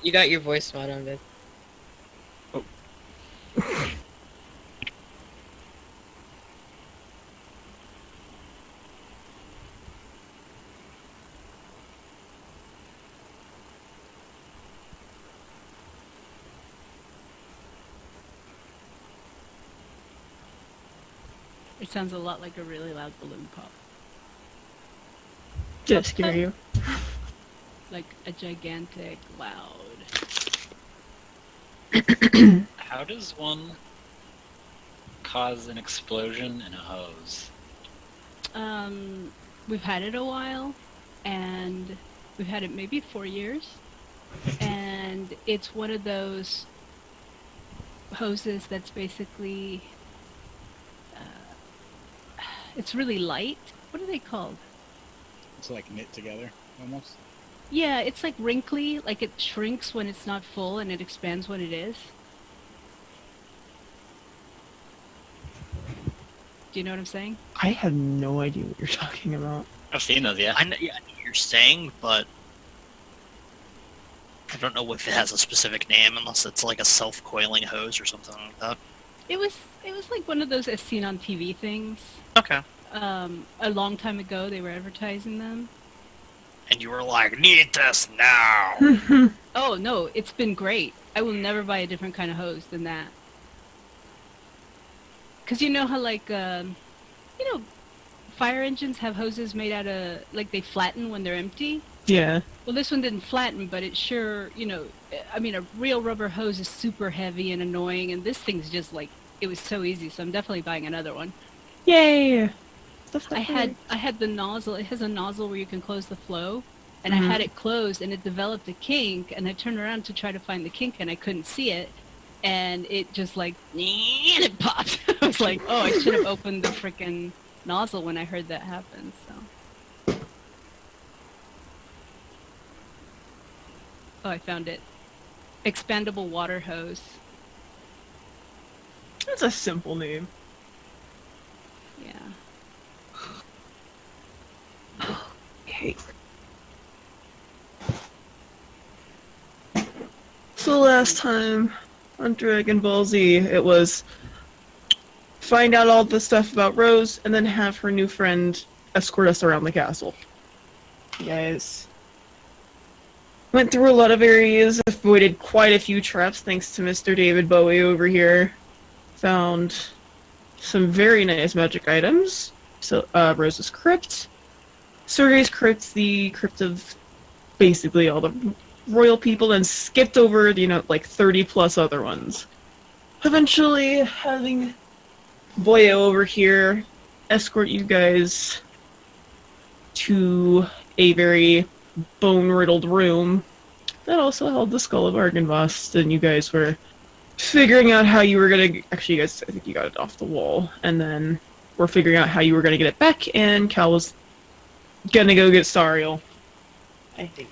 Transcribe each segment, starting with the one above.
You got your voice mod on, babe. Oh. It sounds a lot like a really loud balloon pop. Did it scare you? Like a gigantic, loud. How does one cause an explosion in a hose? We've had it a while, and we've had it maybe 4 years, and it's one of those hoses that's basically, it's really light. What are they called? It's like knit together, almost. Yeah, it's like wrinkly, like it shrinks when it's not full and it expands when it is. Do you know what I'm saying? I have no idea what you're talking about. I've seen those, yeah. I know what you're saying, but I don't know if it has a specific name, unless it's like a self-coiling hose or something like that. It was like one of those as seen on TV things. Okay. A long time ago, they were advertising them. And you were like, need this now! Oh, no, it's been great. I will never buy a different kind of hose than that. Because you know how, like, fire engines have hoses made out of, like, they flatten when they're empty? Yeah. Well, this one didn't flatten, but it sure, I mean, a real rubber hose is super heavy and annoying, and this thing's just, like, it was so easy, so I'm definitely buying another one. Yay! I had the nozzle. It has a nozzle where you can close the flow, and I had it closed, and it developed a kink, and I turned around to try to find the kink, and I couldn't see it, and it just like, and it popped. I was like, oh, I should have opened the frickin' nozzle when I heard that happen. So, oh, I found it. Expandable water hose. That's a simple name. Yeah. Okay. So last time on Dragon Ball Z, it was find out all the stuff about Rose and then have her new friend escort us around the castle. You guys went through a lot of areas, avoided quite a few traps thanks to Mr. David Bowie over here. Found some very nice magic items. So, Rose's Crypt. Sergei's Crypt, the crypt of basically all the royal people, and skipped over, like 30 plus other ones. Eventually, having Boyo over here escort you guys to a very bone-riddled room that also held the skull of Argynvost, and you guys were figuring out how you were gonna... Actually, you guys, I think you got it off the wall, and then we're figuring out how you were gonna get it back, and Cal was gonna go get Sariel, I think.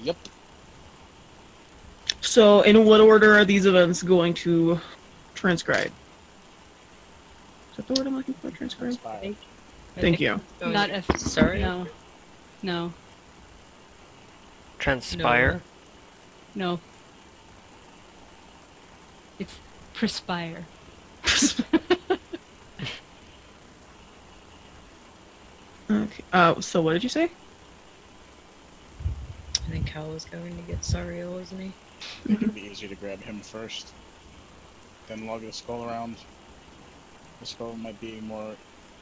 Yep. So, in what order are these events going to transcribe? Is that the word I'm looking for? Transcribe? Thank you. Not a... Sorry? No. Transpire? No. It's perspire. Okay. So what did you say? I think Cal was going to get Sariel, wasn't he? I think it'd be easier to grab him first, then lug the skull around. The skull might be more...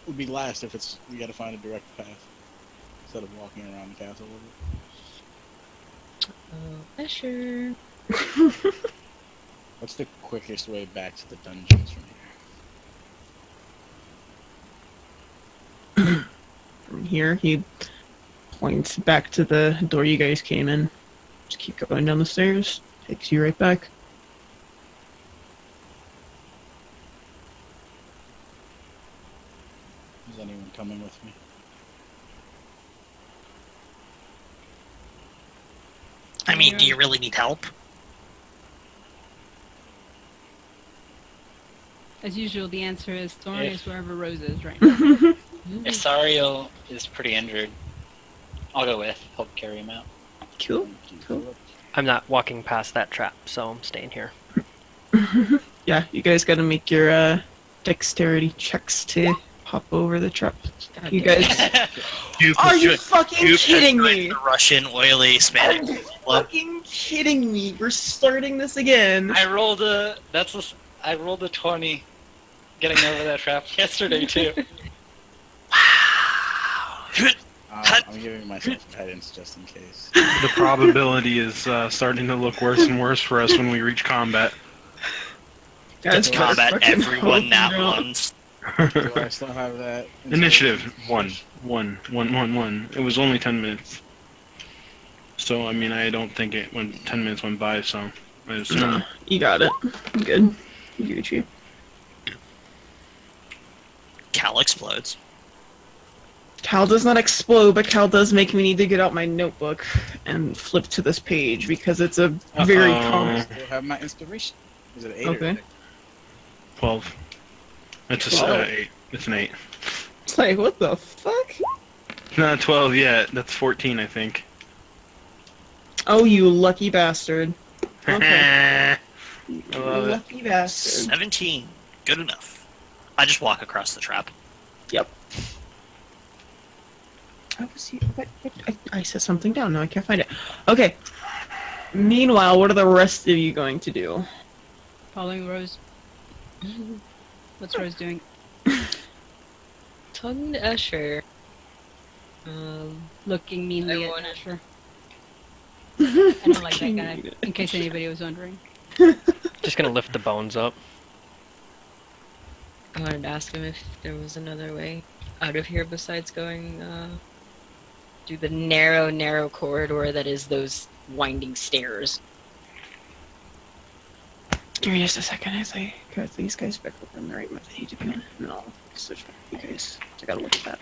would be last if it's... you gotta find a direct path, instead of walking around the castle with Oh, sure. it. What's the quickest way back to the dungeons from here? From here, he points back to the door you guys came in. Just keep going down the stairs. Takes you right back. Is anyone coming with me? I mean, do you really need help? As usual, the answer is Thorn is wherever Rose is right now. If Sariel is pretty injured, I'll go with. Help carry him out. Cool. Thank you, Cool. Philip. I'm not walking past that trap, so I'm staying here. Yeah, you guys gotta make your dexterity checks to hop over the trap. God You damn guys... it. Are you fucking Duke has kidding tried me? The Russian oily Are Spanish. you fucking kidding me? We're starting this again. I rolled a 20 getting over that trap yesterday too. I'm giving myself guidance just in case. The probability is starting to look worse and worse for us when we reach combat. Guys, Let's better combat fucking hope everyone you nat don't. once. Do I still have that? Initiative 1. It was only 10 minutes. So I mean, I don't think it went 10 minutes went by. So I assume. No, you got it. I'm good. Gucci. Cal explodes. Cal does not explode, but Cal does make me need to get out my notebook and flip to this page because it's a very Uh-oh. common. Still have my inspiration. Is it 8 or Okay. 6? 12. It's a 12. 8. It's an 8. It's like, what the fuck? Not 12 yet. That's 14, I think. Oh, you lucky bastard. Okay. You I love it. lucky bastard. 17. Good enough. I just walk across the trap. Yep. I set something down. Now I can't find it. Okay. Meanwhile, what are the rest of you going to do? Following Rose. What's Rose doing? Talking to Escher. Looking meanly I at wanna- Asher. I don't like that guy, in case anybody was wondering. Just gonna lift the bones up. I wanted to ask him if there was another way out of here besides going through the narrow corridor that is those winding stairs. Give me just a second as I got these guys back over on the right map they need to be on. And I'll switch back to you guys. I gotta look at that.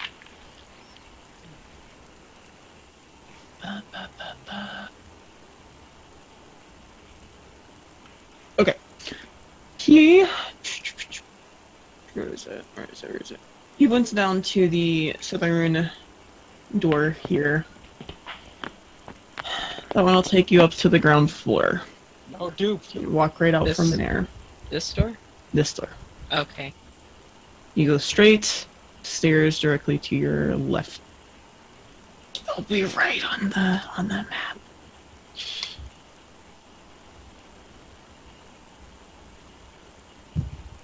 Okay. Where is it? He went down to the southern door here. That one will take you up to the ground floor. No, dupe. You walk right out This- from there. This door? This door. Okay. You go straight, stairs directly to your left. It'll be right on the map.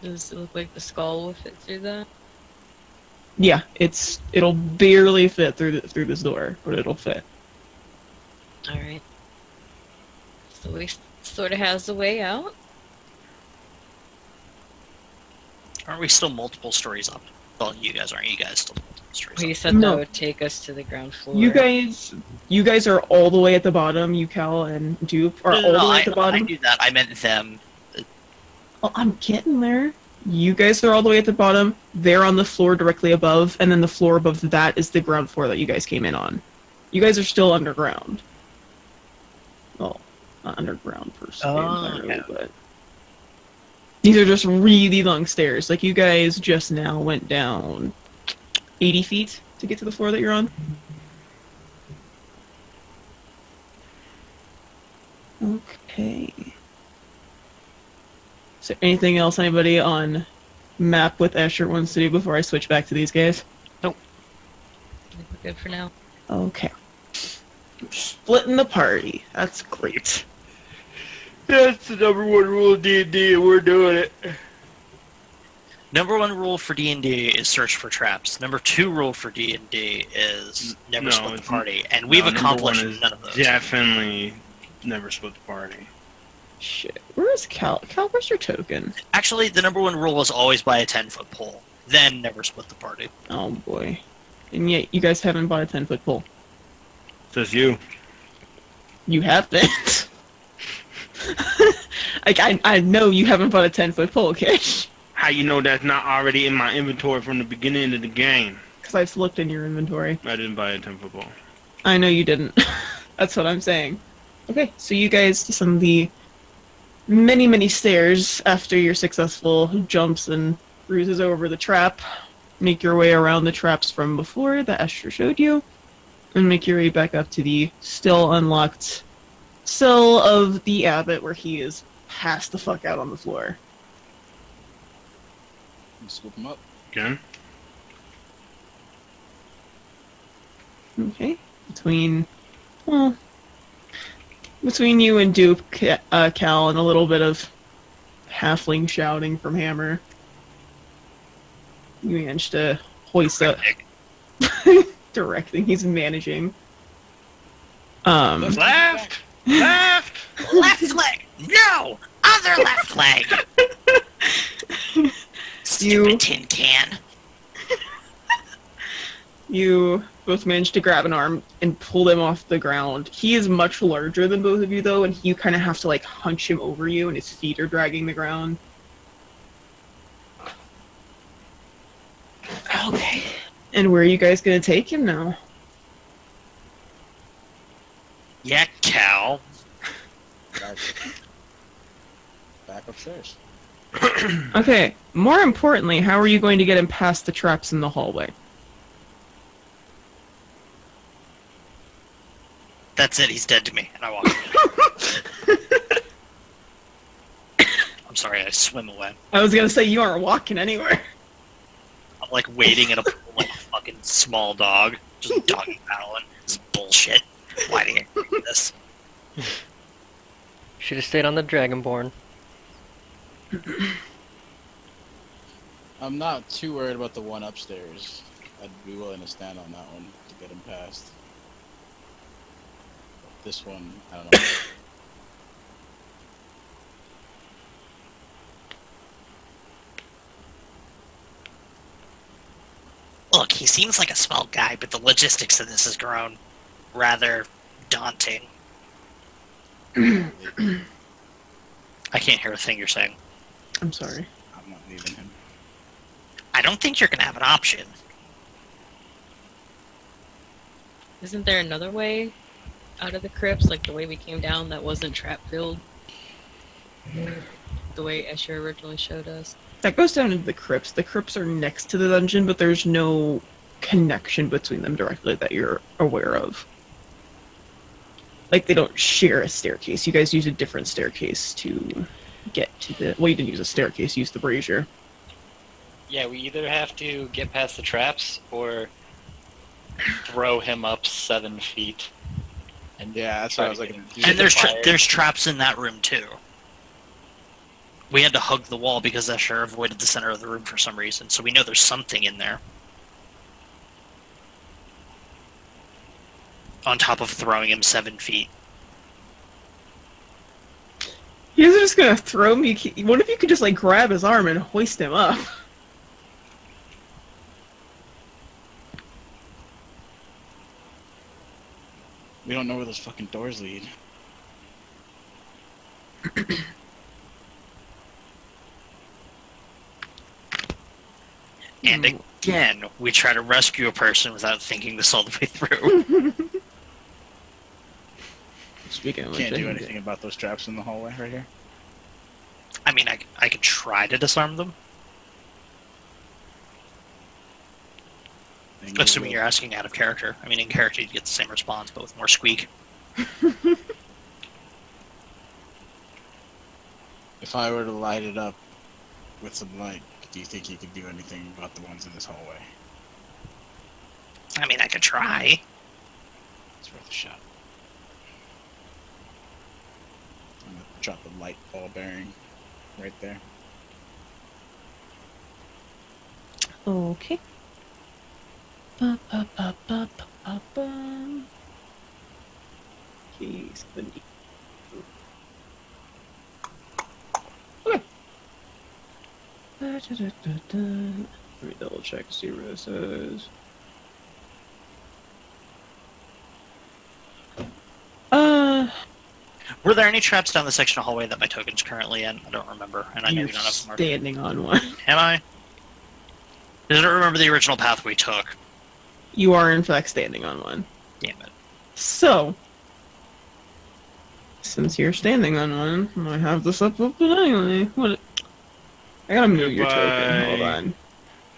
Does it look like the skull will fit through that? Yeah, it'll barely fit through this door, but it'll fit. Alright. So he sort of has the way out. Aren't we still multiple stories up? Well, you guys aren't. You guys still multiple stories He up. said No. that would take us to the ground floor. You guys are all the way at the bottom. You, Cal, and Dupe are all the way at the I bottom. knew that. I meant them. Well, I'm getting there. You guys are all the way at the bottom. They're on the floor directly above, and then the floor above that is the ground floor that you guys came in on. You guys are still underground. Well, not underground per se, entirely, yeah. but these are just really long stairs. Like, you guys just now went down 80 feet to get to the floor that you're on. Okay. Is there anything else anybody on map with Escher wants to do before I switch back to these guys? I think we're good for now. Okay. Splitting the party. That's great. That's the number 1 rule of D&D, and we're doing it. Number 1 rule for D&D is search for traps. Number 2 rule for D&D is never No, split the it's- party, and we've number accomplished 1 is none of those. Definitely never split the party. Shit. Where's Cal? Cal, where's your token? Actually, the number 1 rule was always buy a 10-foot pole, then never split the party. Oh boy. And yet, you guys haven't bought a 10-foot pole. Says you. You haven't. Like, I know you haven't bought a 10-foot pole, Kish. How you know that's not already in my inventory from the beginning of the game? Because I've looked in your inventory. I didn't buy a 10 football. I know you didn't. That's what I'm saying. Okay, so you guys descend the many stairs after your successful jumps and bruises over the trap. Make your way around the traps from before that Escher showed you. And make your way back up to the still unlocked cell of the abbot where he is passed the fuck out on the floor. Scoop him up. Again? Okay. Between you and Dupe, Cal, and a little bit of halfling shouting from Hammer, you managed to hoist up. Directing, he's managing. Left! Left! Left leg! No! Other left leg! Stupid tin can. You both managed to grab an arm and pull him off the ground. He is much larger than both of you, though, and you kind of have to, like, hunch him over you, and his feet are dragging the ground. Okay. And where are you guys gonna take him now? Yeah, Cal. Back upstairs. Okay, more importantly, how are you going to get him past the traps in the hallway? That's it, he's dead to me. And I walk away. I'm sorry, I swim away. I was gonna say, you aren't walking anywhere. I'm like waiting in a pool like a fucking small dog. Just doggy paddling. This is bullshit. Why do you do this? Should have stayed on the Dragonborn. I'm not too worried about the one upstairs. I'd be willing to stand on that one to get him past. This one, I don't know. Look, he seems like a small guy, but the logistics of this has grown rather daunting. I can't hear a thing you're saying. I'm sorry. I'm not leaving him. I don't think you're gonna have an option. Isn't there another way out of the crypts, like the way we came down that wasn't trap-filled? The way Escher originally showed us? That goes down into the crypts. The crypts are next to the dungeon, but there's no connection between them directly that you're aware of. Like, they don't share a staircase. You guys use a different staircase to get to the... Well, you didn't use a staircase, you used the brazier. Yeah, we either have to get past the traps or throw him up 7 feet. And Yeah, that's what I was like. And there's traps in that room too. We had to hug the wall because Escher avoided the center of the room for some reason, so we know there's something in there. On top of throwing him 7 feet. You guys are just gonna throw me... What if you could just, like, grab his arm and hoist him up? We don't know where those fucking doors lead. And again, we try to rescue a person without thinking this all the way through. Speaking of which, Can't do anything about those traps in the hallway right here. I mean, I could try to disarm them. Assuming you're asking out of character. I mean, in character, you get the same response, but with more squeak. If I were to light it up with some light, do you think you could do anything about the ones in this hallway? I mean, I could try. It's worth a shot. I'm gonna drop a light ball bearing right there. Okay. Ba, ba, ba, ba, ba, ba, ba. Okay, 70. Okay. Da, da, da, da, da. Let me double check, see what it says. Were there any traps down the section of hallway that my token's currently in? I don't remember, and I know You're you don't have them marked. standing on one. Am I? I don't remember the original path we took. You are, in fact, standing on one. Damn it. So, since you're standing on one, I have this up anyway. What? I gotta move your token. Hold Goodbye. on.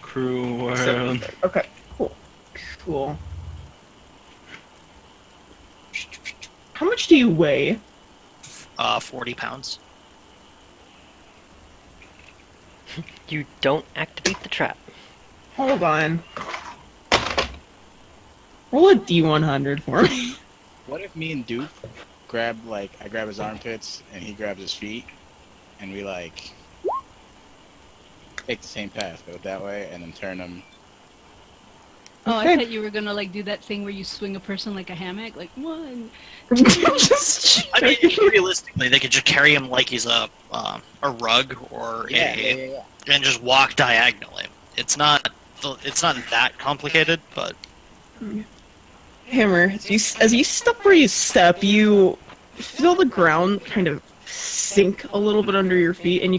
Crew world. Okay, cool. Cool. How much do you weigh? 40 pounds. You don't activate the trap. Hold on. Roll a D100 for me. What if me and Duke grab, like, I grab his armpits and he grabs his feet, and we, like, take the same path, go that way, and then turn them. Oh, Okay. I thought you were gonna like do that thing where you swing a person like a hammock, like one. Just I mean, realistically, they could just carry him like he's a rug or Yeah. and just walk diagonally. It's not that complicated, but Hammer, as you step where you step, you feel the ground kind of sink a little bit under your feet, and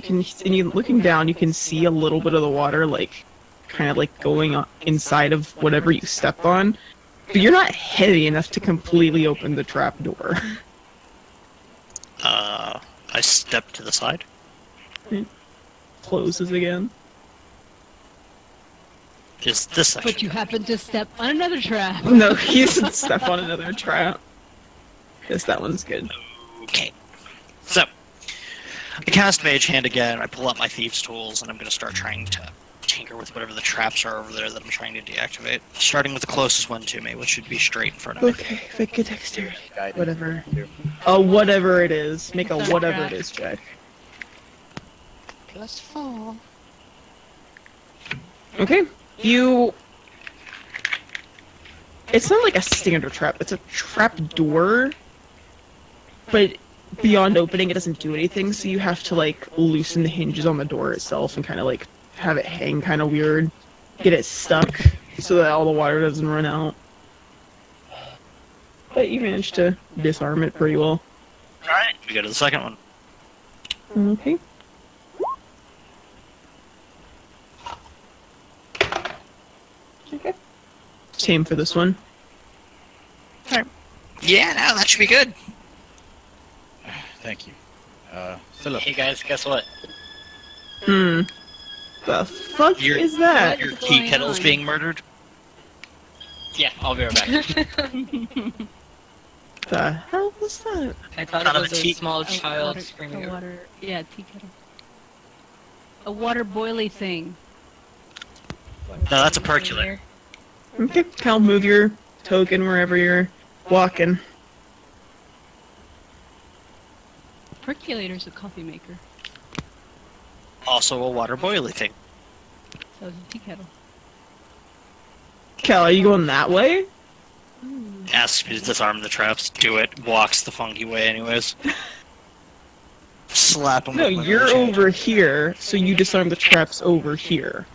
you looking down, you can see a little bit of the water, like, kind of like going inside of whatever you stepped on. But you're not heavy enough to completely open the trap door. I step to the side. Closes again. Is this section? But you happen to step on another trap. No, he doesn't step on another trap. Guess that one's good. Okay. So, I cast Mage Hand again, I pull out my Thieves' Tools, and I'm going to start trying to tinker with whatever the traps are over there that I'm trying to deactivate. Starting with the closest one to me, which should be straight in front of me. Okay, make a dexterity. Guidance. Whatever. Whatever it is. Make a whatever it is check. +4. Okay. It's not like a standard trap, it's a trap door, but beyond opening it doesn't do anything, so you have to like loosen the hinges on the door itself and kind of like have it hang kind of weird, get it stuck so that all the water doesn't run out. But you managed to disarm it pretty well. Alright, we go to the second one. Okay. Okay. Same for this one. Yeah, no, that should be good. Thank you. Philip. Hey guys, guess what? The fuck Your- is that? Your What's tea going kettle's on? being murdered. Yeah, I'll be right back. The hell was that? I thought Kind it of was a a tea- small A child water, screaming. a water, yeah, tea kettle. A water boily thing. No, that's a percolator. Okay, Cal, move your token wherever you're walking. Percolator's a coffee maker. Also a water boiling thing. So is a tea kettle. Cal, are you going that way? Asks me to disarm the traps. Do it. Walks the funky way anyways. Slap him No, with my you're Mage Hand. over here, so you disarm the traps over here.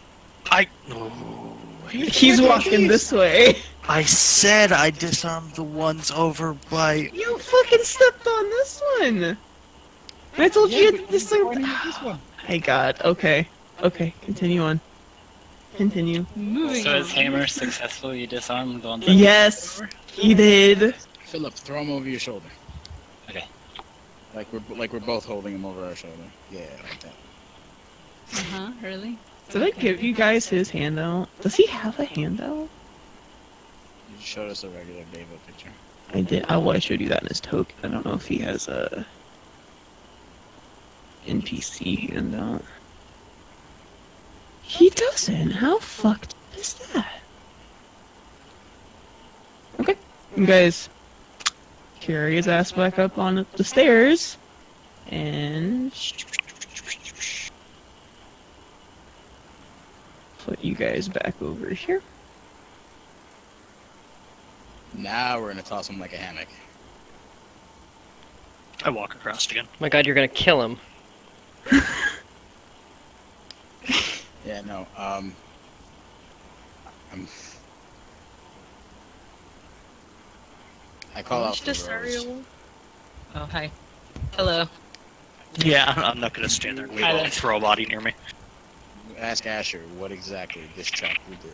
He's walking this way. I said I disarmed the ones over by... You fucking stepped on this one! I told you to disarm... This one. My god, okay. Okay, continue on. Continue. Moving So on. has Hammer successfully disarmed the ones that Yes, he did. Philip, throw him over your shoulder. Okay. Like we're both holding him over our shoulder. Yeah, like that. Uh-huh, really? Did I give you guys his handout? Does he have a handout? You just showed us a regular Devo picture. I did. I showed you that in his token. I don't know if he has a NPC handout. He doesn't. How fucked is that? Okay, you guys carry his ass back up on the stairs, and put you guys back over here. Now we're gonna toss him like a hammock. I walk across again. My god, you're gonna kill him. Yeah, no, I call out for Rose. Oh, hi. Hello. Yeah, I'm not gonna stand there and wait Hi while there. they throw a body near me. Ask Asher what exactly this chap will do.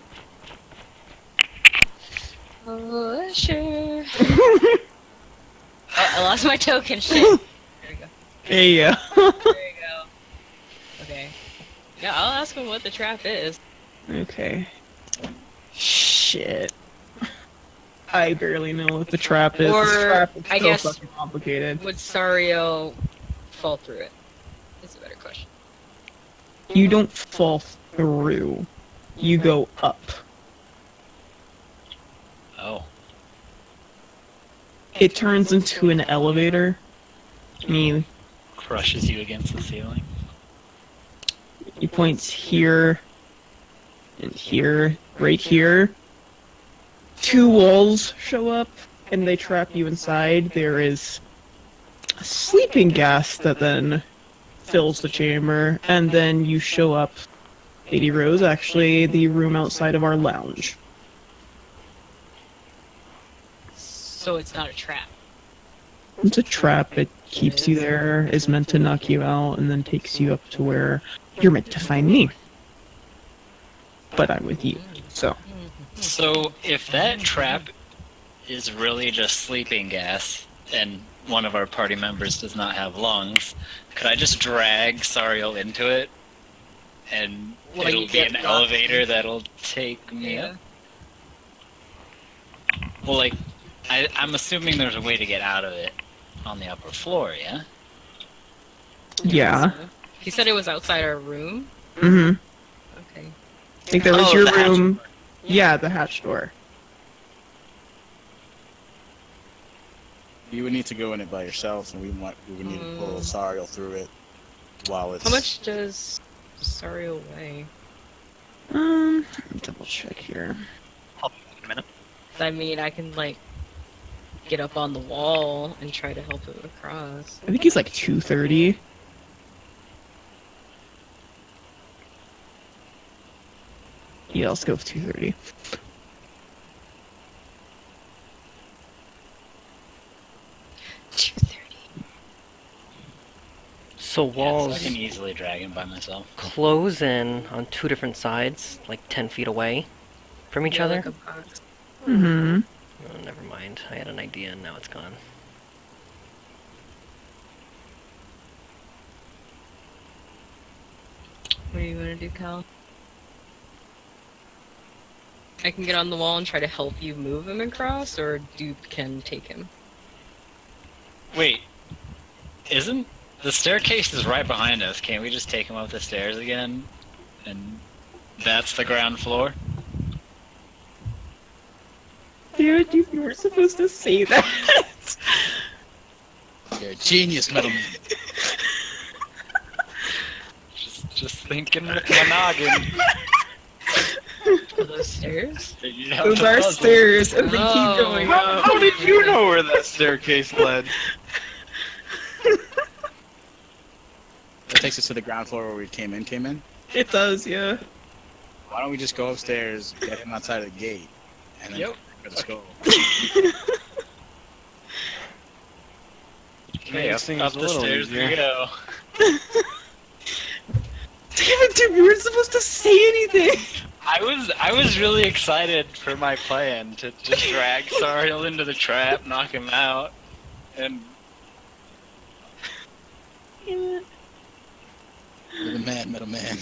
Oh, sure. Oh, I lost my token. Shit. There we go. Hey, There you go. Okay. Yeah, I'll ask him what the trap is. Okay. Shit. I barely know what the trap is. Or, This trap is I so guess- fucking complicated. Would Sariel fall through it? Is a better question. You don't fall through. You go up. Oh. It turns into an elevator. I mean, Crushes you against the ceiling. he points here and here, right here. 2 walls show up and they trap you inside. There is a sleeping gas that then fills the chamber, and then you show up, Lady Rose, actually, the room outside of our lounge. So it's not a trap. It's a trap. It keeps you there, is meant to knock you out, and then takes you up to where you're meant to find me. But I'm with you, so. So, if that trap is really just sleeping gas, and one of our party members does not have lungs, could I just drag Sariel into it? And Well, it'll you be get an locked. elevator that'll take me up? Well, like, I'm assuming there's a way to get out of it on the upper floor, yeah? Yeah. He said it was outside our room? Mm-hmm. Okay. I think that was Oh, your the hatch room. door. Yeah, the hatch door. You would need to go in it by yourself, and we would need to pull Sariel through it while it's... How much does Sariel weigh? Let me double check here. I'll be back in a minute. I mean, I can, like, get up on the wall and try to help him across. I think he's like 230. Yeah, let's go with 230. So Yeah, so I walls can easily drag him by myself. close in on 2 different sides, like 10 feet away from each Yeah, other. like a box. Mm-hmm. Oh, never mind. I had an idea and now it's gone. What do you want to do, Cal? I can get on the wall and try to help you move him across, or Dupe can take him. Wait, isn't the staircase is right behind us? Can't we just take him up the stairs again? And that's the ground floor? Dude, you were supposed to say that. You're a genius, metal man. Just thinking with my noggin. Are those stairs? Figured out Those the are puzzle. stairs, and they Oh. keep going up. How did you know where that staircase led? That takes us to the ground floor where we came in. It does, yeah. Why don't we just go upstairs, get him outside of the gate, and then let's go. Okay, This thing up is a the little stairs we easier. go. Damn it, dude, you weren't supposed to say anything. I was really excited for my plan to just drag Sariel into the trap, knock him out, and You're the man, metal man.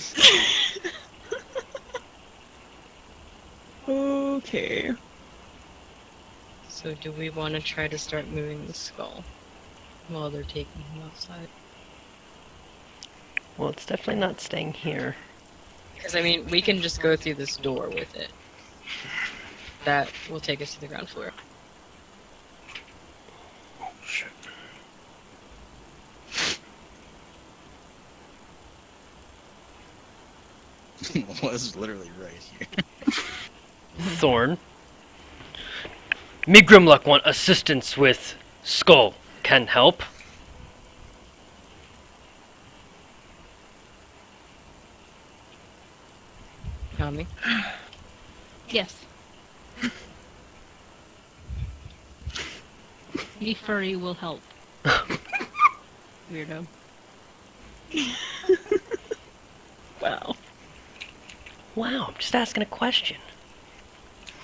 Okay. So do we want to try to start moving the skull while they're taking him outside? Well, it's definitely not staying here. Because, I mean, we can just go through this door with it. That will take us to the ground floor. Oh shit. Was literally right here. Thorn. Me Grimlock want assistance with skull. Can help. Tommy? Yes. Me furry will help. Weirdo. Wow. Wow, I'm just asking a question.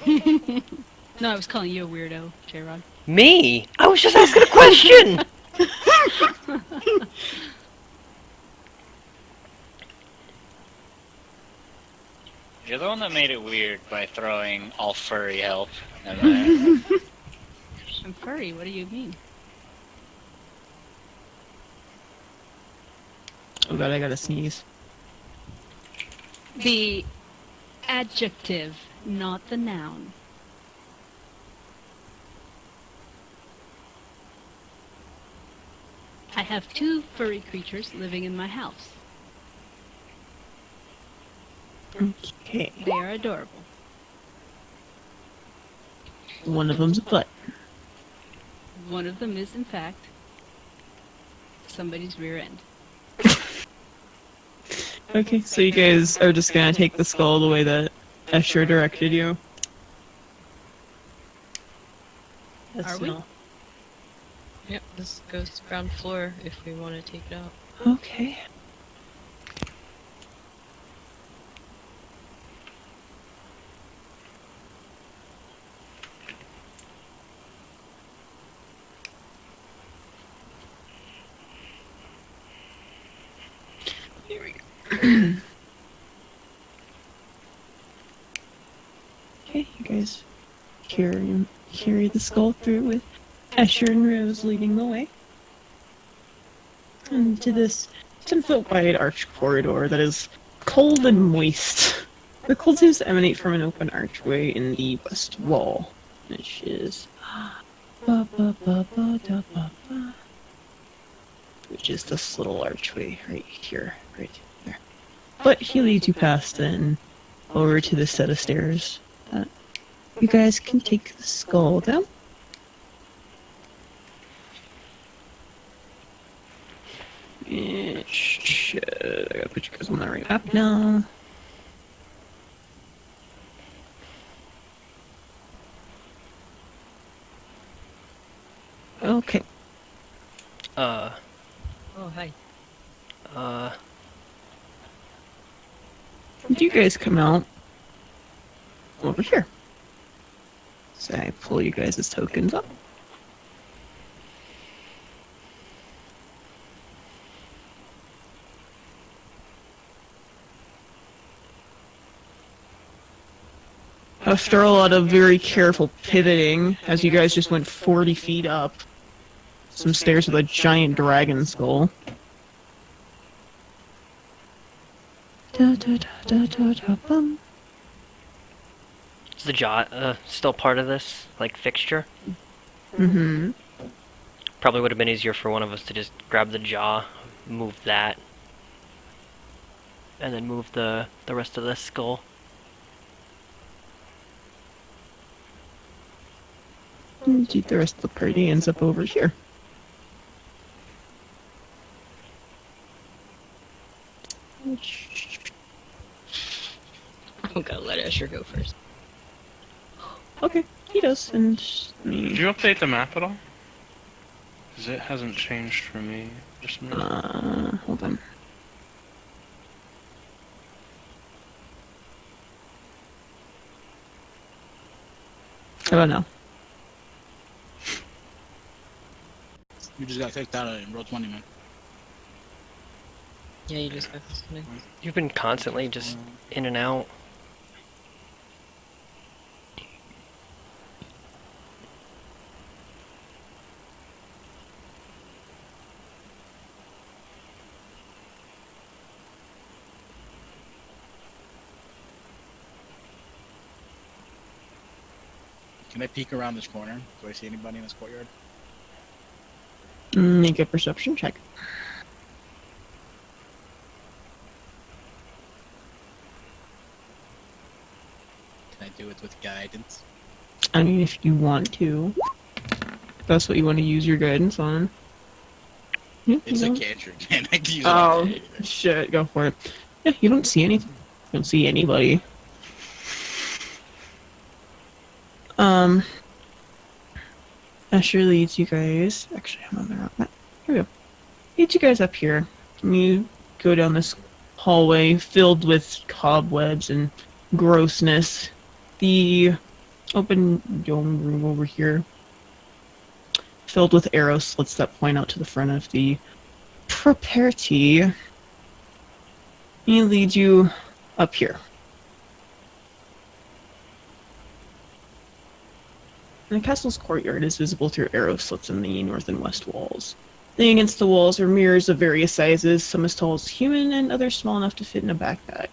No, I was calling you a weirdo, J-Rod. Me? I was just asking a question! you're the one that made it weird by throwing all furry help And I'm furry. What do you mean? Oh god, I gotta sneeze. The adjective, not the noun. I have 2 furry creatures living in my house. Okay. They are adorable. One of them's a butt. One of them is, in fact, somebody's rear end. Okay, so you guys are just gonna take the skull the way that Escher directed you? Are we? Yep, this goes to ground floor if we want to take it out. Okay. Here we go. Okay, you guys carry the skull through with Escher and Rose leading the way. Into this 10-foot wide arch corridor that is cold and moist. The cold seems to emanate from an open archway in the west wall, which is which is this little archway right here, right there. But he leads you past then over to the set of stairs that you guys can take the skull down. Shit, I gotta put you guys on the right map now. Okay. Oh, hi. You guys come out over here. So I pull you guys' tokens up. After a lot of very careful pivoting, as you guys just went 40 feet up some stairs with a giant dragon skull. Bum. Is the jaw still part of this, like, fixture? Mm-hmm. Probably would have been easier for one of us to just grab the jaw, move that, and then move the rest of the skull. Indeed, the rest of the party ends up over here. I'm gonna let Escher go first. Okay, he does, and Did you update the map at all? Because it hasn't changed for me. Just a minute. Hold on. How about now? You just got kicked out of it and roll 20, man. Yeah, you just got this one. You've been constantly just in and out. Can I peek around this corner? Do I see anybody in this courtyard? Make a perception check. Can I do it with guidance? I mean, if you want to. If that's what you want to use your guidance on. Yeah, It's you a know. cantrip, man. I can use it on Oh, anything. shit, go for it. Yeah, you don't see anything. You don't see anybody. Asher leads you guys. Actually, I'm on the wrong map. Here we go. Leads you guys up here. And you go down this hallway filled with cobwebs and grossness. The open dome room over here, filled with arrow slits that point out to the front of the property. He leads you up here. And the castle's courtyard is visible through arrow slits in the north and west walls. Laying against the walls are mirrors of various sizes, some as tall as human and others small enough to fit in a backpack.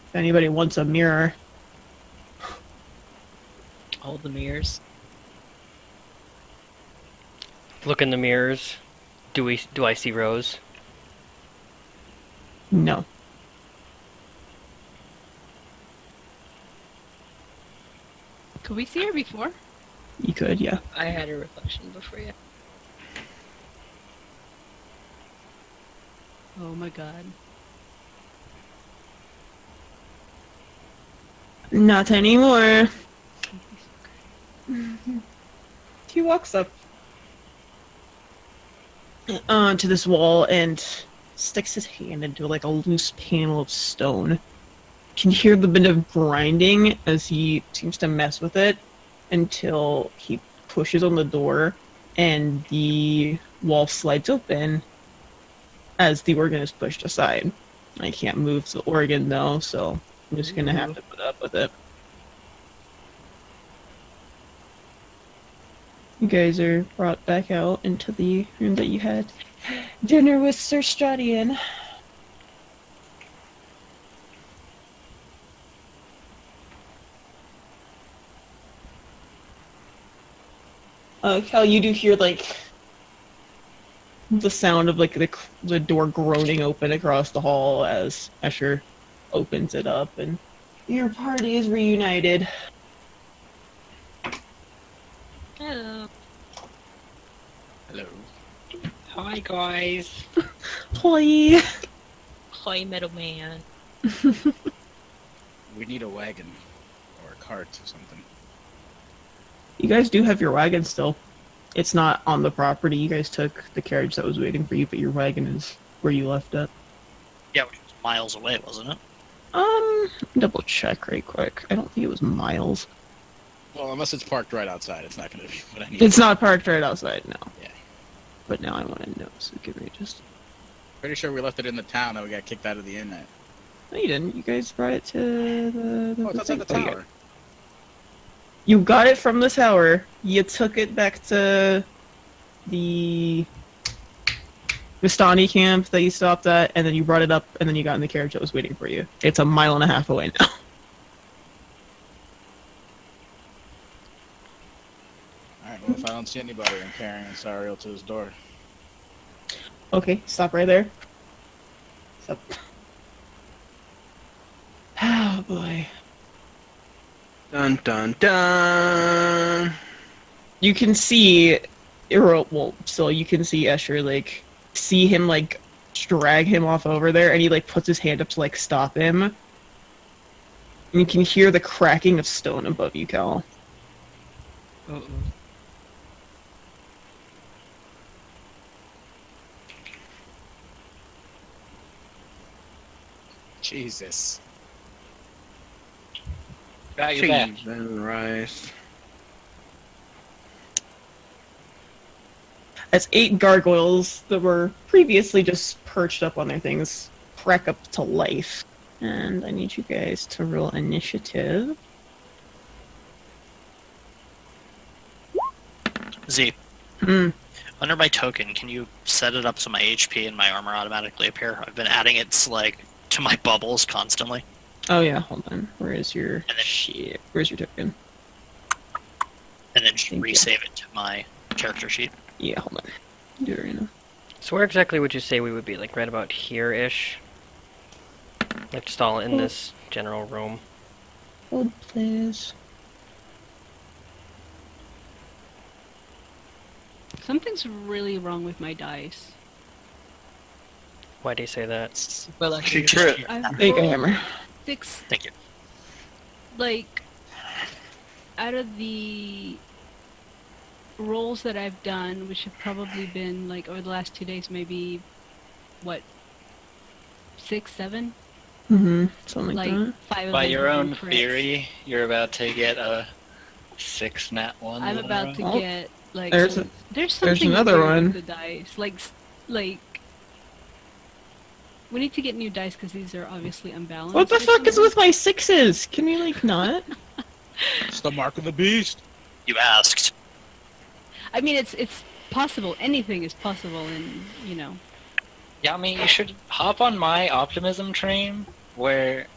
If anybody wants a mirror, All the mirrors. Look in the mirrors. Do I see Rose? no. Could we see her before? You could, yeah. I had a reflection before you. Oh my god. Not anymore. He walks up onto this wall and sticks his hand into like a loose panel of stone. You can hear the bit of grinding as he seems to mess with it until he pushes on the door and the wall slides open as the organ is pushed aside. I can't move the organ though, so I'm just gonna have to put up with it. You guys are brought back out into the room that you had dinner with Sir Strahd. Cal, you do hear like the sound of like the door groaning open across the hall as Escher opens it up, and your party is reunited. Hello. Hello. Hi, guys. Hi. Hi, Metal Man. We need a wagon or a cart or something. You guys do have your wagon still. It's not on the property. You guys took the carriage that was waiting for you, but your wagon is where you left it. Yeah, which was miles away, wasn't it? Double check right quick. I don't think it was miles. Well, unless it's parked right outside, it's not going to be what I need. It's not parked right outside, no. Yeah. But now I want to know, so give me just... Pretty sure we left it in the town and we got kicked out of the inn at. No, you didn't. You guys brought it to the Oh, it's outside the thing. tower. You got it from the tower. You took it back to the Vistani camp that you stopped at, and then you brought it up, and then you got in the carriage that was waiting for you. It's a mile and a half away now. Alright, well, if I don't see anybody, I'm carrying Sariel to his door. Okay, stop right there. Stop. Oh boy. Dun dun dun. You can see, well, still you can see Escher like see him like drag him off over there, and he like puts his hand up to like stop him. And you can hear the cracking of stone above you, Cal. Uh-oh. Jesus. Got you back. Cheese and rice. As 8 gargoyles that were previously just perched up on their things crack up to life. And I need you guys to roll initiative. Z, Hmm. under my token, can you set it up so my HP and my armor automatically appear? I've been adding it like to my bubbles constantly. Oh yeah, hold on. Where is your And then- shit? Where's your token? And then just Thank you. resave it to my character sheet. Yeah, hold on. Do it right now. So where exactly would you say we would be? Like right about here-ish? Like just all in this general room? Hold, please. Something's really wrong with my dice. Why do you say that? Well, actually, She crit. I've There you go, rolled Hammer. 6, Thank you. like, out of the rolls that I've done, which have probably been, like, over the last 2 days, maybe, what, 6, 7? Mm-hmm. Something like, Like, that. 5 of By them your have own been crits. theory, you're about to get a 6 nat 1. I'm about to Oh, get, like, there's there's something another weird one. with the dice. Like, we need to get new dice because these are obviously unbalanced. What the I fuck is feel. with my 6s? Can we like not? It's the mark of the beast. You asked. I mean, it's possible. Anything is possible, and you know. Yeah, I mean, you should hop on my optimism train, where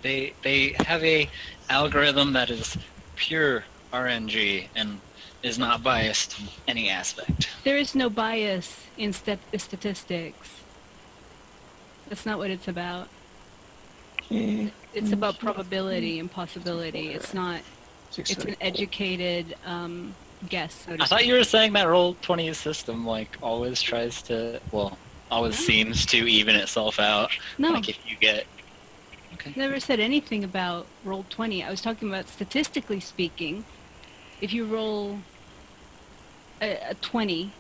they have a algorithm that is pure RNG and is not biased in any aspect. There is no bias in statistics. That's not what it's about. Okay. It's about probability and possibility. It's not. It's an educated guess. So to I thought speak. you were saying that Roll20's system, like, always tries to, well, always seems to even itself out. No. Like, if you get... Okay. Never said anything about Roll20. I was talking about statistically speaking. If you roll a 20,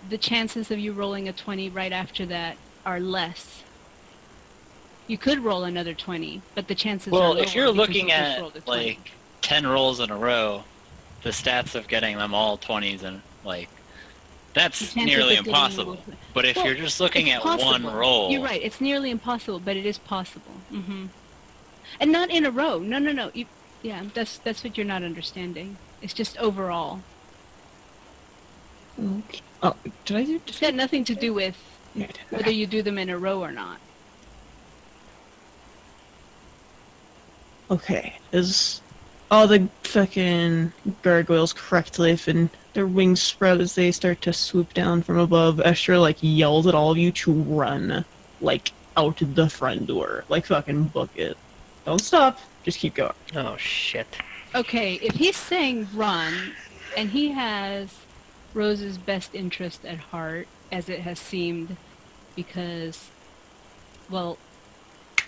the chances of you rolling a 20 right after that are less. You could roll another 20, but the chances are Well, lower if you're because looking you just at, rolled a 20. like, 10 rolls in a row, the stats of getting them all 20s and, like, The that's chances nearly of getting impossible. them all- But if Well, you're just looking it's at possible. one roll... You're right. It's nearly impossible, but it is possible. And not in a row. No. Yeah, that's what you're not understanding. It's just overall. Okay. Oh, did I do? It's got nothing to do with Yeah, I did. whether you do them in a row or not. Okay, is all the fucking gargoyles correct life and their wings spread as they start to swoop down from above? Escher, like, yells at all of you to run, like, out the front door. Like, fucking book it. Don't stop, just keep going. Oh shit. Okay, if he's saying run, and he has Rose's best interest at heart, as it has seemed, because, well,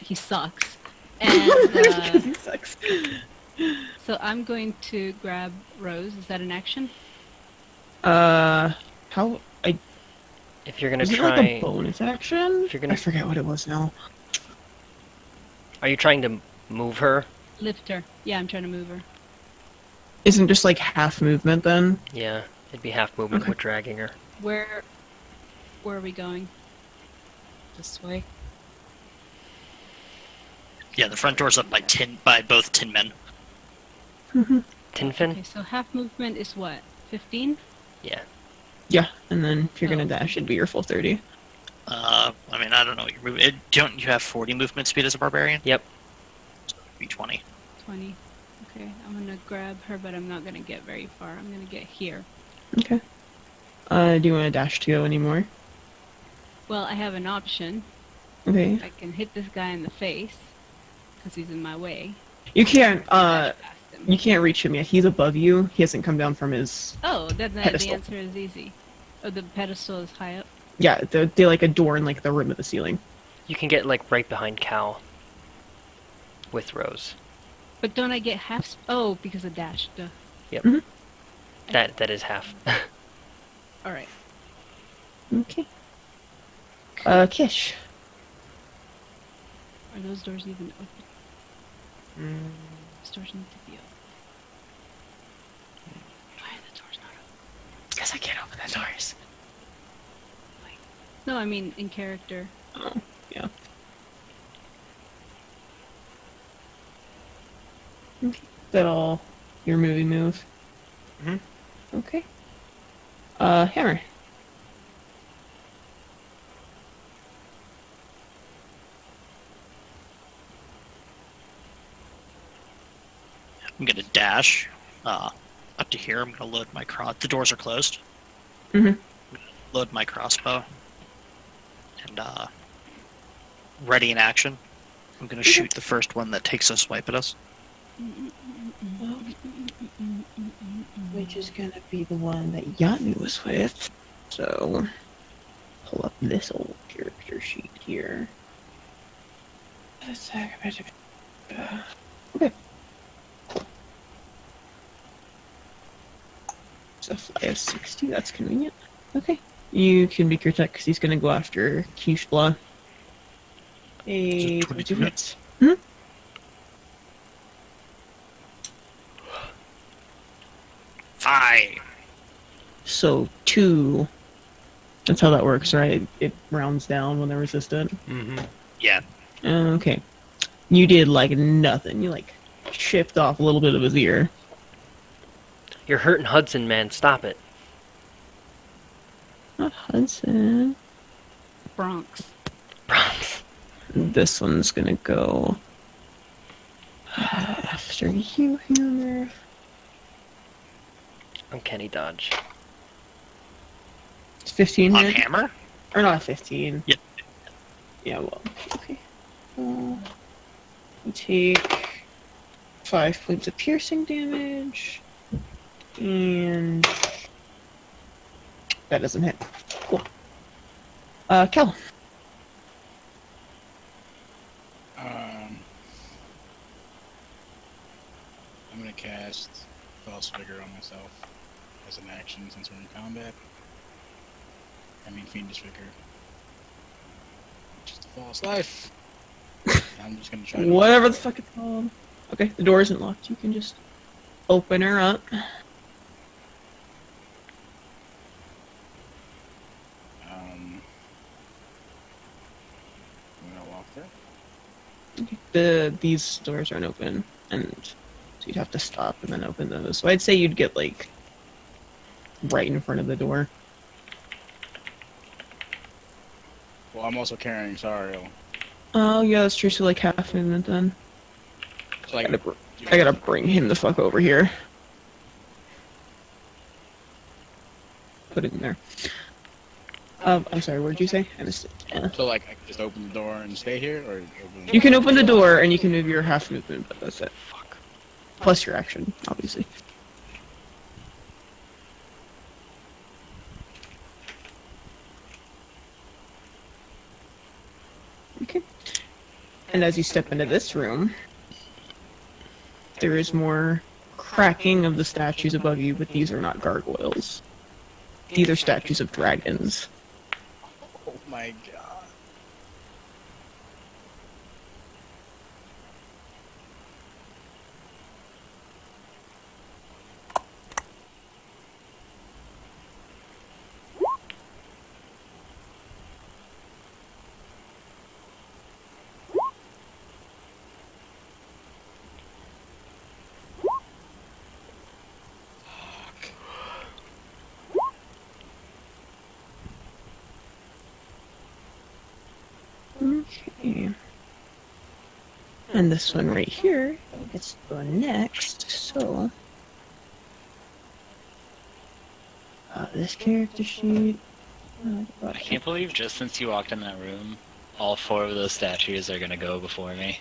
he sucks. And He sucks. so I'm going to grab Rose. Is that an action? How, If you're gonna is it try, like a bonus action? If you're gonna- I forget what it was now. are you trying to move her? Lift her. Yeah, I'm trying to move her. Isn't just like half movement then? Yeah, it'd be half movement Okay. with dragging her. Where are we going? This way. Yeah, the front door's up by both tin men. Tinfin? Okay, so half movement is what? 15? Yeah. Yeah, and then if you're gonna Oh. dash, it'd be your full 30. I mean, I don't know. Don't you have 40 movement speed as a barbarian? Yep. Be 20. 20. Okay, I'm gonna grab her, but I'm not gonna get very far. I'm gonna get here. Okay. Do you want to dash to go anymore? Well, I have an option. Okay. I can hit this guy in the face, because he's in my way. You can't, Dash past him. you can't reach him yet. He's above you. He hasn't come down from his... Oh, then the pedestal. answer is easy. Oh, the pedestal is high up? Yeah, they're like a door in like the rim of the ceiling. You can get like right behind Cal with Rose. But don't I get half... Oh, because of dash. Duh. That is half. Alright. Okay. Kish. Are those doors even open? Those doors need to be open. Why are the doors not open? Because I can't open the doors. No, I mean in character. Oh, yeah. Okay. Is that all your movie move? Mhm. Okay. Hammer. I'm gonna dash up to here. I'm gonna load my The doors are closed. Mhm. Load my crossbow. And ready in action. I'm gonna shoot the first one that takes a swipe at us. Which is gonna be the one that Yanu was with. So, pull up this old character sheet here. Okay. So fly of 60, that's convenient. Okay. You can make your attack because he's gonna go after Kishbla. A 22 hits. Five. So 2. That's how that works, right? It rounds down when they're resistant. Mm-hmm. Yeah. Okay. You did like nothing. You like chipped off a little bit of his ear. You're hurting Hudson, man. Stop it. Not Hudson. Bronx. Bronx. This one's gonna go after you, Hammer. Uncanny dodge. It's 15 On hit? hammer? Or not 15. Yep. Yeah, well, okay. You take 5 points of piercing damage. And that doesn't hit. Cool. Kel. I'm gonna cast False Vigor on myself as an action since we're in combat. I mean Fiendish Vigor. Just a false life. I'm just gonna try to... Whatever the fuck it's called. Okay, the door isn't locked. You can just open her up. I'm gonna walk there. These doors aren't open, and so you'd have to stop and then open those. So I'd say you'd get like right in front of the door. Well, I'm also carrying Sariel. Oh yeah, that's true. So like half movement then. So I gotta bring him the fuck over here. Put it in there. I'm sorry. What did you say? I missed it. Yeah. So like I can just open the door and stay here, or You can open the door and you can move your half movement, but that's it. Fuck. Plus your action, obviously. Okay. And as you step into this room, there is more cracking of the statues above you, but these are not gargoyles. These are statues of dragons. Oh my god. Okay. And this one right here gets to go next, so... this character sheet... I can't believe just since you walked in that room, all 4 of those statues are gonna go before me.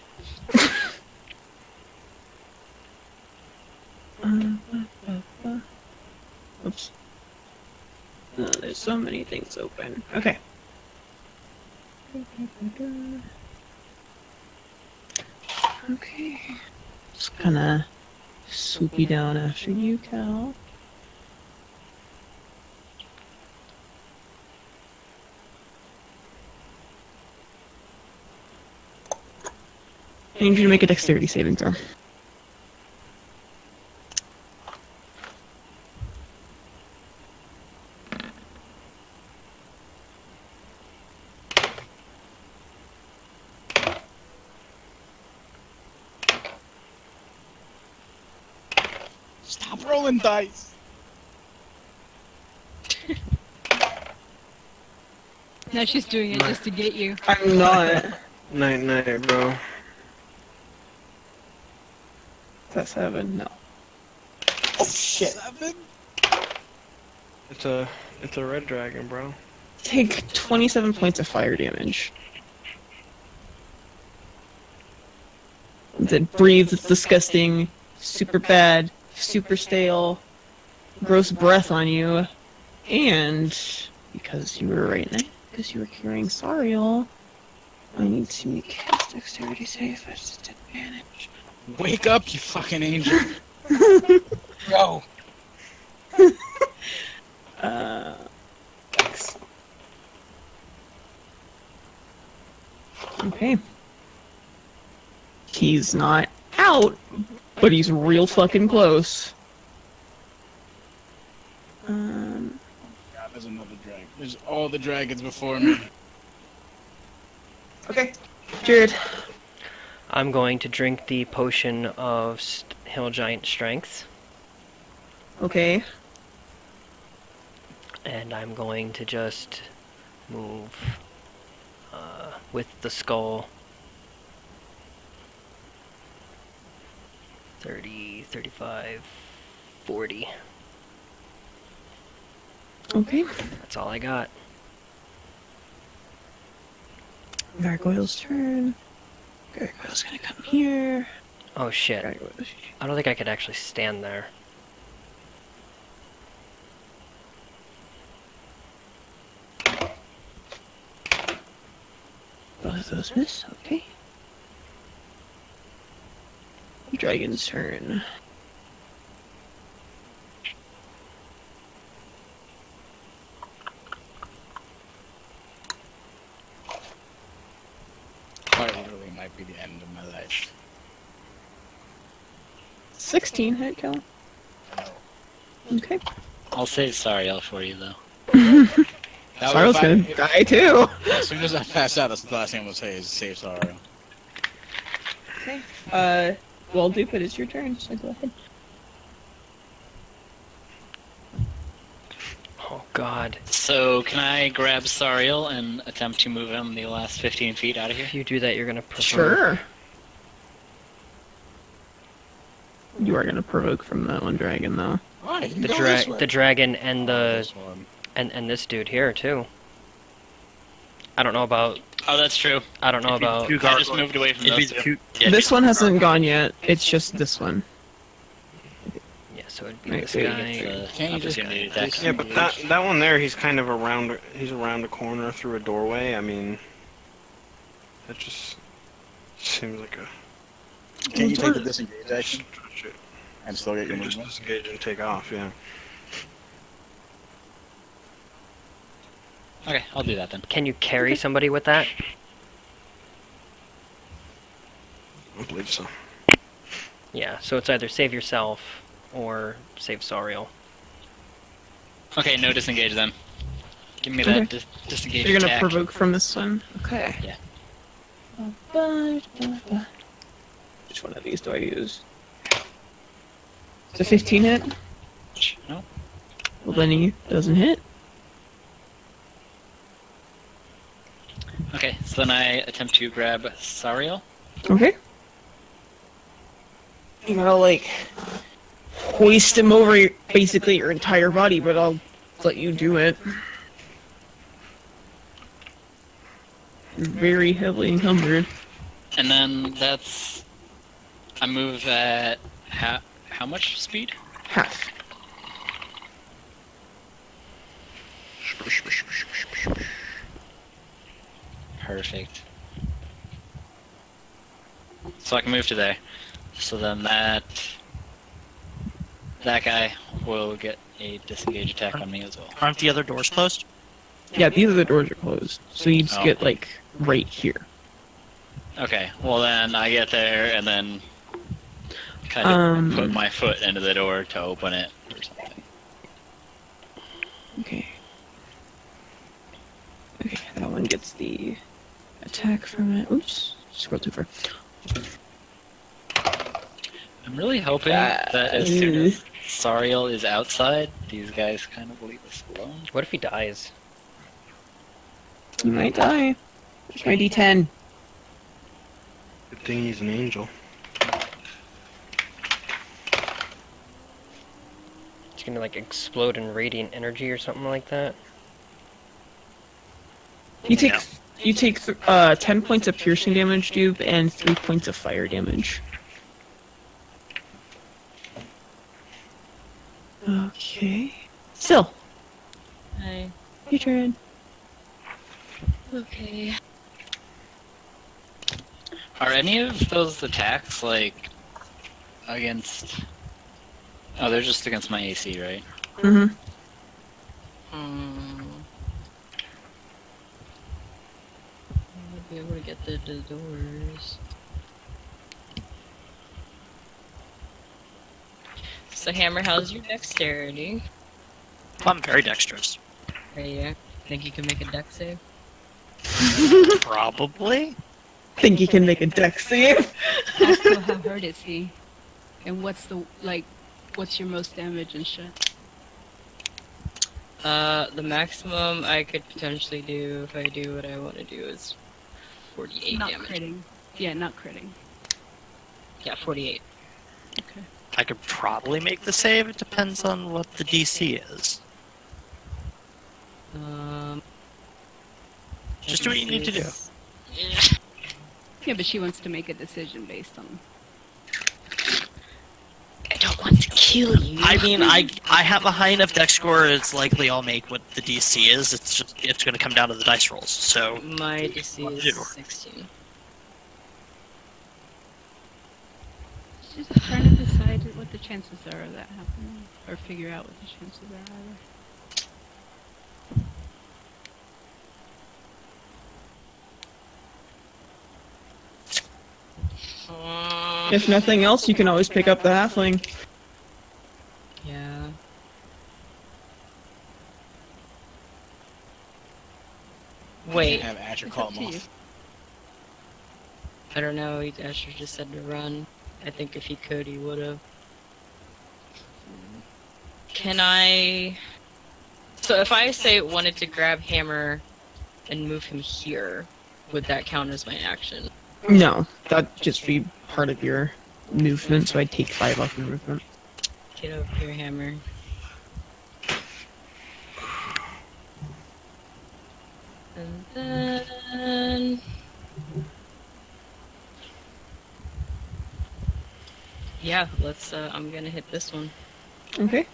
Oops. There's so many things open. Okay. Okay. Just gonna swoop you down after you, Cal. I need you to make a dexterity saving throw. Stop rolling dice. Now she's doing it just to get you. I'm not. Night, night, bro. Is that 7? No. Oh shit. 7? It's a red dragon, bro. Take 27 points of fire damage. It breathes, it's disgusting, super bad, super stale, gross breath on you, and because you were right now, because you were carrying Sariel, I need to make a dexterity save at disadvantage. Wake up, you fucking angel. Go. Dex. Okay. He's not out, but he's real fucking close. God, there's another dragon. There's all the dragons before me. Okay. Jared. I'm going to drink the potion of Hill Giant Strength. Okay. And I'm going to just move with the skull 30, 35, 40. Okay. That's all I got. Gargoyle's turn. Gargoyle's gonna come here. Oh shit. Gargoyle's. I don't think I could actually stand there. Both of those miss. Okay. Dragon's turn. Quite literally might be the end of my life. 16 hit kill. Okay. I'll save Sariel for you though. That Sorrel's gonna die too. As soon as I pass out, that's the last thing I'm gonna say is save Sorrow. Okay. Well, Dupe, it's your turn, so go ahead. Oh god. So can I grab Sariel and attempt to move him the last 15 feet out of here? If you do that, you're gonna prefer. Sure. You are gonna provoke from that one dragon, though. Why? The dragon and the and this dude here too. I don't know about. Oh, that's true. I don't know about. Two I just gargoyles. moved away from It'd be those the two. two. Yeah, This one hasn't gone yet. It's just this one. Yeah, so it'd be Right, this so you guy. The Can't you just opportunity attack. Yeah, but that one there, he's kind of around. He's around a corner through a doorway. I mean, that just seems like a. Can you take the disengage action Stretch it. and still get your You just movement? disengage and take off. Yeah. Okay, I'll do that then. Can you carry somebody with that? I believe so. Yeah, so it's either save yourself or save Sariel. Okay, no disengage then. Give me that Okay. disengage You're gonna attack. provoke from this one. Okay. Yeah. Which one of these do I use? It's a 15 hit. No. Well, then he doesn't hit. Okay, so then I attempt to grab Sariel. Okay. You gotta, like, hoist him over basically your entire body, but I'll let you do it. You're very heavily encumbered. And then that's... I move at how much speed? Half. Perfect. So I can move to there. So then that guy will get a disengage attack on me as well. Aren't the other doors closed? Yeah, these are the doors are closed. So you just Oh. get, like, right here. Okay, well then I get there and then kind of put my foot into the door to open it or something. Okay. Okay, that one gets the attack from it. Oops, scroll too far. I'm really hoping that as soon as Sariel is outside, these guys kind of leave us alone. What if he dies? You might die. There's my D10. Good thing he's an angel. It's gonna like explode in radiant energy or something like that. You take 10 points of piercing damage, Dupe, and 3 points of fire damage. Okay. Still, Hi. your turn. Okay. Are any of those attacks like against? Oh, they're just against my AC, right? Mm-hmm. I'll be able to get the doors. So Hammer, how's your dexterity? I'm very dexterous. Hey, think you can make a dex save? Probably. Think you can make a dex save? Also, how hurt is he? And what's the, like, What's your most damage and shit? The maximum I could potentially do if I do what I want to do is 48 Not damage. critting. Yeah, not critting. Yeah, 48. Okay. I could probably make the save. It depends on what the DC is. Just do what you need to do. Yeah. Yeah, but she wants to make a decision based on. I don't want to kill you. I mean, I have a high enough dex score. It's likely I'll make what the DC is. It's going to come down to the dice rolls. So My DC Do. is 16. She's just trying to decide what the chances are of that happening, or figure out what the chances are. Either. If nothing else, you can always pick up the halfling. Yeah. Wait, Have Asher It's call up him to you. off. I don't know. Asher just said to run. I think if he could, he would have. Can I? So if I say wanted to grab hammer and move him here, would that count as my action? No, that'd just be part of your movement, so I'd take 5 off your movement. Get over here, hammer. And then... Yeah, let's, I'm gonna hit this one. Okay.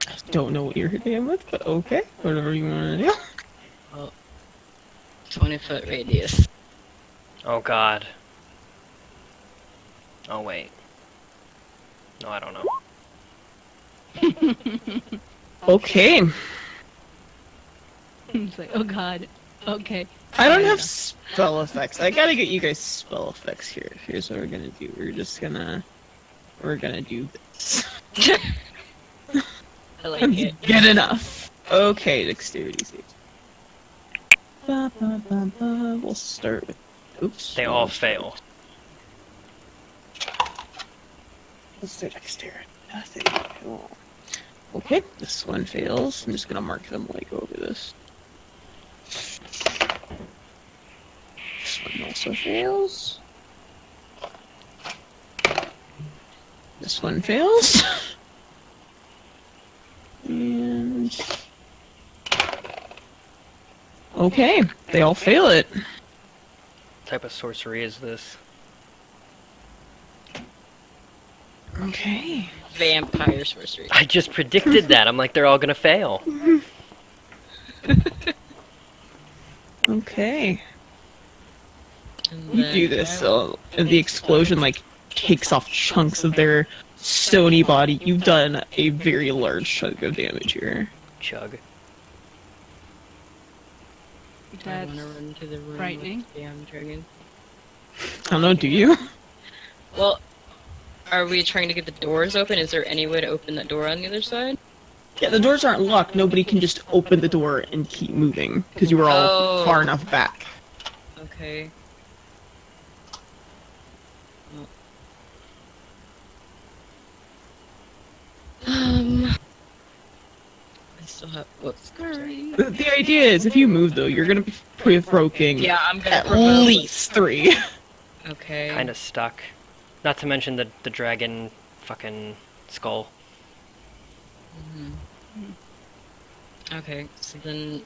I don't know what you're hitting him with, but okay. Whatever you want to do. 20-foot radius. Oh god. Oh wait. No, I don't know. Okay. It's like, oh god. Okay. I don't have spell effects. I gotta get you guys spell effects here. Here's what we're gonna do. We're gonna do this. I like it. Get enough. Okay, dexterity save. Ba, ba, ba, ba. We'll start with. Oops. They all fail. Let's do dexterity. Nothing. Cool. Okay, this one fails. I'm just gonna mark them while I go over this. This one also fails. This one fails. And... Okay, they all fail it. What type of sorcery is this? Okay. Vampire sorcery. I just predicted that. I'm like, they're all gonna fail. Okay. And You then do this, I will- so the explosion like takes off chunks of their stony body. You've done a very large chunk of damage here. Chug. I That's want to run to the room frightening. with the damn dragon. I don't know, do you? Well, are we trying to get the doors open? Is there any way to open that door on the other side? Yeah, the doors aren't locked. Nobody can just open the door and keep moving because you were all Oh. far enough back. Okay. I still have. Whoops. Sorry. The idea is, if you move though, you're gonna be provoking Yeah, I'm gonna at provoke. least 3. Okay. Kind of stuck. Not to mention the dragon fucking skull. Okay, so then,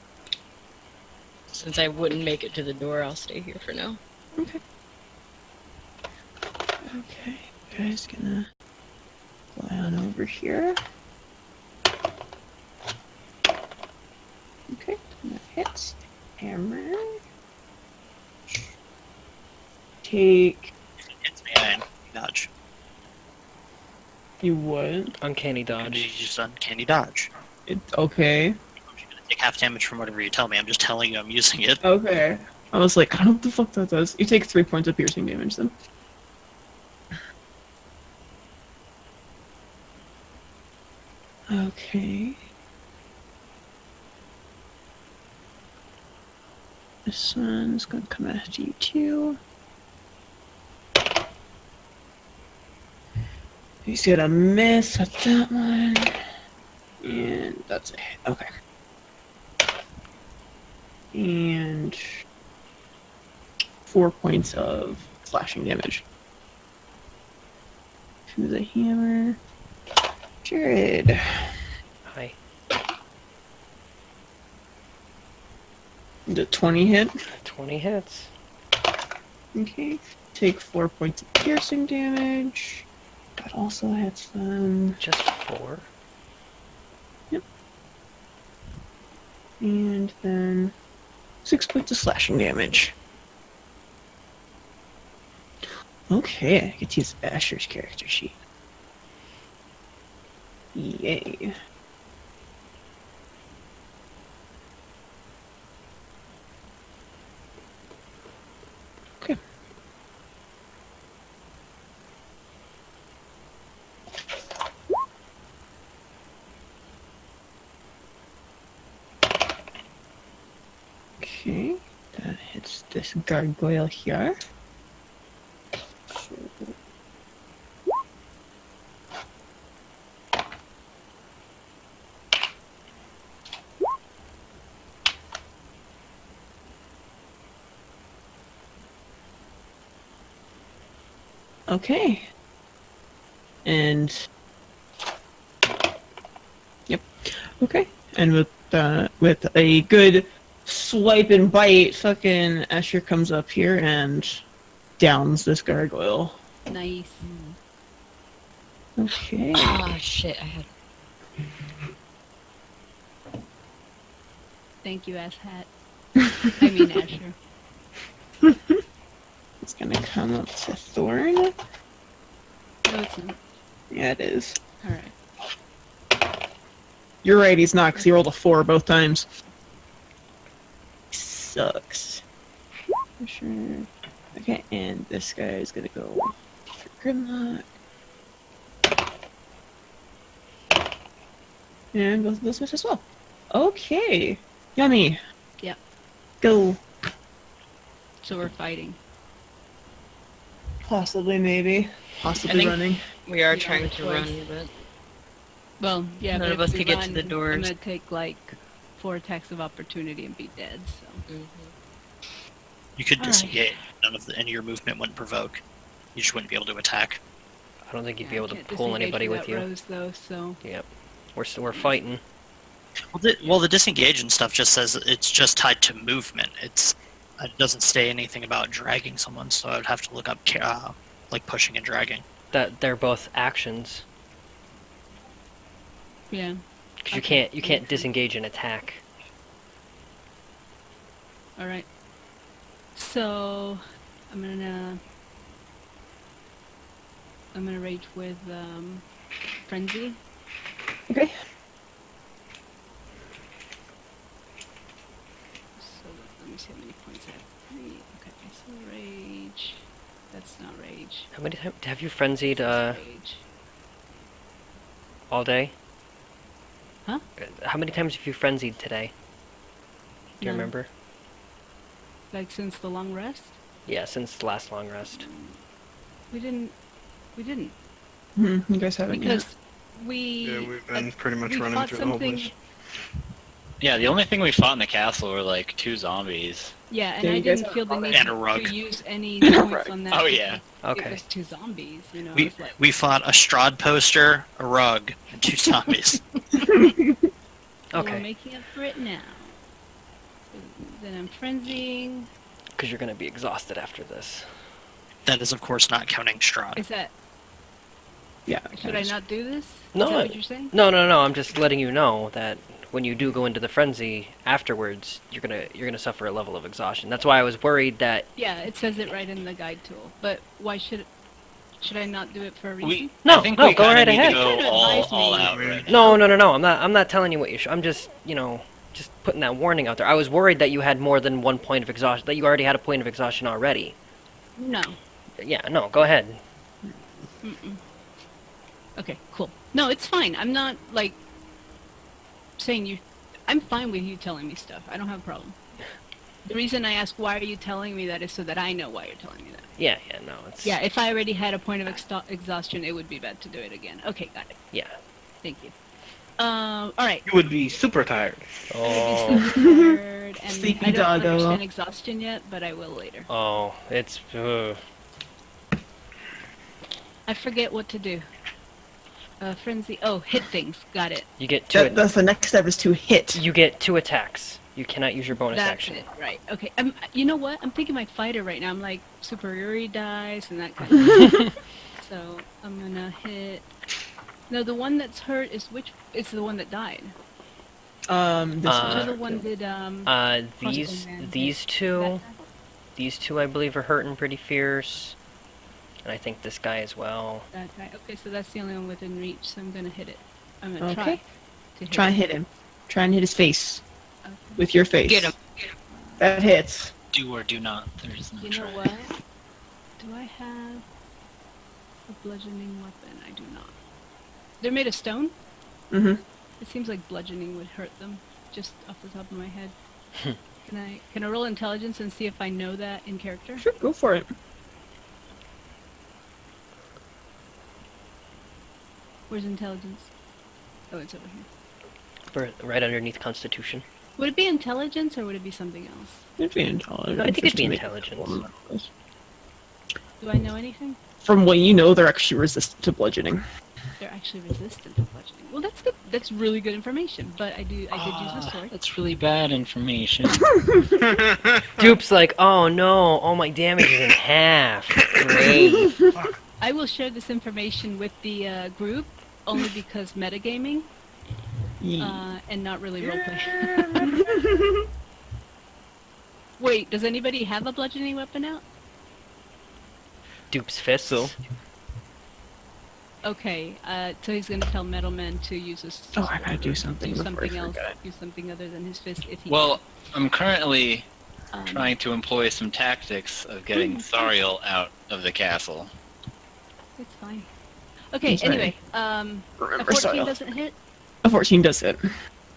since I wouldn't make it to the door, I'll stay here for now. Okay, guys, gonna fly on over here. Okay, that hits. Hammer. Take. It's me and dodge. You would. Uncanny You dodge. just uncanny dodge. Okay. I'm just gonna take half damage from whatever you tell me. I'm just telling you I'm using it. Okay. I was like, I don't know what the fuck that does. You take 3 points of piercing damage then. Okay. This one's gonna come after you too. He's gonna miss with that one. And that's a hit. Okay. And 4 points of slashing damage. To the hammer. Jared. Hi. The 20 hit. 20 hits. Okay. Take 4 points of piercing damage. That also hits them. Just 4. And then 6 points of slashing damage. Okay, I get to use Asher's character sheet. Yay. Okay. Okay, that hits this gargoyle here. Okay. And yep. Okay. And with a good swipe and bite, fucking Asher comes up here and downs this gargoyle. Nice. Okay. Ah, shit, I had... Thank you, asshat. I mean, Asher. It's gonna come up to Thorn. No, it's not. Yeah, it is. Alright. You're right, he's not, because he rolled a 4 both times. Sucks. For sure. Okay, and this guy is gonna go for Grimlock. And both of those miss as well. Okay. Yummy. Yep. Go. So we're fighting. Possibly, maybe. Possibly think- running. We are Yeah, trying which to was- run, but... Well, yeah, None but of if us we could get to run, the doors. I'm gonna take like 4 attacks of opportunity and be dead. So You could Alright. disengage. None of any of your movement wouldn't provoke. You just wouldn't be able to attack. I don't think you'd be Yeah, I able to can't pull disengage anybody with without you. Rose, though, so Yep. We're fighting. Well, the disengage and stuff just says it's just tied to movement. It doesn't say anything about dragging someone, so I would have to look up like pushing and dragging. That they're both actions. yeah. Because you Okay, can't that makes sense. disengage an attack. All right. So I'm gonna rage with frenzy. Okay. So let me see how many points I have. 3. Okay, so rage. That's not rage. How many times have you frenzied That's rage. all day? Huh? How many times have you frenzied today? Do you None. remember? Like since the long rest? Yeah, since the last long rest. We didn't. You guys haven't yet. Because we. Yeah, we've been pretty much we running fought through the whole something- place. Yeah, the only thing we fought in the castle were like 2 zombies. Yeah, and Yeah, I you guys didn't feel the have need and a rug. to use any And a points rug. on that. Oh, because yeah. It Okay. was 2 zombies, you know. We it's like, we fought a Strahd poster, a rug, and 2 zombies. we're Okay. making up for it now. Then I'm frenzying. Because you're gonna be exhausted after this. That is, of course, not counting Strahd. Is that? Yeah. Should I not do this? No, Is that I- what you're saying? No, I'm just letting you know that when you do go into the frenzy afterwards, you're gonna suffer a level of exhaustion. That's why I was worried that. Yeah, it says it right in the guide tool. But why should I not do it for a reason? We, No, I think no, we go kinda right need ahead. to go Try to all advise me. out right now. No. I'm not telling you what you should. I'm just just putting that warning out there. I was worried that you had more than 1 point of exhaustion. That you already had a point of exhaustion already. No. Yeah, no, go ahead. Mm-mm. Okay, cool. No, it's fine. I'm not like saying you. I'm fine with you telling me stuff. I don't have a problem. The reason I ask why are you telling me that is so that I know why you're telling me that. Yeah, no, it's Yeah, if I already had a point of exhaustion, it would be bad to do it again. Okay, got it. yeah. Thank you. All right. You would be super tired. Oh, I would be super tired, and Sleepy I don't doggo. understand exhaustion yet, but I will later. oh, it's I forget what to do. Frenzy. Oh, hit things. Got it. you get two. That's the next step is to hit. You get 2 attacks. You cannot use your bonus That's action. it. Right. Okay. You know what? I'm thinking my fighter right now. I'm like superiority dice and that kind of thing. So I'm gonna hit. No, the one that's hurt is which? It's the one that died. This Whichever one did. These Crossbow man these hit two, that guy? these two I believe are hurting pretty fierce, and I think this guy as well. That guy. Okay, so that's the only one within reach. So I'm gonna hit it. I'm gonna try. Okay. To hit Try and it. hit him. Try and hit his face Okay. with your face. Get him. That hits. Do or do not. There's no You know try. what? Do I have a bludgeoning weapon? I do not. They're made of stone? Mm-hmm. It seems like bludgeoning would hurt them, just off the top of my head. Can I roll intelligence and see if I know that in character? Sure, go for it. Where's intelligence? Oh, it's over here. Right underneath Constitution. Would it be intelligence or would it be something else? It'd be intelligence. I think it'd be Just to make intelligence. it- Do I know anything? From what you know, they're actually resistant to bludgeoning. They're actually resistant to bludgeoning. Well, that's good. That's really good information. But I did use the sword. That's really bad information. Dupe's like, oh no, all my damage is in half. Great. I will share this information with the group only because metagaming and not really roleplay. Wait, does anybody have a bludgeoning weapon out? Dupe's fists. So. Okay, so he's gonna tell Metalman to use his. Oh, I gotta do something Do before I something else. forget. Use something other than his fist if he. Well, I'm currently can. trying to employ some tactics of getting Thariel out of the castle. It's fine. Okay. That's right. Anyway, a Remember 14 soil. doesn't hit. A 14 does hit.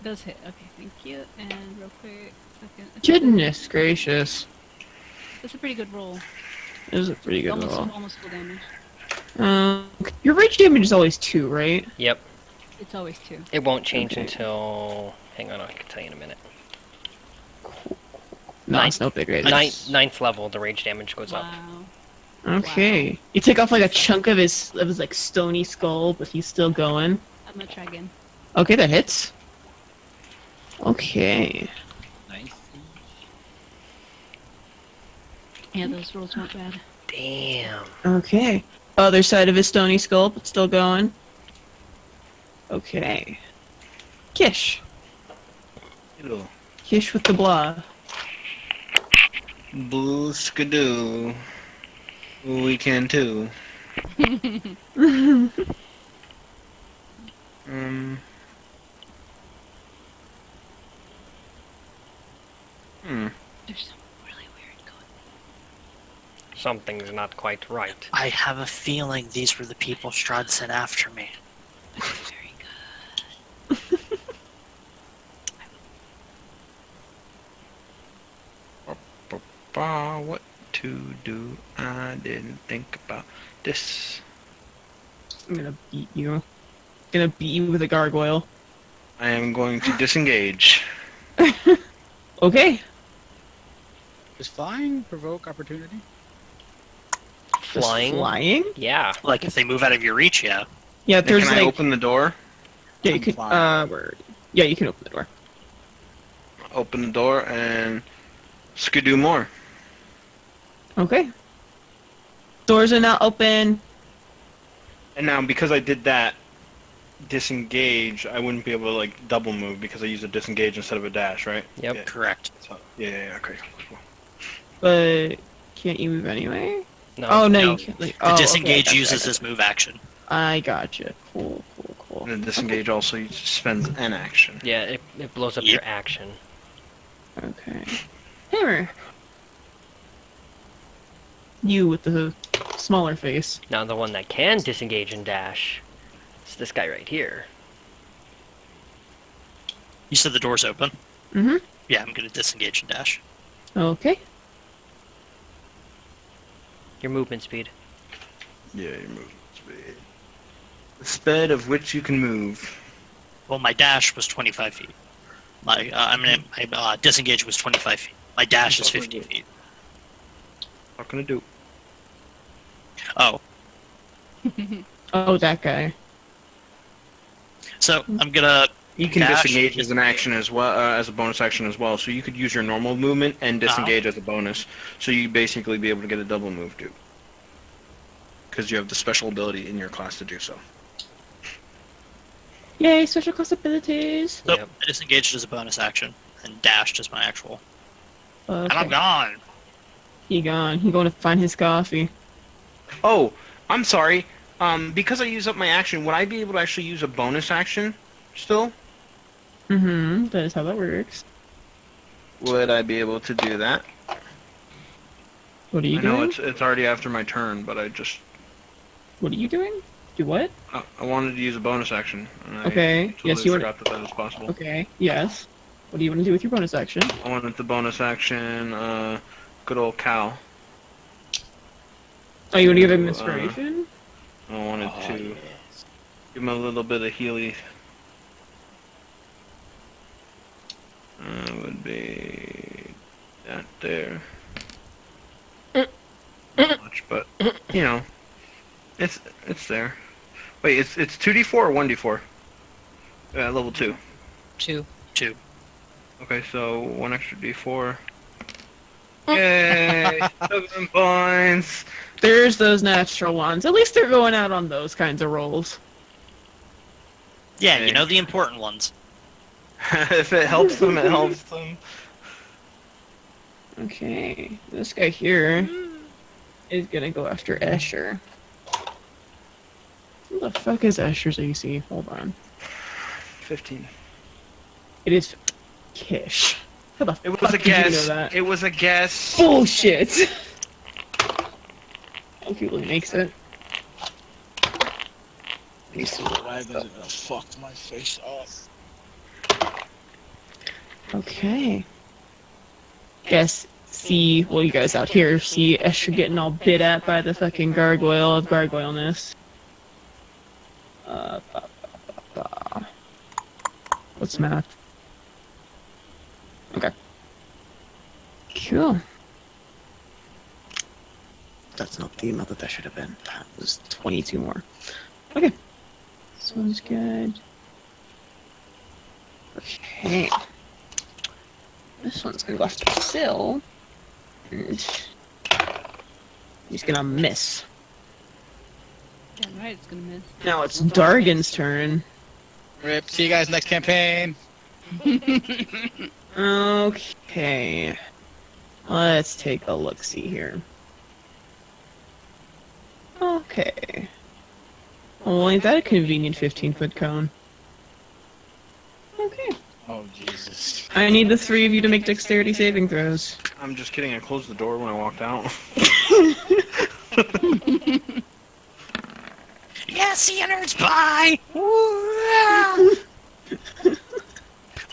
Does hit. Okay, thank you. And real quick, second. Goodness gracious. That's a pretty good roll. It was a pretty good Almost, roll. almost full damage. Your rage damage is always 2, right? Yep. It's always 2. It won't change Okay. until. Hang on, I can tell you in a minute. No, Ninth- it's no big rate. Ninth level, the rage damage goes up. Wow. Okay. You take off like a chunk of his like stony skull, but he's still going. I'm gonna try again. Okay, that hits. Okay. Nice. Yeah, those rolls weren't bad. Damn. Okay. Other side of his stony skull, but still going. Okay. Kish. Ew. Kish with the blah. Blue skidoo. We can too. There's something really weird going. Something's not quite right. I have a feeling these were the people Strahd sent after me. But it's very good. What to do? I didn't think about this. I'm gonna beat you. Gonna beat you with a gargoyle. I am going to disengage. Okay. Does flying provoke opportunity? Just Flying? Flying? Yeah. Like if they move out of your reach, yeah. Yeah, Then there's can I like open the door? yeah, you I'm could flying. yeah, you can open the door. Open the door and skidoo more. Okay. Doors are now open. And now because I did that disengage, I wouldn't be able to like double move because I used a disengage instead of a dash, right? Yep. Yeah. Correct. So, yeah, okay. Cool. But can't you move anyway? No. Oh no, no. you can't. Like, The oh, disengage okay, I uses gotcha. his move action. I gotcha. Cool. And the disengage also spends an action. Yeah, it blows up Yep. your action. Okay. Hammer. You with the smaller face. Now the one that can disengage and dash is this guy right here. You said the door's open? Mm-hmm. Yeah, I'm gonna disengage and dash. Okay. Your movement speed. Yeah, your movement speed. The speed of which you can move. Well, my dash was 25 feet. My disengage was 25 feet. My dash is 50 feet. Not gonna do. Oh, Oh, that guy. so I'm gonna. You can Dash, disengage as an action as well, as a bonus action as well. So you could use your normal movement and disengage as a bonus. So you basically be able to get a double move too, because you have the special ability in your class to do so. Yay, special class abilities. So I disengaged as a bonus action and dashed as my actual. Okay. And I'm gone. He gone. He going to find his coffee. Oh, I'm sorry. Because I use up my action, would I be able to actually use a bonus action still? Mm-hmm. That is how that works. Would I be able to do that? What are you I know doing? it's already after my turn, but I just What are you doing? Do what? I wanted to use a bonus action. And I Okay. totally Yes, you want. forgot that was possible. Okay. Yes. What do you want to do with your bonus action? I wanted the bonus action. Good old Cal. Oh, you want to give him inspiration? I wanted to give him a little bit of Healy. Would be that there. Not much, but you know, it's there. Wait, it's 2d4 or 1d4? Level 2. 2. Okay, so 1 extra d4. Yay! 7 points! There's those natural ones. At least they're going out on those kinds of rolls. Yeah, Hey. you know the important ones. If it helps them, it helps them. Okay. This guy here is gonna go after Escher. Who the fuck is Escher's AC? Hold on. 15. It is Kish. How the It was fuck a did you know guess. that? It was a guess. Bullshit! Hope he really makes it. Dragons fucked my face up. Okay. Guess, see, well, you guys out here see Escher getting all bit at by the fucking gargoyle of gargoyleness. What's math? Okay. Cool. That's not the amount that should have been. That was 22 more. Okay. This one's good. Okay. This one's gonna go after Syl. And he's gonna miss. Damn right, it's gonna miss. Now it's Dargan's turn. Rip. See you guys next campaign. Okay. Let's take a look-see here. Okay. Well, ain't that a convenient 15-foot cone? Okay. Oh Jesus. I need the three of you to make dexterity saving throws. I'm just kidding. I closed the door when I walked out. Yeah, see you nerds, bye! Woo!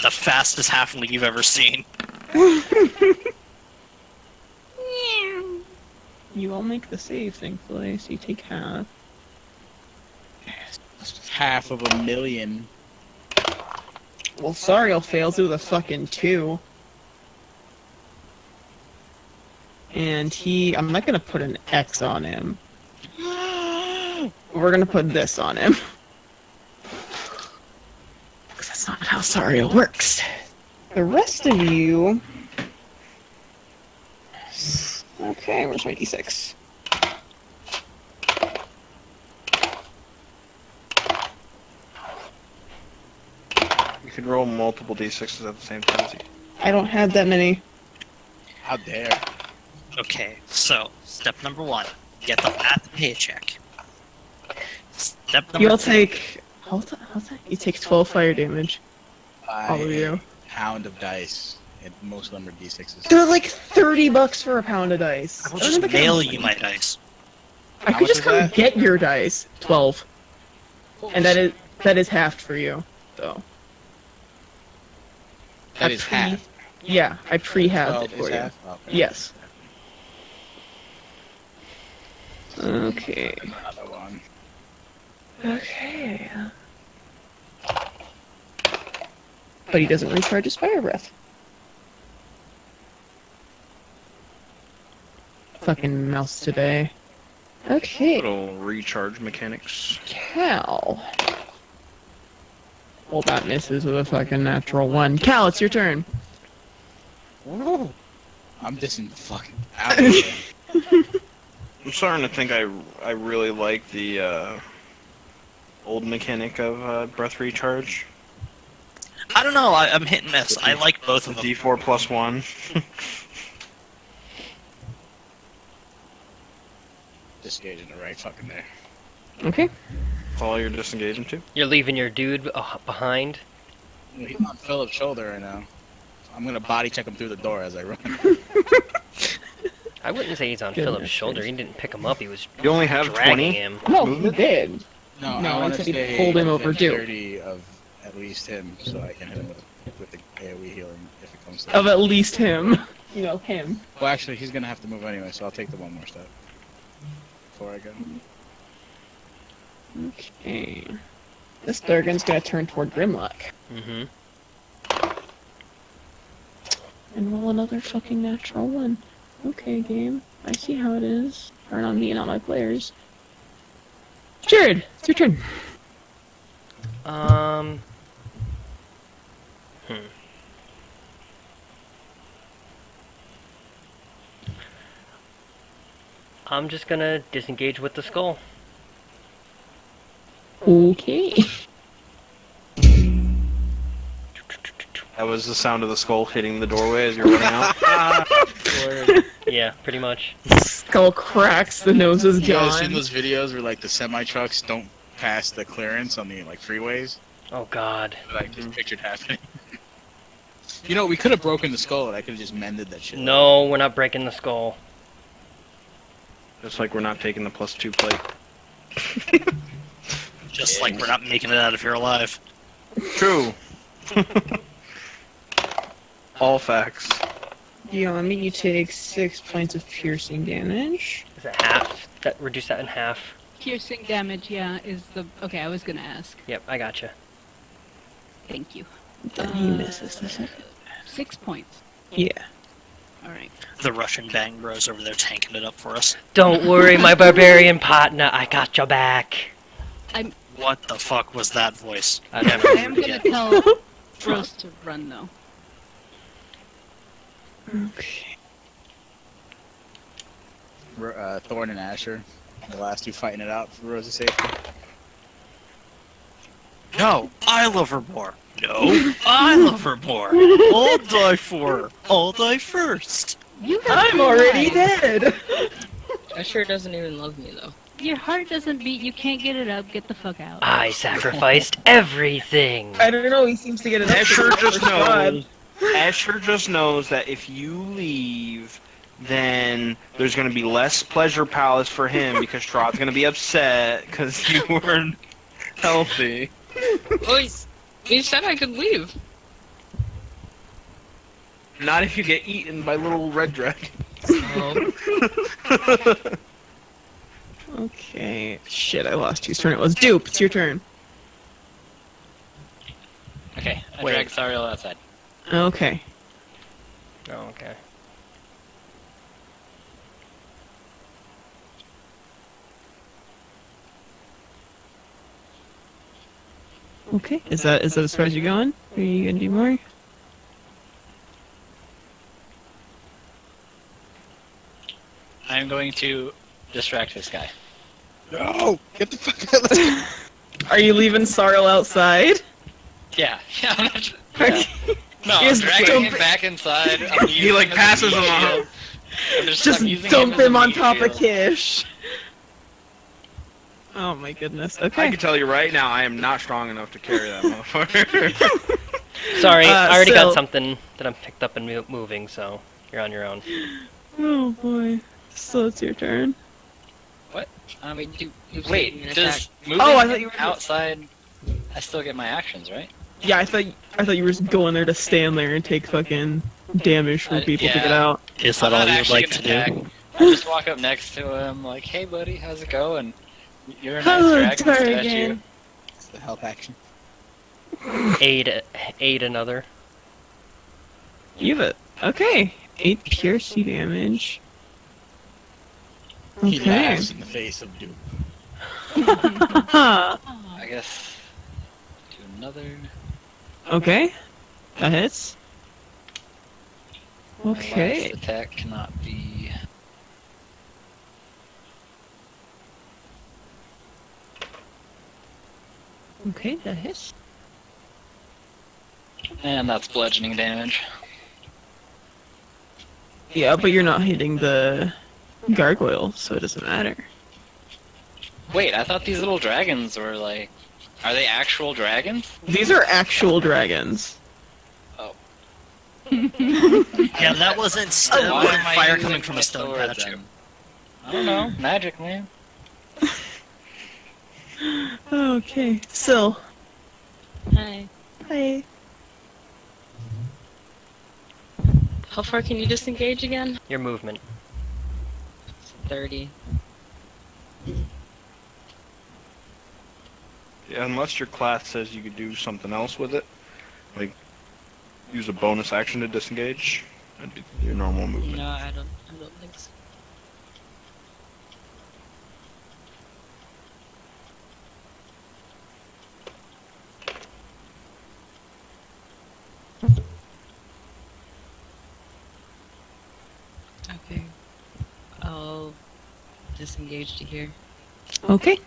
The fastest halfling you've ever seen. You all make the save, thankfully, so you take half. Half of a million. Well, sorry, I'll fail through the fucking 2. And I'm not gonna put an X on him. We're gonna put this on him. Because that's not how Sario works. The rest of you... Okay, where's my d6? You could roll multiple d6s at the same time. I don't have that many. How dare. Okay, so step number 1, get the paycheck. Step number You'll 2, take... Hold on. You take 12 fire damage. All of you. Pound of dice. And most of them are d6s. They're like $30 for a pound of dice. I will I don't just think mail I- you my dice. I How could much just is come that? get your dice. 12. And that is halved for you, though. That is half. Yeah, I pre-have 12 it is for you. half? Okay. Yes. Okay. Another one. Okay. But he doesn't recharge his fire breath. Fucking mouse today. Okay. Little recharge mechanics. Cal. Well, that misses with a fucking natural 1. Cal, it's your turn. I'm dissing the fucking out of here. I'm starting to think I really like the old mechanic of breath recharge. I don't know. I'm hit and miss. I like both The of them. D4 plus 1. Disengaging the right fucking there. Okay. That's all you're disengaging to? You're leaving your dude behind. He's on Philip's shoulder right now. I'm gonna body check him through the door as I run. I wouldn't say he's on Goodness Philip's shoulder. He didn't pick him up. He was You only have dragging 20? him. No, Movement? he did. No, No, I I want to said he stay pulled him within overdue. 30 of at least him, so I can hit him with the AoE healing if it comes to Of at least him. You know, him. Well, actually, he's gonna have to move anyway, so I'll take the one more step before I go. Okay. This Durgan's gonna turn toward Grimlock. Mm-hmm. And roll another fucking natural 1. Okay, game. I see how it is. Turn on me and on my players. Jared, it's your turn. I'm just gonna disengage with the skull. Okay. That was the sound of the skull hitting the doorway as you're running out. Yeah, pretty much. Skull cracks, the nose is You guys seen gone. those videos where like the semi trucks don't pass the clearance on the like freeways? Oh God. That I just pictured happening. You know, we could have broken the skull and I could have just mended that shit. No, we're not breaking the skull. Just like we're not taking the +2 plate. Just like we're not making it out of here alive. True. All facts. Yami, you take 6 points of piercing damage. Is it half? Reduce that in half. Piercing damage, yeah, is the... Okay, I was gonna ask. Yep, I gotcha. Thank you. Then he misses the second. 6 points. Yeah. Alright. The Russian bang bros over there tanking it up for us. Don't worry, my barbarian partner. I got your back. What the fuck was that voice? I don't I know. am gonna tell Rose to run, though. Okay. Thorn and Asher, the last two fighting it out for Rose's safety. No, I love her more. No, I love her more. I'll die for her. I'll die first. You have I'm to already lie. dead! Asher doesn't even love me though. Your heart doesn't beat, you can't get it up, get the fuck out. I sacrificed everything. I don't know, he seems to get it up. Asher just God. knows. Asher just knows that if you leave, then there's going to be less pleasure palace for him because Strahd's going to be upset because you weren't healthy. Oh, he said I could leave. Not if you get eaten by little red dragons. Oh, Okay. Shit, I lost whose turn it was. Dupe, it's your turn. Okay, I Wait. drag Thariel outside. Okay. Oh, okay. Okay. Is that as far as you're going? Are you gonna do more? I'm going to distract this guy. No! Get the fuck out! Let's go. Are you leaving Sarl outside? Yeah, I'm not. Okay. No, I'm Just dragging dump him it. back inside. I'm He using like him as a passes him meat on. shield. I'm Just I'm using dump as a him on meat top of shield. Kish. Oh my goodness. I Okay. can tell you right now, I am not strong enough to carry that motherfucker. Sorry, I already got so- something that I'm picked up and moving, so you're on your own. Oh boy. So it's your turn. wait, Wait, does moving Oh, I thought you were- outside? I still get my actions, right? Yeah, I thought you were just going there to stand there and take fucking damage from people to get yeah. out. Is I'm that all not you would actually like to gonna do? attack. I just walk up next to him, like, "Hey, buddy, how's it going? You're a nice Hello, dragon statue." Dragon. It's the help action. Aid another. You have it. Okay. 8 piercing damage. He Okay. laughs in the face of doom. I guess do another. Okay. That hits. My Okay. last attack cannot be. Okay, that hits. And that's bludgeoning damage. Yeah, but you're not hitting the gargoyle, so it doesn't matter. Wait, I thought these little dragons were like. Are they actual dragons? These are actual dragons. Yeah, that wasn't still Why am I fire using coming from my a stone sword, statue. then? I don't know. Magic, man. Okay. Still. Hi. Hi. How far can you disengage again? Your movement. 30. Yeah, unless your class says you could do something else with it, like use a bonus action to disengage, and do your normal movement. No, I don't think so. Okay. I'll disengage to here. Okay.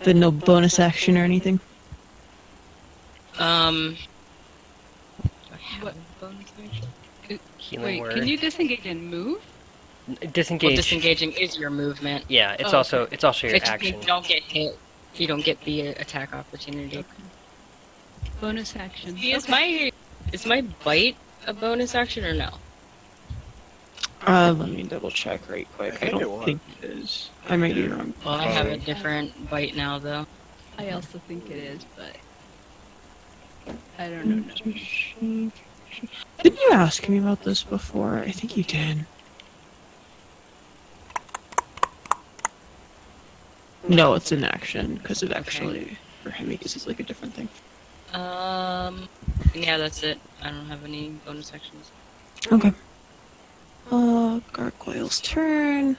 Then no bonus action or anything. Do I have What? a bonus action? Healing Wait, word. can you disengage and move? Disengage. Well, disengaging is your movement. Yeah, it's Oh, also okay. your If you action. don't get hit, you don't get the attack opportunity. Bonus action. Is Okay. my bite a bonus action or no? Let me double check right quick. I think it don't was. think it is. I might be wrong. Well, I have a different bite now, though. I also think it is, but I don't know. Didn't you ask me about this before? I think you did. No, it's an action, because it actually, for him, it's like a different thing. Yeah, that's it. I don't have any bonus actions. Okay. Gargoyle's turn.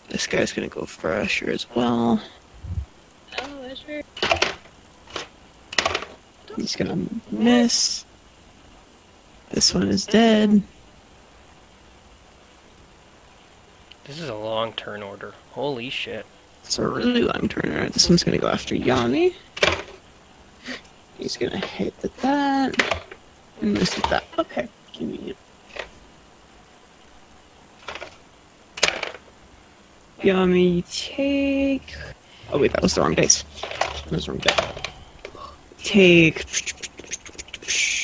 This guy's gonna go fresher as well. Oh, that's right. He's gonna miss. This one is dead. This is a long turn order. Holy shit. It's a really long turn. Alright, this one's gonna go after Yami. He's gonna hit at that. And miss at that. Okay. Convenient. Yami, take. Oh wait, that was the wrong dice. That was the wrong dice. Take.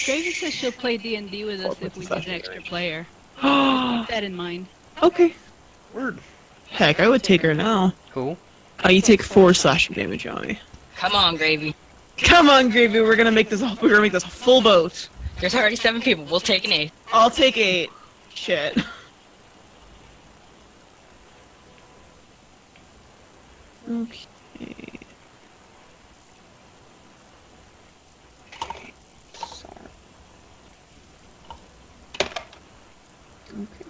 Graven says she'll play D&D with us if we need an extra player. Keep Oh, that in mind. okay. Word. Heck, I would take her now. Who? You take 4 slashing damage, Yami. Come on, Gravy. Come on, Gravy. We're gonna make this. We're gonna make this a full boat. There's already 7 people. We'll take an 8th. I'll take 8. Shit. Okay. Sorry. Okay.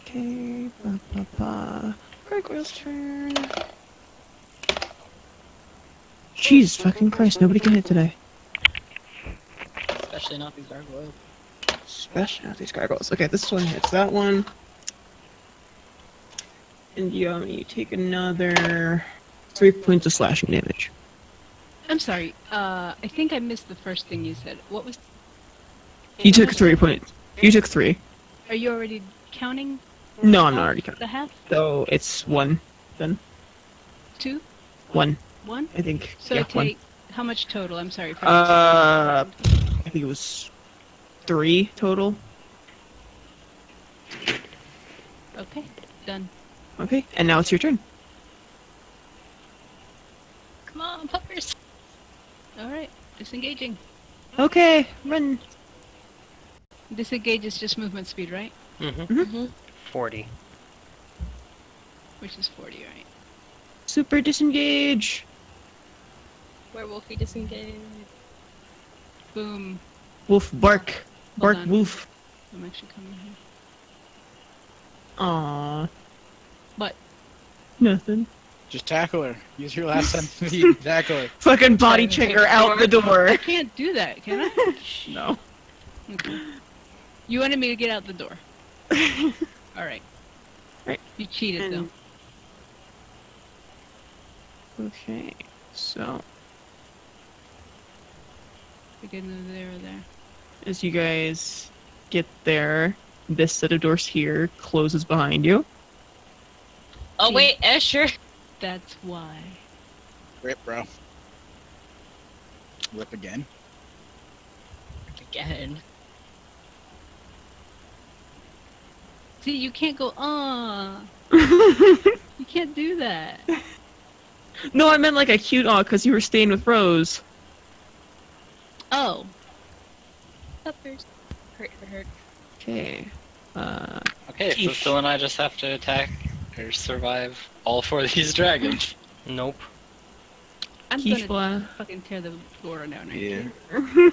Okay. Gargoyle's turn. Jesus fucking Christ! Nobody can hit today. Especially not these gargoyles. Especially not these gargoyles. Okay, this one hits that one. And you take another 3 points of slashing damage. I'm sorry. I think I missed the first thing you said. What was? You took 3 points. You took 3. Are you already counting No, I'm not already counting. the half? So it's 1 then. 2? 1, 1? I think. So yeah, I take how much total? I'm sorry. For 1. I think it was 3 total. Okay. Done. Okay, and now it's your turn. Come on, puppers. All right. Disengaging. Okay, run. Disengage is just movement speed, right? Mm-hmm. 40. Which is 40, right? Super disengage. Werewolfy disengage. Boom. Woof bark. Bark on. woof. I'm actually coming here. Aww. What? Nothing. Just tackle her. Use your last time. Tackle her. Fucking body check her out the door. I can't do that, can I? No. Okay. You wanted me to get out the door. Alright. Right. You cheated, though. Okay, so We can move there or there. as you guys get there, this set of doors here closes behind you. Oh wait, Escher. That's why. Rip, bro. Rip again. Again. See, you can't go, You can't do that. No, I meant like a cute aw because you were staying with Rose. Oh. Puppers. Hurt. Okay. Okay, so Phil and I just have to attack or survive all 4 of these dragons. Nope. I'm gonna Kishla. fucking tear the door down right Yeah. here.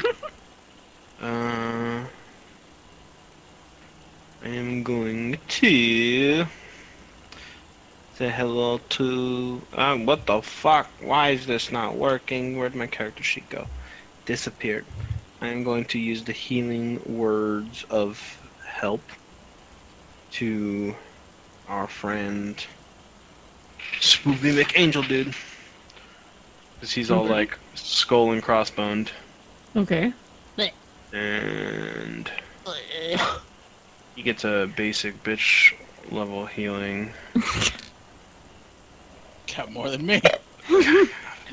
I am going to say hello to. What the fuck? Why is this not working? Where'd my character sheet go? Disappeared. I am going to use the healing words of help to our friend Spoopy McAngel dude. Because he's all like skull and crossboned. Okay. And he gets a basic bitch level healing. Got more than me.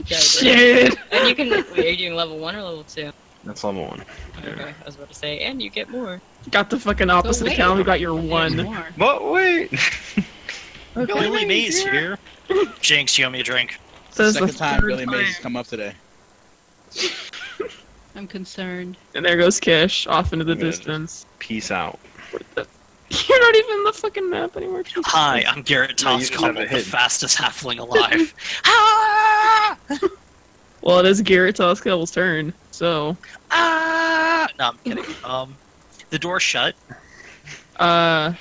Shit! And you can. Wait, are you doing level 1 or level 2? That's level 1. Okay, I was about to say, and you get more. Got the fucking opposite wait. account who got your There's one. more. But wait! Billy Mays here. Jinx, you owe me a drink. Says the Second time third Billy Mays has time. come up today. I'm concerned. And there goes Kish off into the Yeah. distance. Peace out. You're not even in the fucking map anymore. Jesus. Hi, I'm Garrett No, you just have Toscombe, it the hidden. fastest halfling alive. Ah! Well, it is Garrett Toscable's turn, so Ah! No, I'm kidding. The door's shut, The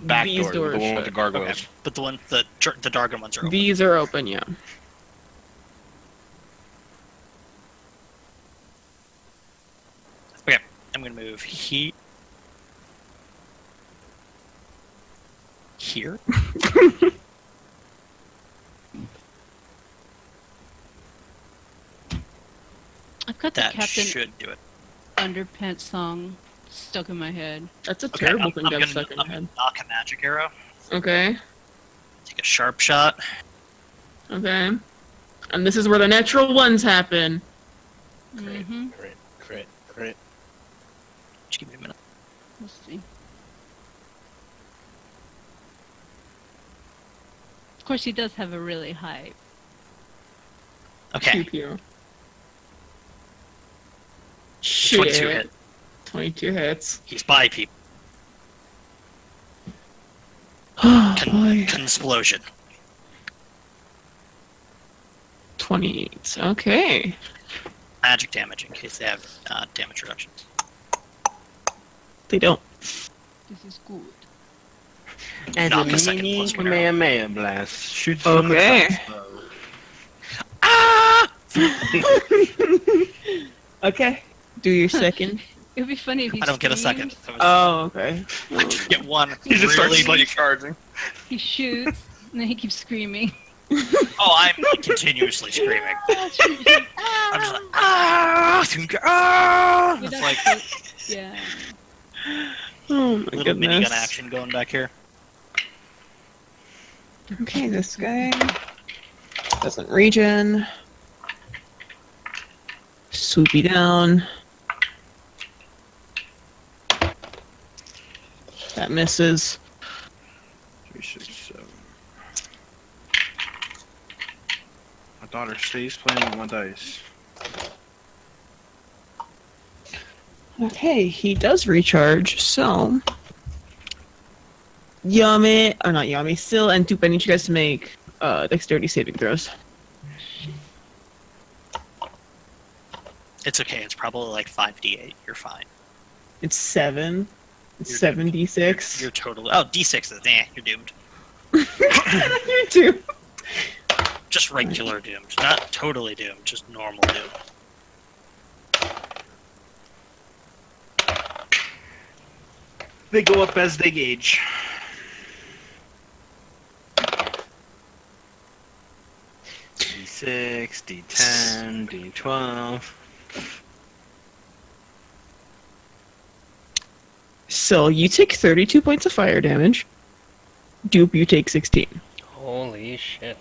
back These door, doors the one shut. with the gargoyles. but the Dargon ones are open. these are open, yeah. Okay, I'm gonna move here. I've got the That Captain should do it. Underpants song stuck in my head. That's a Okay, terrible I'm thing to have gonna stuck in your head. knock a magic arrow. Okay, Take a sharp shot. okay. And this is where the natural ones happen. Crit, Mm-hmm. crit. Just give me a minute. We'll see. Of course, he does have a really high. Okay, Pew pew. 22 Shit. hit. 22 hits. He's by people. Oh boy. Consplosion. 28. Okay. Magic damage in case they have damage reductions. They don't. This is good. And Knock the a second mini plus one arrow. Kamehameha blast shoots from the Okay. crossbow. Ah! Okay. Do your second. It would be funny if he I don't get a second. screams, Oh, okay. I just get one. He just starts really- bloody charging. He shoots, and then he keeps screaming. Oh, I'm continuously screaming. I'm just like, ah! Ah! But It's that's like the- yeah. Oh my little minigun goodness. action going back here. Okay, this guy doesn't regen. Swoopy down. That misses. 6, 7. My daughter stays playing with my dice. Okay, he does recharge, so... Yami, or not Yami, Sil and Dupe, I need you guys to make dexterity saving throws. It's okay. It's probably like 5d8. You're fine. It's 7. It's You're 7d6. You're totally. Oh, d6 is. You're doomed. You too. Just regular doomed. Not totally doomed. Just normal doomed. They go up as they gauge. D6, D10, D12. So you take 32 points of fire damage. Dupe, you take 16. Holy shit.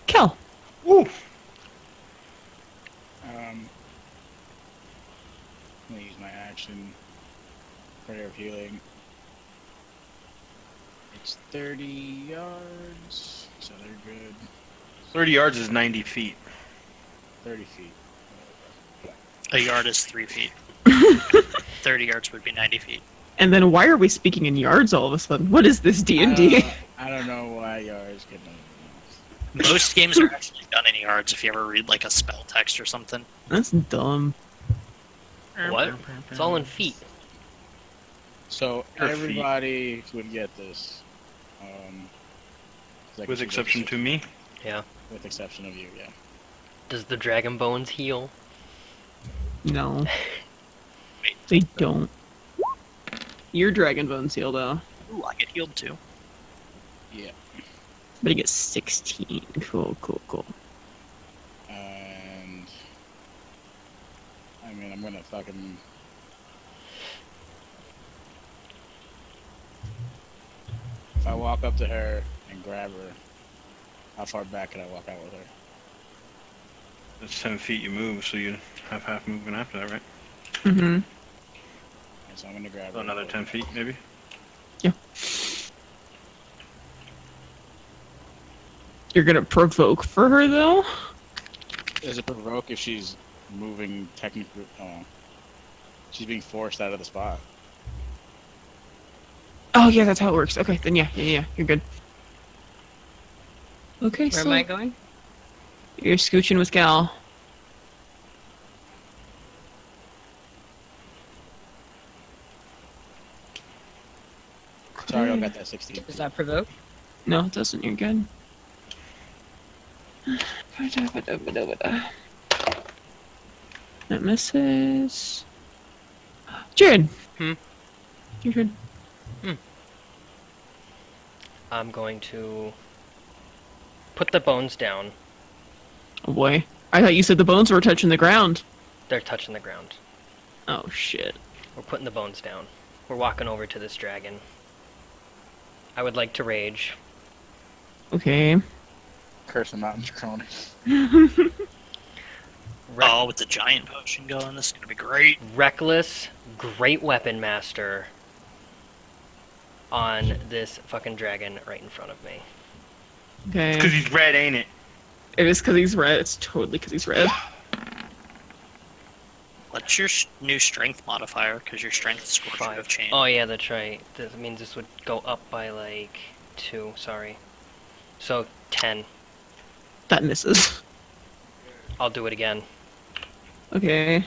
Kel. Ooh. I'm gonna use my action. Prayer of healing. It's 30 yards, so they're good. 30 yards is 90 feet. 30 feet. A yard is 3 feet. 30 yards would be 90 feet. And then why are we speaking in yards all of a sudden? What is this D&D? I don't know why yards get Most games are actually done in yards if you ever read like a spell text or something. That's dumb. What? It's all in feet. So Your everybody would get this. With exception to me. Yeah. With exception of you, yeah. Does the dragon bones heal? No. They don't. Your dragon bones heal though. Ooh, I get healed too. Yeah. But you get 16. Cool, cool, cool. And I mean, I'm gonna fucking. If I walk up to her and grab her, how far back can I walk out with her? That's 10 feet you move, so you have half movement after that, right? Mm-hmm. And so I'm gonna grab So her. another 10 feet, maybe? You're gonna provoke for her though? Does it provoke if she's moving technically? Oh, she's being forced out of the spot. Oh yeah, that's how it works. Okay, then yeah, you're good. Okay, Where so am I going? you're scooching with Gal. Sorry, I got that 16. Does that provoke? No, it doesn't. You're good. That misses. Jared. Hmm? You're good. I'm going to put the bones down. Oh boy. I thought you said the bones were touching the ground. They're touching the ground. Oh shit. We're putting the bones down. We're walking over to this dragon. I would like to rage. Okay. Curse him out in Draconic. Oh, with the giant potion going, this is gonna be great. Reckless Great Weapon Master on this fucking dragon right in front of me. Okay. Because he's red, ain't it? It is because he's red. It's totally because he's red. What's your new strength modifier? Because your strength score should have changed. Oh yeah, that's right. That means this would go up by like 2, sorry. So 10. That misses. I'll do it again. Okay.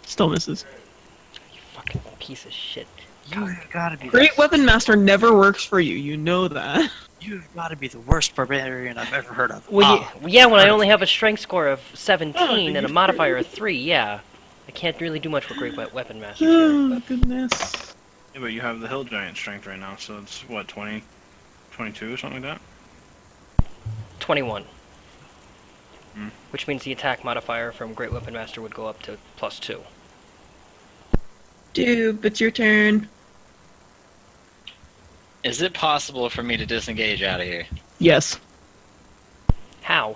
Still misses. You fucking piece of shit. You've gotta be Great Weapon Master never works for you. You know that. You've gotta be the worst barbarian I've ever heard of. Well, yeah, when I only have a strength score of 17 and a modifier of 3, yeah. I can't really do much for Great Weapon Masters here. Oh goodness. Yeah, but you have the hill giant strength right now, so it's what, 20, 22 or something like that? 21. Hmm. Which means the attack modifier from Great Weapon Master would go up to +2. Dude, it's your turn. Is it possible for me to disengage out of here? Yes. How?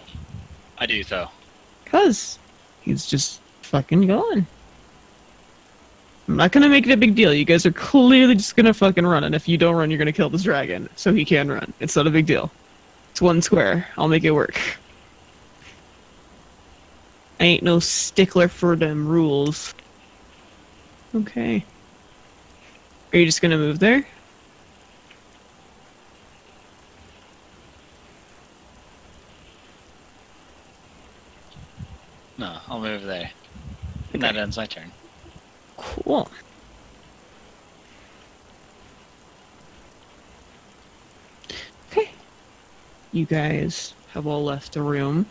I do so. Cause he's just fucking gone. I'm not gonna make it a big deal. You guys are clearly just gonna fucking run, and if you don't run, you're gonna kill this dragon. So he can run. It's not a big deal. It's one square. I'll make it work. I ain't no stickler for them rules. Okay. Are you just gonna move there? No, I'll move there. And that Okay. ends my turn. Cool. Okay. You guys have all left the room.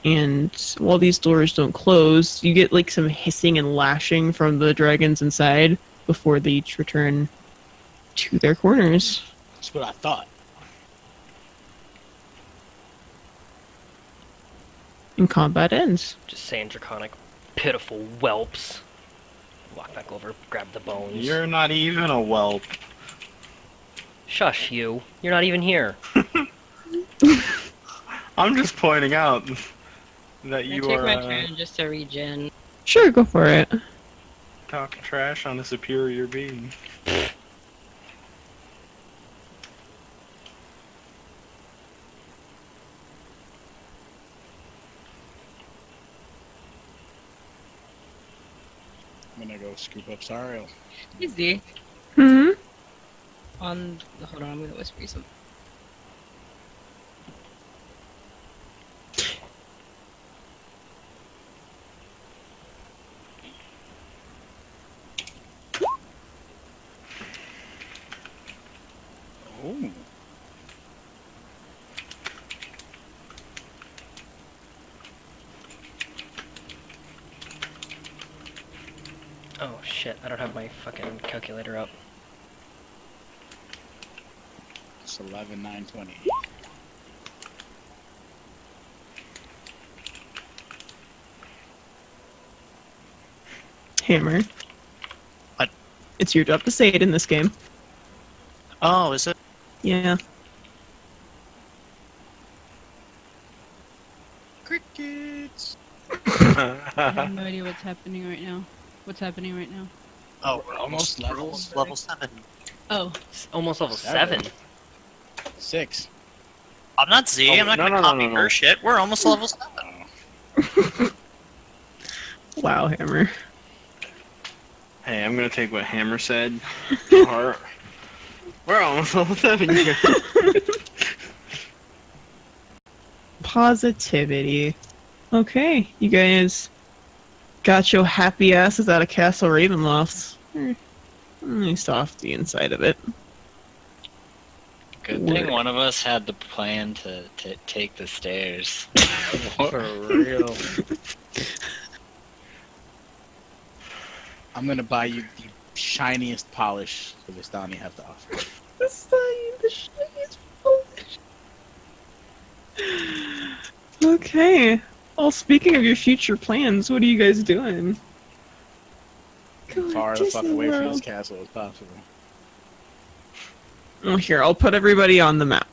And while these doors don't close, you get like some hissing and lashing from the dragons inside before they each return to their corners. That's what I thought. And combat ends. Just saying, draconic, pitiful whelps. Walk back over, grab the bones. You're not even a whelp. Shush, you. You're not even here. I'm just pointing out that Can I you take are my turn just to regen? Sure, go for it. talking trash on a superior being. I'm gonna go scoop up Sariel. Easy. Hmm? Hold on, I'm gonna whisper you something. Oh. Oh shit, I don't have my fucking calculator up. It's 11, 9, 20. Hammer. What? It's your job to say it in this game. Oh, is it? Yeah. Crickets! I have no idea what's happening right now. What's happening right now? Oh, We're almost we're level almost six. level 7. Oh, It's almost level Seven. 7. 6. I'm not Z. Oh, I'm not no, gonna no, copy no, no, her no. shit. We're almost level 7. Oh. Wow, Hammer. Hey, I'm gonna take what Hammer said to heart. We're almost level 7, you guys. Positivity. Okay, you guys got your happy asses out of Castle Ravenloft. Nice off the inside of it. Good thing Word. one of us had the plan to take the stairs. For real. I'm gonna buy you the shiniest polish for this town you have to offer. The sign, the shiniest polish. Okay. Well, speaking of your future plans, what are you guys doing? Go Far to the fuck Disney away from World. this castle as possible. Oh, here, I'll put everybody on the map.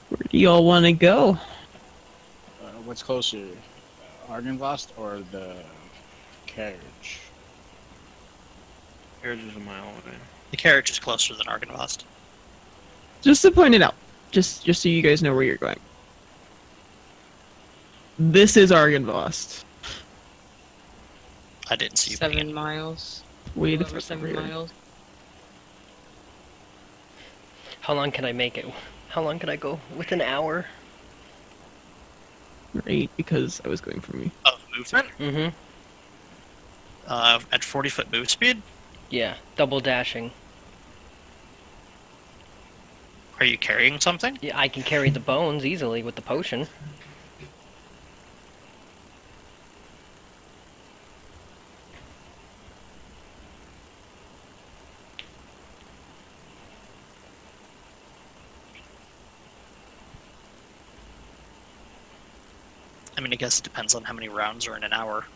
Where do y'all want to go? What's closer, Argynvost or the carriage? Yours is a mile away. The carriage is closer than Argynvost. Just to point it out, just so you guys know where you're going. This is Argynvost. I didn't see you putting 7 it. miles. Wait Over 7 miles. How long can I make it? How long can I go? With an hour? Right, because I was going from you. Of movement? Mm-hmm. At 40-foot move speed? Yeah, double dashing. Are you carrying something? Yeah, I can carry the bones easily with the potion. mean, I guess it depends on how many rounds are in an hour.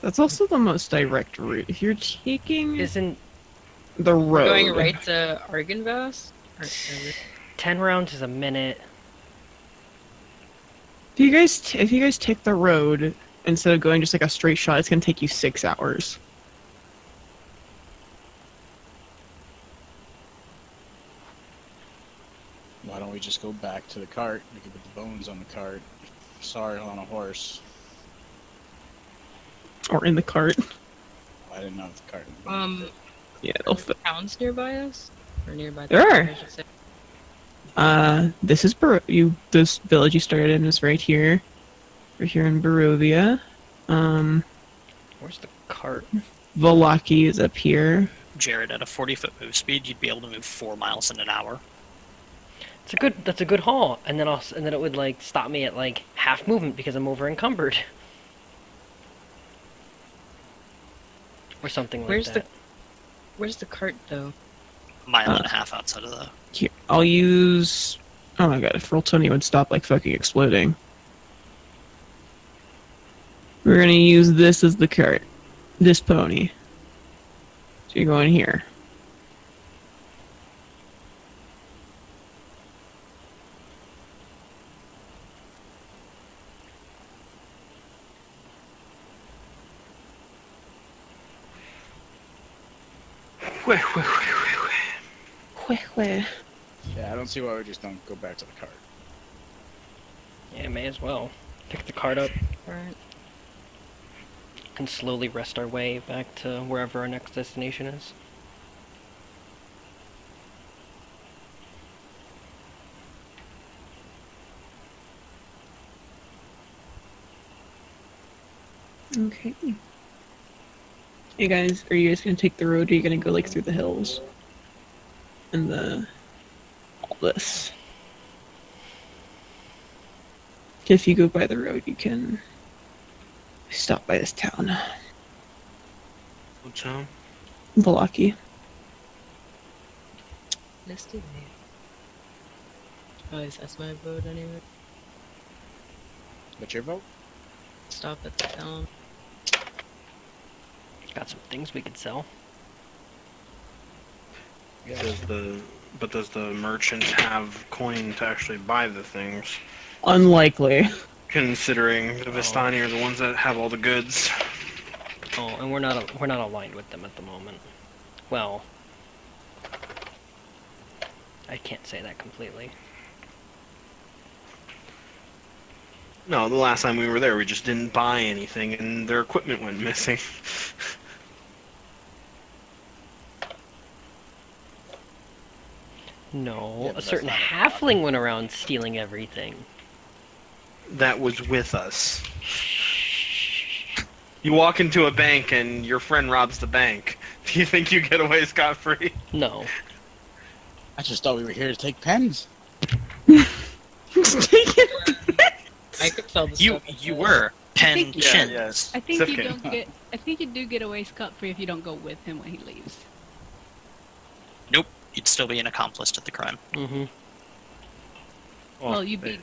That's also the most direct route. If you're taking Isn't the road, We're going right to Argynvost? Or 10 rounds is a minute. if you guys take the road instead of going just like a straight shot, it's gonna take you 6 hours. Why don't we just go back to the cart? We can put the bones on the cart. Sorry, on a horse. Or in the cart. I didn't know if the cart. Yeah, are it'll there fit. towns nearby us? Or nearby There the town, are. I should say. This is this village you started in is right here. We're here in Barovia. Where's the cart? Volaki is up here. Jared, at a 40-foot move speed, you'd be able to move 4 miles in an hour. That's a good haul. And then it would like stop me at like half movement because I'm over encumbered. Or something like Where's that. Where's the cart, though? A mile and a half outside of the... Here, I'll use. Oh my god! If Roll20 would stop like fucking exploding. We're gonna use this as the cart. This pony. So you go in here. Yeah, I don't see why we just don't go back to the cart. Yeah, may as well. Pick the cart up Alright. and slowly rest our way back to wherever our next destination is. Okay. Hey guys, are you guys gonna take the road? Or are you gonna go like through the hills? And all this. If you go by the road, you can stop by this town, What town? Volaki. Let's do that. Oh, that's my vote anyway. What's your vote? Stop at the town. Got some things we could sell. Does the merchant have coin to actually buy the things? Unlikely. Considering the Vistani are the ones that have all the goods. Oh, and we're not aligned with them at the moment. Well, I can't say that completely. No, the last time we were there, we just didn't buy anything, and their equipment went missing. No, Yeah, a but certain that's halfling went around stealing everything. That was with us. You walk into a bank and your friend robs the bank. Do you think you get away scot-free? No. I just thought we were here to take pens. I could sell the You stuff. you were think- pensions. yes. I think you Sifkin. don't get. I think you do get away scot-free if you don't go with him when he leaves. Nope, you'd still be an accomplice to the crime. Mm-hmm. Well, you'd be.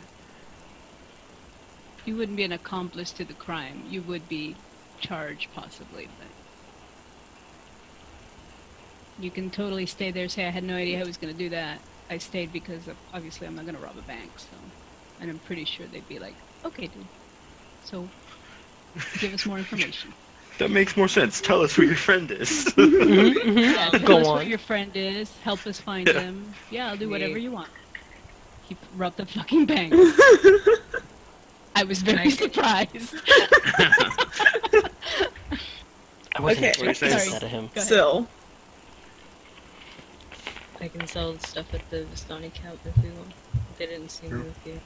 You wouldn't be an accomplice to the crime. You would be charged, possibly, but you can totally stay there. Say, I had no idea I was going to do that. I stayed because obviously I'm not going to rob a bank. So, and I'm pretty sure they'd be like, "Okay, dude. So, give us more information." That makes more sense. Tell us who your friend is. Yeah, tell Go us on. where your friend is. Help us find him. Yeah, I'll do whatever you want. He robbed the fucking bank. I was very surprised. I wasn't Okay. expecting Sorry. that of him. Go ahead. So, I can sell the stuff at the Vistani camp if we want. They didn't see me with you.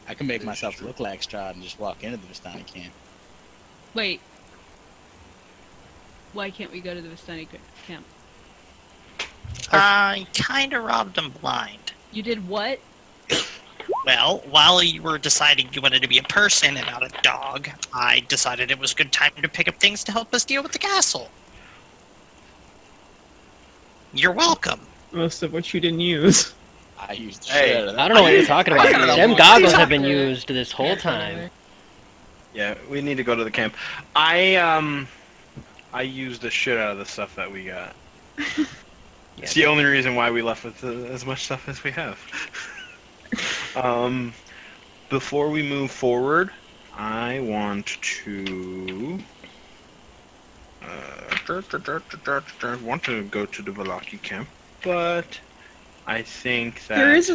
I can make myself look like Strahd and just walk into the Vistani camp. Wait. Why can't we go to the Vistani camp? I kinda robbed him blind. You did what? Well, while you were deciding you wanted to be a person and not a dog, I decided it was a good time to pick up things to help us deal with the castle. You're welcome. most of which you didn't use. I used the Hey, shit out of that. I don't know what you're talking about. I got a Them lot. goggles What are have you been talking about? used this whole Can't go time. anywhere. Yeah, we need to go to the camp. I used the shit out of the stuff that we got. It's the only reason why we left with as much stuff as we have. Before we move forward, I want to want to go to the Valaki camp, but I think that There is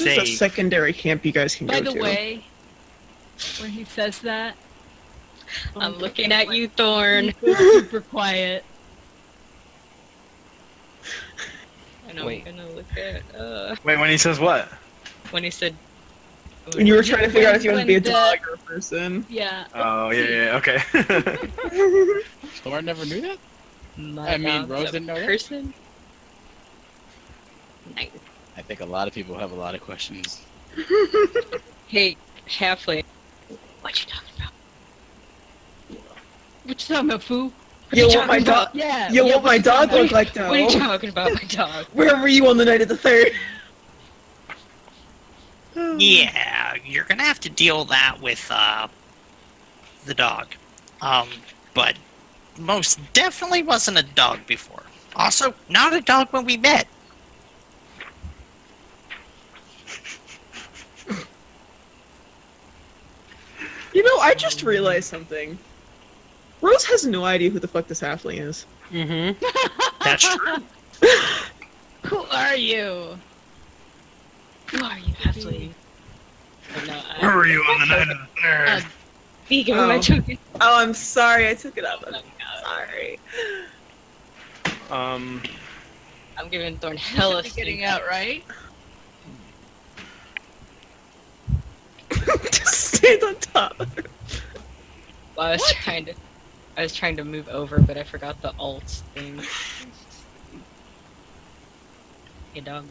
a safe, secondary camp you guys can By go the to. way, when he says that, I'm looking at you, Thorn. he's super quiet. And I'm Wait. gonna look at Wait, when he says what? when he said When you were trying to figure out if you want to be a When the- dog or a person. Yeah. Oh, yeah, okay. Thorn never knew that? my I mean, dog's Rose a didn't know that? person. Nice. I think a lot of people have a lot of questions. Hey, halfling. What you talking about? What you talking about, foo? Yo, you what my talking dog? about? Yeah. Yo, yeah, what my you dog talking look like though? What are you talking about, my dog? Where were you on the night of the 3rd? Yeah, you're gonna have to deal that with the dog. But most definitely wasn't a dog before. Also, not a dog when we met. You know, I just realized something. Rose has no idea who the fuck this halfling is. Mm-hmm. That's true. Who are you? Who are you, halfling? Oh, no, Where were you on the night of the third? Be giving my Oh. token. Oh, I'm sorry, I took it up. I'm sorry. Um, I'm giving Thorn You hella should be getting stink. out, right? Just stand on top of her. Well, I was trying to move over, but I forgot the alt thing. Hey, dog.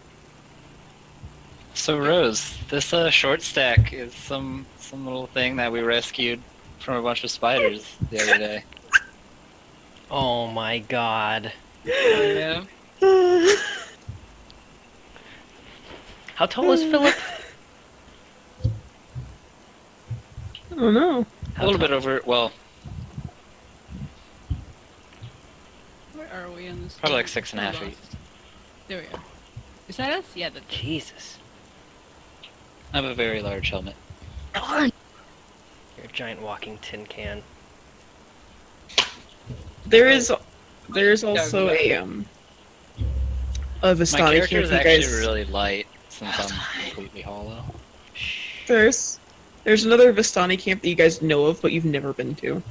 So Rose, this short stack is some little thing that we rescued from a bunch of spiders the other day. Oh my god. Yeah. How tall is Philip? I don't know. A little bit over, well, Where are we on this? Probably like map? 6.5 We're feet. lost. There we are. Is that us? Yeah, that's Jesus. I have a very large helmet. Thorn! You're a giant walking tin can. There's also a My Vistani character camp is you actually guys. really light since I'm completely hollow. There's another Vistani camp that you guys know of, but you've never been to.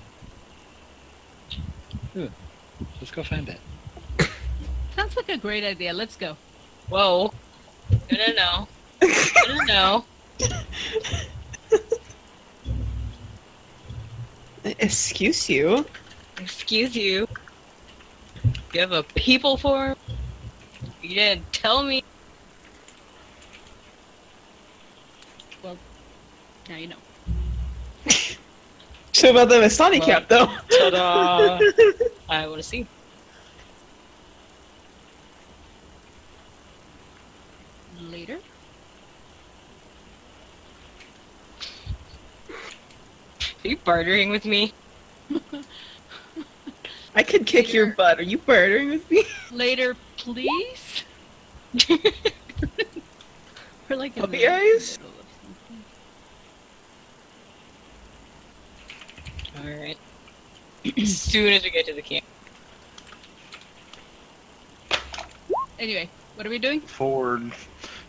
Let's go find it. sounds like a great idea. Let's go. Whoa. No. No. Excuse you. Excuse you. You have a people form? You didn't tell me. Now you know. So about the Vistani Well- camp, though. Ta-da! I want to see. Later. Are you bartering with me? I could kick your butt. Are you bartering with me? Later, please. We're like in Puppy the eyes? middle of something. Alright. As soon as we get to the camp. Anyway, what are we doing? Ford.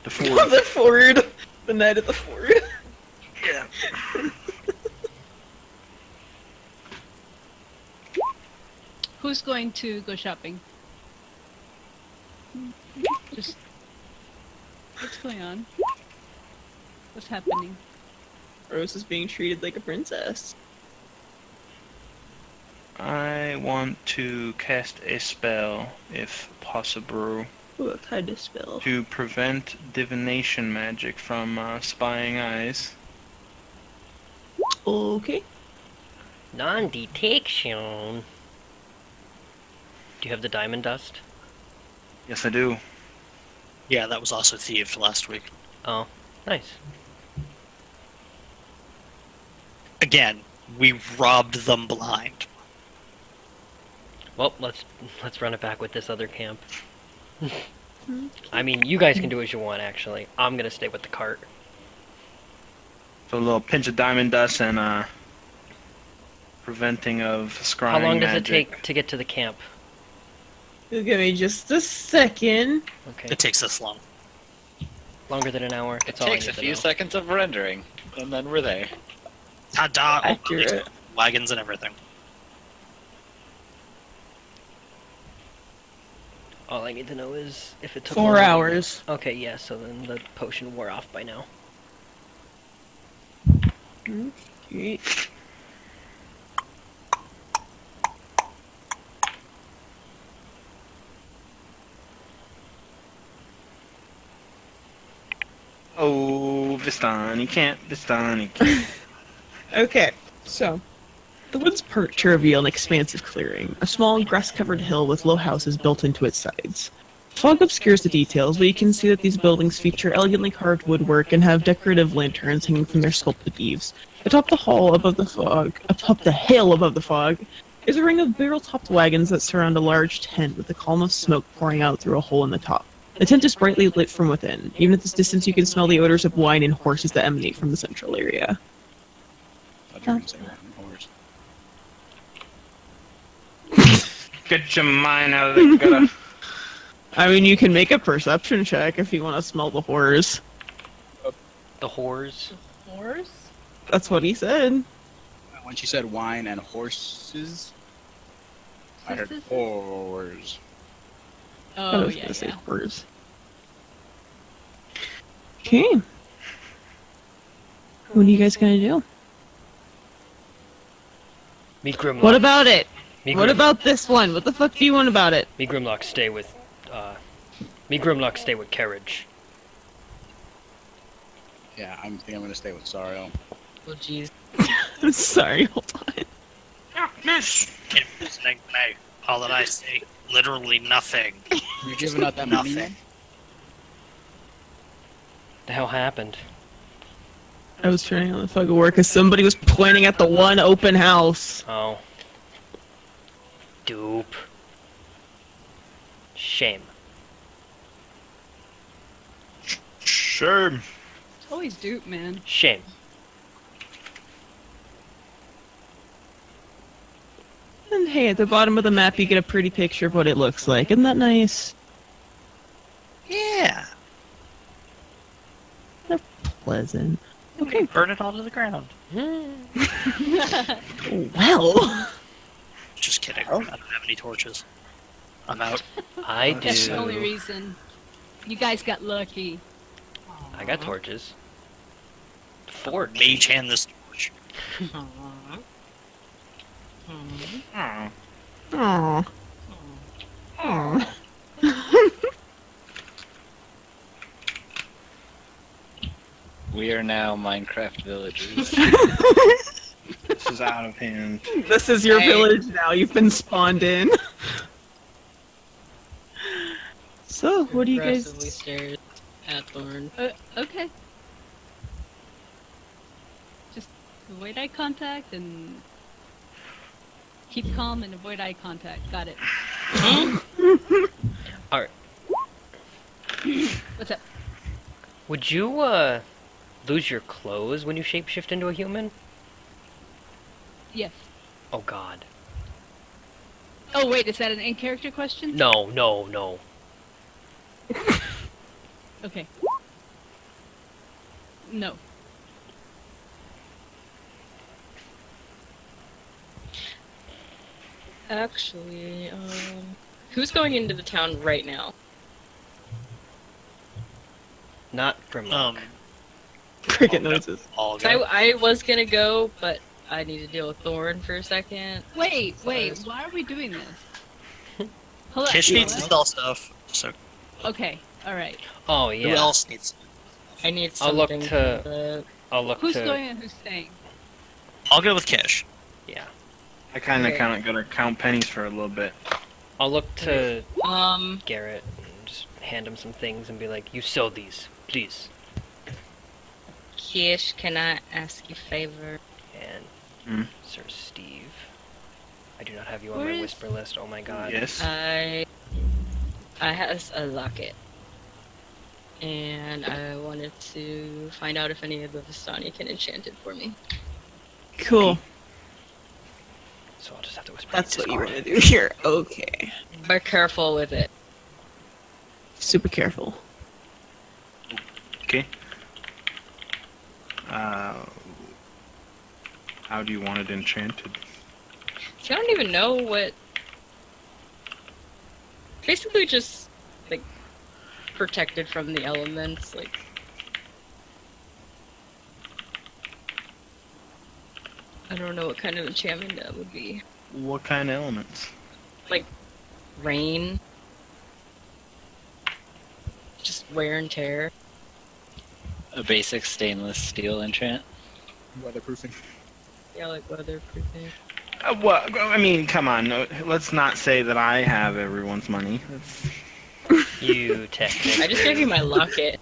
The Ford. The Ford. The night at the Ford. Yeah. Who's going to go shopping? Just what's going on? What's happening? Rose is being treated like a princess. I want to cast a spell, if possible, What kind of spell? to prevent divination magic from spying eyes. Okay. Non-detection. Do you have the diamond dust? Yes, I do. Yeah, that was also thieved last week. Oh, nice. Again, we robbed them blind. Well, let's run it back with this other camp. I mean, you guys can do as you want. Actually, I'm gonna stay with the cart. So a little pinch of diamond dust and preventing of scrying How long does it magic. take to get to the camp? Give me just a second. Okay, It takes this long. longer than an hour. It That's all I takes a need to few know. seconds of rendering, and then we're there. Ta-da! Accurate. Wagons and everything. All I need to know is if it took 4 longer. hours. Okay, yeah. So then the potion wore off by now. Okay. Oh, Vistani can't. Vistani can't. Okay, so the woods part to reveal an expansive clearing, a small grass-covered hill with low houses built into its sides. Fog obscures the details, but you can see that these buildings feature elegantly carved woodwork and have decorative lanterns hanging from their sculpted eaves. Atop the hill above the fog, is a ring of barrel-topped wagons that surround a large tent with a column of smoke pouring out through a hole in the top. The tent is brightly lit from within. Even at this distance, you can smell the odors of wine and horses that emanate from the central area. I didn't say horse. Get your mind out of the gutter. I mean, you can make a perception check if you want to smell the horrors. The whores. Horse? That's what he said. When she said wine and horses, I heard Horses? whores. I Oh, was yeah, gonna say yeah. horrors. Okay. What are you guys gonna do? Me Grimlock. What about it? Me What about this one? What the fuck do you want about it? me Grimlock stay with? Me Grimlock stay with Carriage. Yeah, I think I'm gonna stay with Sario. Oh jeez. I'm sorry, hold on. Miss. All that I say, literally nothing. You're giving out that money, Nothing. man? The hell happened? I was turning on the fog of war because somebody was pointing at the one open house. Oh. Dupe. Shame. Sure. It's always dupe, man. Shame. And hey, at the bottom of the map you get a pretty picture of what it looks like. Isn't that nice? Yeah. Pleasant. Okay, Burn it all to the ground. well. Just kidding. I don't have any torches. I'm out. I That's the only do. reason. You guys got lucky. I got torches. 4. Mage hand this torch. Aw. Aww. Aww. We are now Minecraft villagers. This is out of hand. This is your Hey. village now. You've been spawned in. So, what do you Aggressively guys... stares at Thorn. Okay. Just avoid eye contact and keep calm and avoid eye contact. Got it. Alright. What's up? Would you, lose your clothes when you shapeshift into a human? Yes. Oh god. Oh wait, is that an in-character question? No, no, no. Okay. No. Actually, who's going into the town right now? Not Grimlock. Cricket I'll go. noises. All I, go. I was gonna go, but I need to deal with Thorn for a second. Wait, why are we doing this? Hold on. Kish needs to what? sell stuff. So Okay, alright. Oh who yeah. else needs? I need I'll look something to- for the... I'll look Who's to. going and who's staying? I'll go with Kish. Yeah. I kind of Okay. gotta count pennies for a little bit. I'll look to Um, Garrett and just hand him some things and be like, "You sell these, please." Kish, can I ask you a favor? And Sir Steve, I do not have you on Where my is- whisper list. Oh my god. Yes. I has a locket, and I wanted to find out if any of the Vistani can enchant it for me. Cool. So I'll just have to whisper. That's in what you were Discord. gonna do here. Okay. Be careful with it. Super careful. Okay. How do you want it enchanted? See, I don't even know what. Basically, just like protected from the elements. Like, I don't know what kind of enchantment that would be. What kind of elements? Like rain, just wear and tear. A basic stainless steel enchant. Weatherproofing. Yeah, like weatherproofing. Well, I mean, come on. No, let's not say that I have everyone's money. You technically. I just gave you my locket.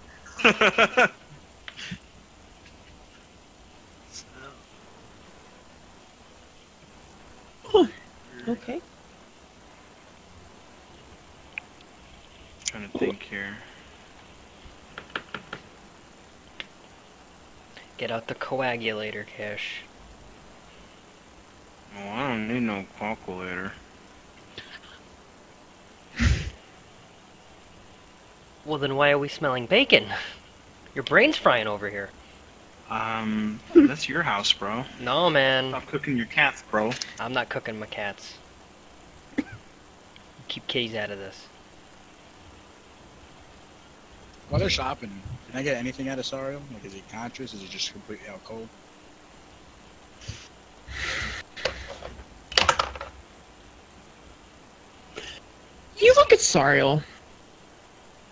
Okay. Trying to think here. Get out the coagulator, Kish. Oh, I don't need no calculator. Well, then why are we smelling bacon? Your brain's frying over here. That's your house, bro. No, man. Stop cooking your cats, bro. I'm not cooking my cats. Keep kitties out of this. While they're shopping, can I get anything out of Sariel? Like, is he conscious? Is he just completely out cold? You look at Sariel,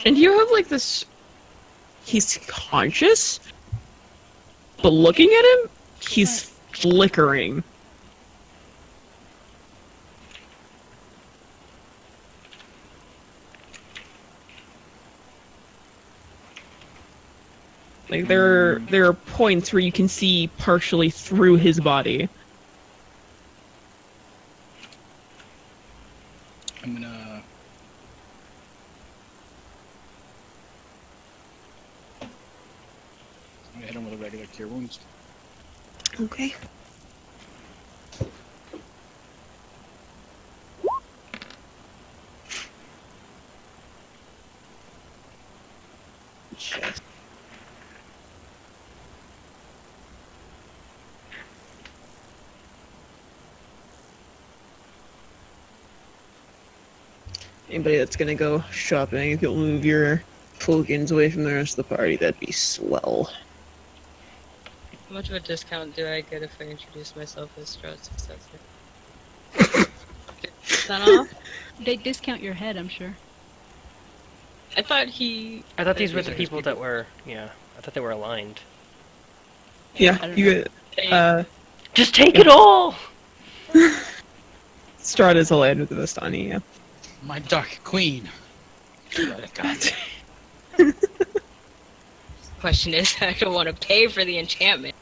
and you have like this. He's conscious, but looking at him, he's flickering. Like there are points where you can see partially through his body. I'm gonna hit him with a regular cure wounds. Okay. Anybody that's gonna go shopping, if you'll move your tokens away from the rest of the party, that'd be swell. How much of a discount do I get if I introduce myself as Strahd's successor? 50% off? They discount your head, I'm sure. I thought he. I thought these were the These are people that were, yeah, I thought they were aligned. Yeah, I don't you get, Just take it all! Strahd is aligned with the Vistani, yeah. My dark queen. Question is, I don't want to pay for the enchantment.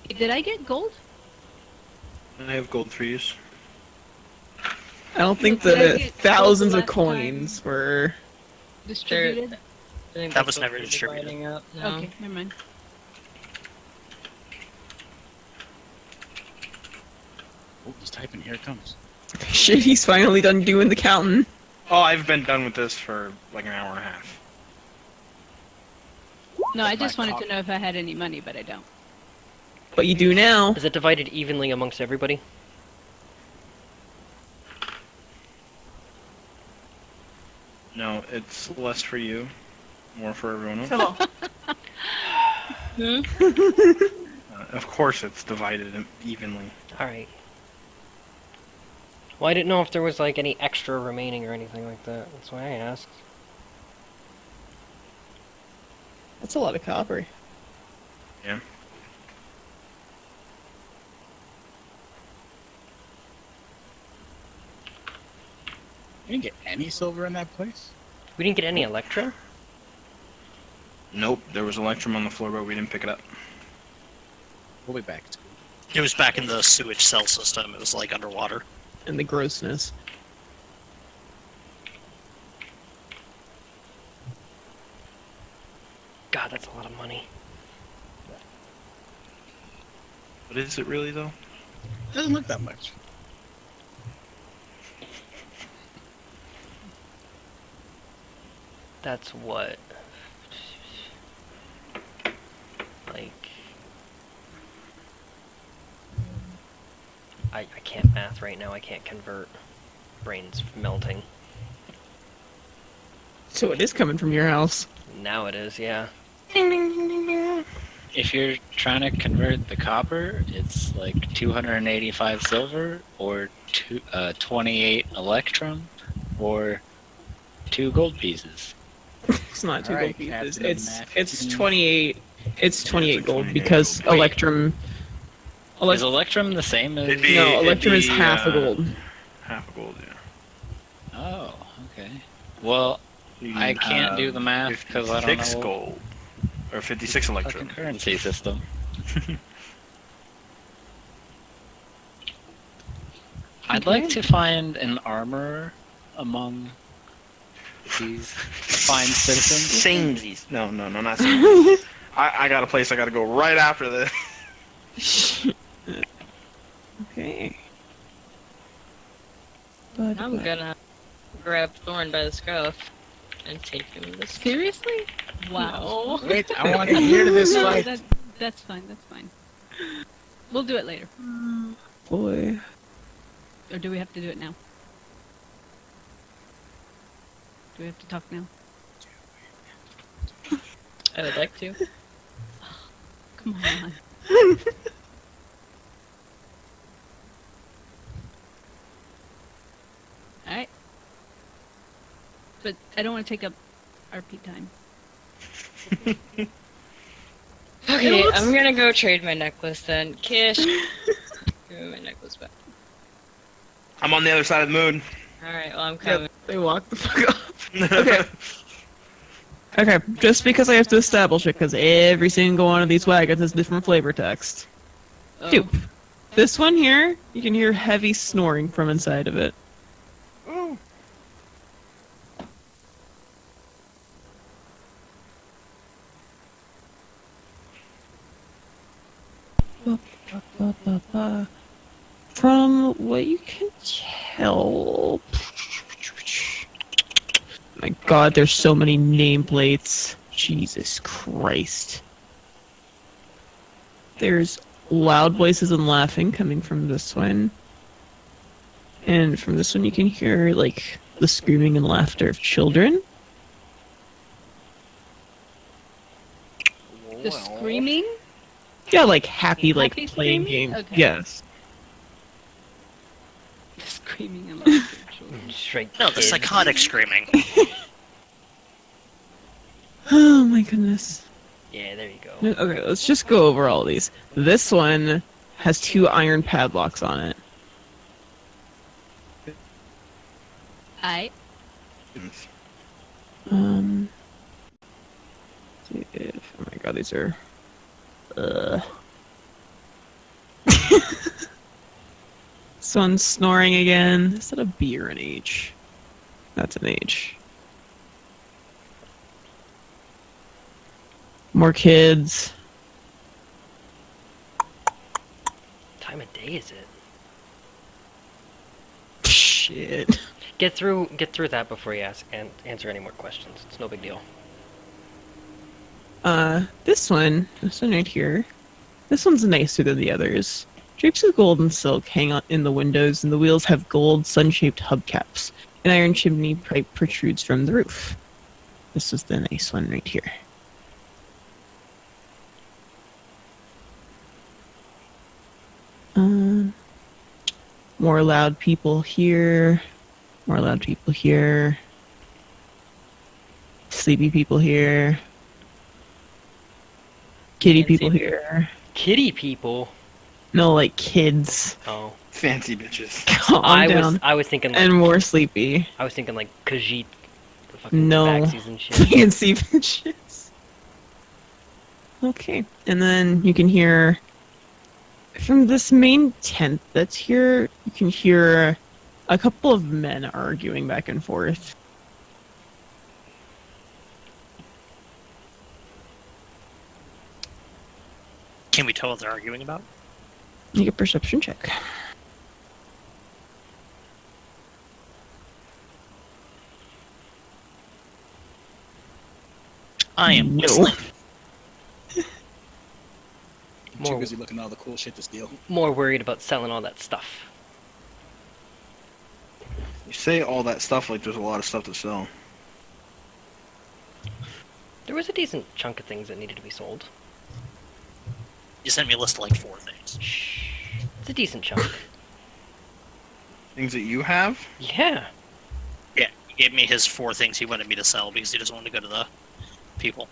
Did I get gold? I have gold for use. I don't think Did I the get thousands gold of last coins were... Distributed? I think That that's was what never we're distributed. dividing up now. Okay, never mind. Oh, he's typing. Here it comes. Shit, he's finally done doing the counting. Oh, I've been done with this for like an hour and a half. No, I just My wanted cock. to know if I had any money, but I don't. But you do now. Is it divided evenly amongst everybody? No, it's less for you, more for everyone else. Hello. Of course, it's divided evenly. Alright. Well, I didn't know if there was like any extra remaining or anything like that. That's why I asked. That's a lot of copper. Yeah. You didn't get any silver in that place? We didn't get any Electra? Nope, there was Electrum on the floor, but we didn't pick it up. We'll be back. It's cool. It was back in the sewage cell system. It was like underwater. And the grossness. God, that's a lot of money. But is it really, though? It doesn't look that much. That's what? Like... I can't math right now, I can't convert. Brain's melting. So it is coming from your house. Now it is, yeah. If you're trying to convert the copper, it's like 285 silver, or 28 electrum, or 2 gold pieces. It's not 2 Alright, gold pieces. Captain It's Mac. 28. It's 28 gold 28 because gold. Electrum. Is electrum the same as? It'd be- No, it'd Electrum is be, half a gold. Half a gold, yeah. Oh, okay. Well, I can't do the math because I don't 56 know gold. Or 56 fucking Electrum. currency system. I'd like to find an armorer among these fine citizens. Samesies. No, not Samesies. I got a place I gotta go right after this. Okay. I'm gonna grab Thorn by the scruff and take him this. Seriously? Wow. Wait, I want to hear this No, fight. that's fine. That's fine. We'll do it later. Boy. Or do we have to do it now? Do we have to talk now? I would like to. Come on. Alright. But I don't want to take up RP time. Okay, I'm gonna go trade my necklace then. Kish, give me my necklace back. I'm on the other side of the moon. Alright, well I'm coming. They walk the fuck off. Okay. Okay, just because I have to establish it, because every single one of these wagons has different flavor text. Oh. Dude, this one here, you can hear heavy snoring from inside of it. From what you can tell... My god, there's so many nameplates. Jesus Christ. There's loud voices and laughing coming from this one. And from this one you can hear, like, the screaming and laughter of children. The screaming? Yeah, like happy, like Happy playing screaming? games. Okay. Yes. The screaming and laughter of children. Straight No, the kids. psychotic screaming. Oh my goodness. Yeah, there you go. Okay, let's just go over all these. This one has 2 iron padlocks on it. Alright. See if, oh my god, these are... This one's snoring again. Is that a B or an H? That's an H. More kids. Time of day is it? Shit. Get through that before you ask and answer any more questions. It's no big deal. This one right here. This one's nicer than the others. Drapes of gold and silk hang out in the windows, and the wheels have gold, sun-shaped hubcaps. An iron chimney pipe protrudes from the roof. This is the nice one right here. More loud people here. More loud people here. Sleepy people here. Kitty people here. Kitty people. No, like kids. Oh, Fancy bitches. Calm down. I was thinking like And more sleepy. I was thinking like Khajiit, the fucking No. Tabaxis and shit. Fancy bitches. Okay. And then you can hear from this main tent that's here, you can hear a couple of men arguing back and forth. Can we tell what they're arguing about? Make a perception check. I am No. listening. I'm too More- busy looking at all the cool shit to steal. More worried about selling all that stuff. You say all that stuff like there's a lot of stuff to sell. There was a decent chunk of things that needed to be sold. You sent me a list of like 4 things. Shh. It's a decent chunk. Things that you have? Yeah. Yeah, he gave me his 4 things he wanted me to sell because he doesn't want to go to the people.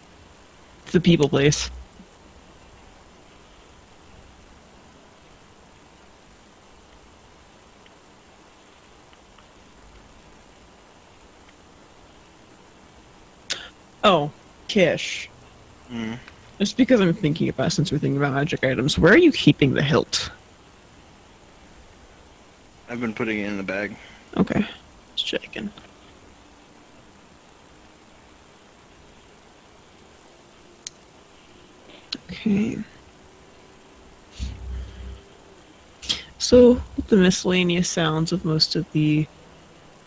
It's the people place. Oh, Kish. Mm. Just because I'm thinking about, since we're thinking about magic items, where are you keeping the hilt? I've been putting it in the bag. Okay, just checking. Okay. So, the miscellaneous sounds of most of the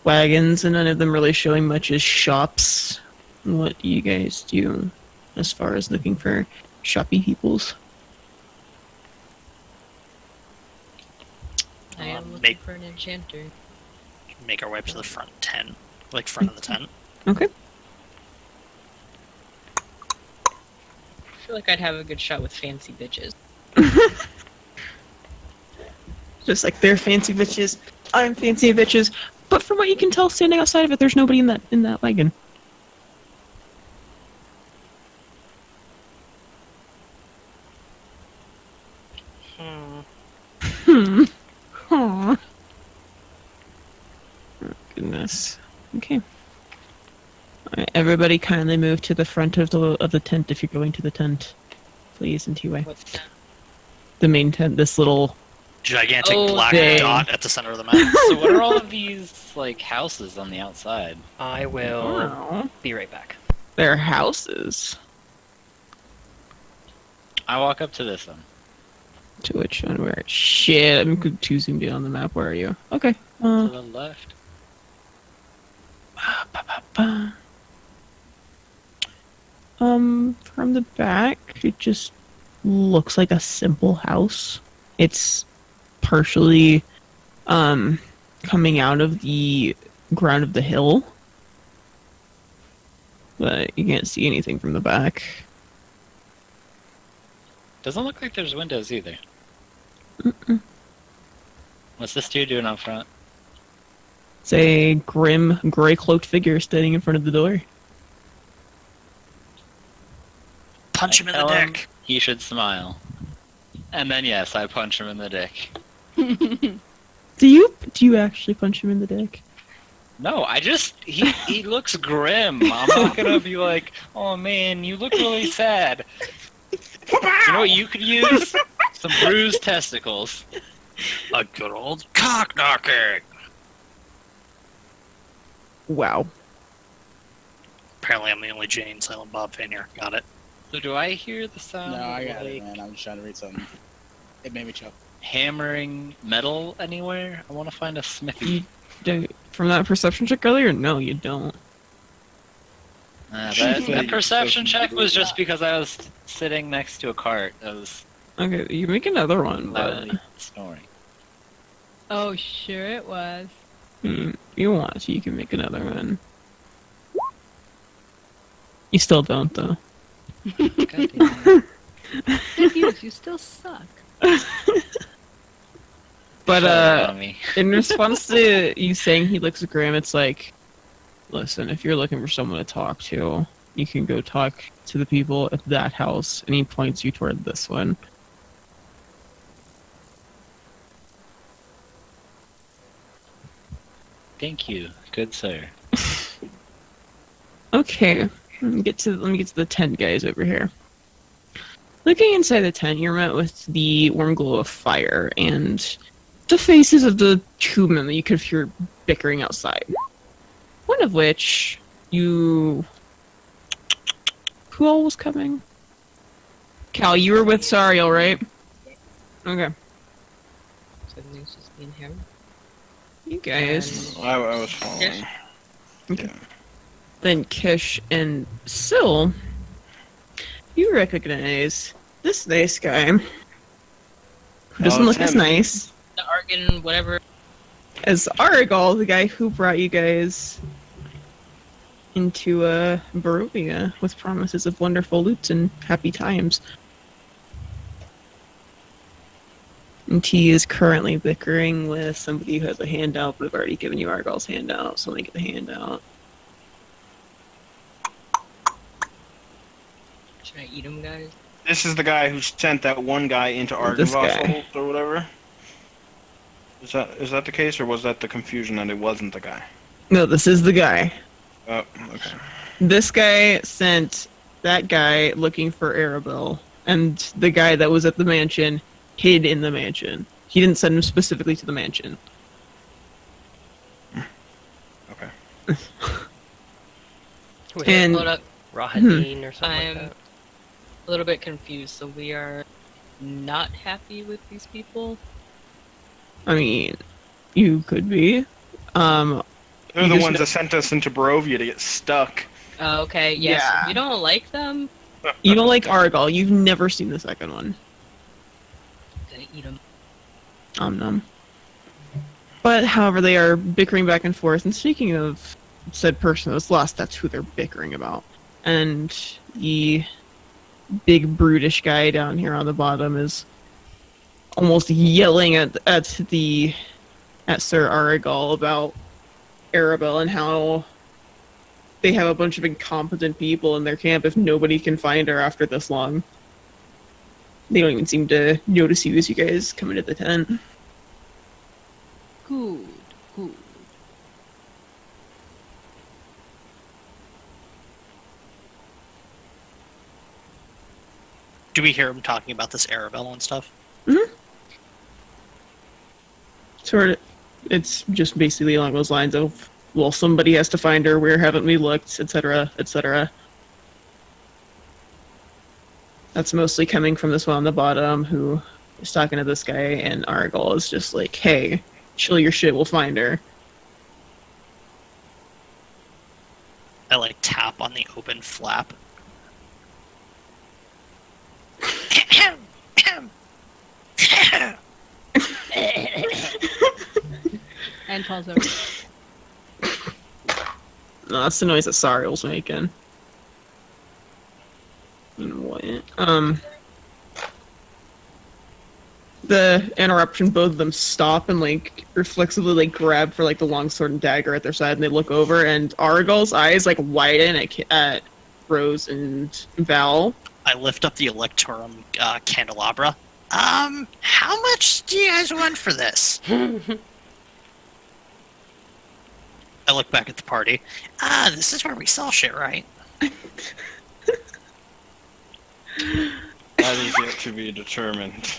wagons, and none of them really showing much as shops. What do you guys do as far as looking for shoppy peoples? I am looking Make- for an enchanter. Make our way up to the front tent. Like, front of the tent. Okay. I feel like I'd have a good shot with fancy bitches. Just like they're fancy bitches, I'm fancy bitches. But from what you can tell, standing outside of it, there's nobody in that wagon. Hmm. Aw. Oh, goodness. Okay. Alright, everybody kindly move to the front of the tent if you're going to the tent. Please, in two-way. What's that? The main tent, this little... Gigantic Oh, black dang. dot at the center of the map. So what are all of these like houses on the outside? I will Oh, be right back. they're houses. I walk up to this one. To which one? Where? Shit, I'm too zoomed in on the map. Where are you? Okay. To the left. Ba-ba-ba. From the back, it just looks like a simple house. It's partially, coming out of the ground of the hill. But you can't see anything from the back. Doesn't look like there's windows either. What's this dude doing up front? It's a grim, gray-cloaked figure standing in front of the door. Punch him in the Tell him dick. He should smile. And then yes, I punch him in the dick. Do you actually punch him in the dick? No, he looks grim. I'm not gonna be like, oh man, you look really sad. You know what you could use? Some bruised testicles. A good old cock knocking. Wow. Apparently, I'm the only Jane Silent Bob fan here. Got it. So do I hear the sound No, I of got it, like man. I'm just trying to read something. It made me chuckle. hammering metal anywhere? I want to find a smithy. From that perception check earlier? No, you don't. That perception check was just because I was sitting next to a cart. I was Okay, you make another one, but loudly snoring. Oh, sure it was. you want to, you can make another one. You still don't, though. God damn. Good news, you still suck. But, Shut up on me. in response to you saying he looks grim, it's like, listen, if you're looking for someone to talk to, you can go talk to the people at that house, and he points you toward this one. Thank you, good sir. Okay, let me get to the tent guys over here. Looking inside the tent, you're met with the warm glow of fire and the faces of the two men that you could hear bickering outside. One of which you. Who all was coming? Cal, you were with Sariel, right? Okay. So it's just me and him. You guys. I was following. Okay. Then Kish and Syl, you recognize this nice guy. Who doesn't Oh, look it's as him. nice The Argon, whatever. as Aragal, the guy who brought you guys into Barovia with promises of wonderful loot and happy times. And he is currently bickering with somebody who has a handout, but I've already given you Aragal's handout, so let me get the handout. Should I eat him, guys? This is the guy who sent that one guy into This guy. Argynvost or whatever. Is that the case, or was that the confusion that it wasn't the guy? No, this is the guy. Oh, okay. This guy sent that guy looking for Arabelle, and the guy that was at the mansion hid in the mansion. He didn't send him specifically to the mansion. Okay. Who is And- it? Hold up. Rahadin or something I'm like that. a little bit confused. So we are not happy with these people? I mean, you could be. They're You the just ones know- that sent us into Barovia to get stuck. Oh, okay, yes. Yeah. You don't like them? You don't like Aragal. You've never seen the second one. Gonna eat them. Nom. But, however, they are bickering back and forth. And speaking of said person that was lost, that's who they're bickering about. And the big brutish guy down here on the bottom is almost yelling at Sir Aragal about Arabelle and how they have a bunch of incompetent people in their camp if nobody can find her after this long. They don't even seem to notice you as you guys come into the tent. Good. Do we hear him talking about this Arabelle and stuff? Sort of, it's just basically along those lines of, well, somebody has to find her, where haven't we looked, etc., etc. That's mostly coming from this one on the bottom who is talking to this guy, and Aragal is just like, hey, chill your shit, we'll find her. I like tap on the open flap. And falls over. No, that's the noise that Sariel's making. And what? The interruption, both of them stop and like reflexively like grab for like the long sword and dagger at their side, and they look over, and Aragal's eyes like widen at Rose and Val. I lift up the Electorum candelabra. How much do you guys want for this? I look back at the party. This is where we sell shit, right? That is yet to be determined.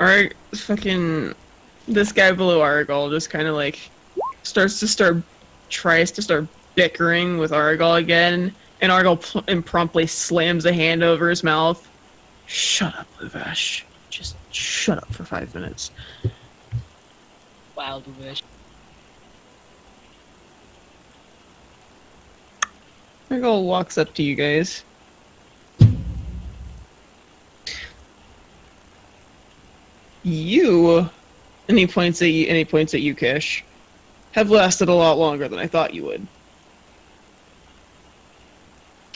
Alright, fucking this guy below Aragal just kind of like tries to start bickering with Aragal again, and Aragal impromptly slams a hand over his mouth. Shut up, Luvash. Just shut up for 5 minutes. Wild wish. Aragal walks up to you guys. You, and he points at you, Kish, have lasted a lot longer than I thought you would.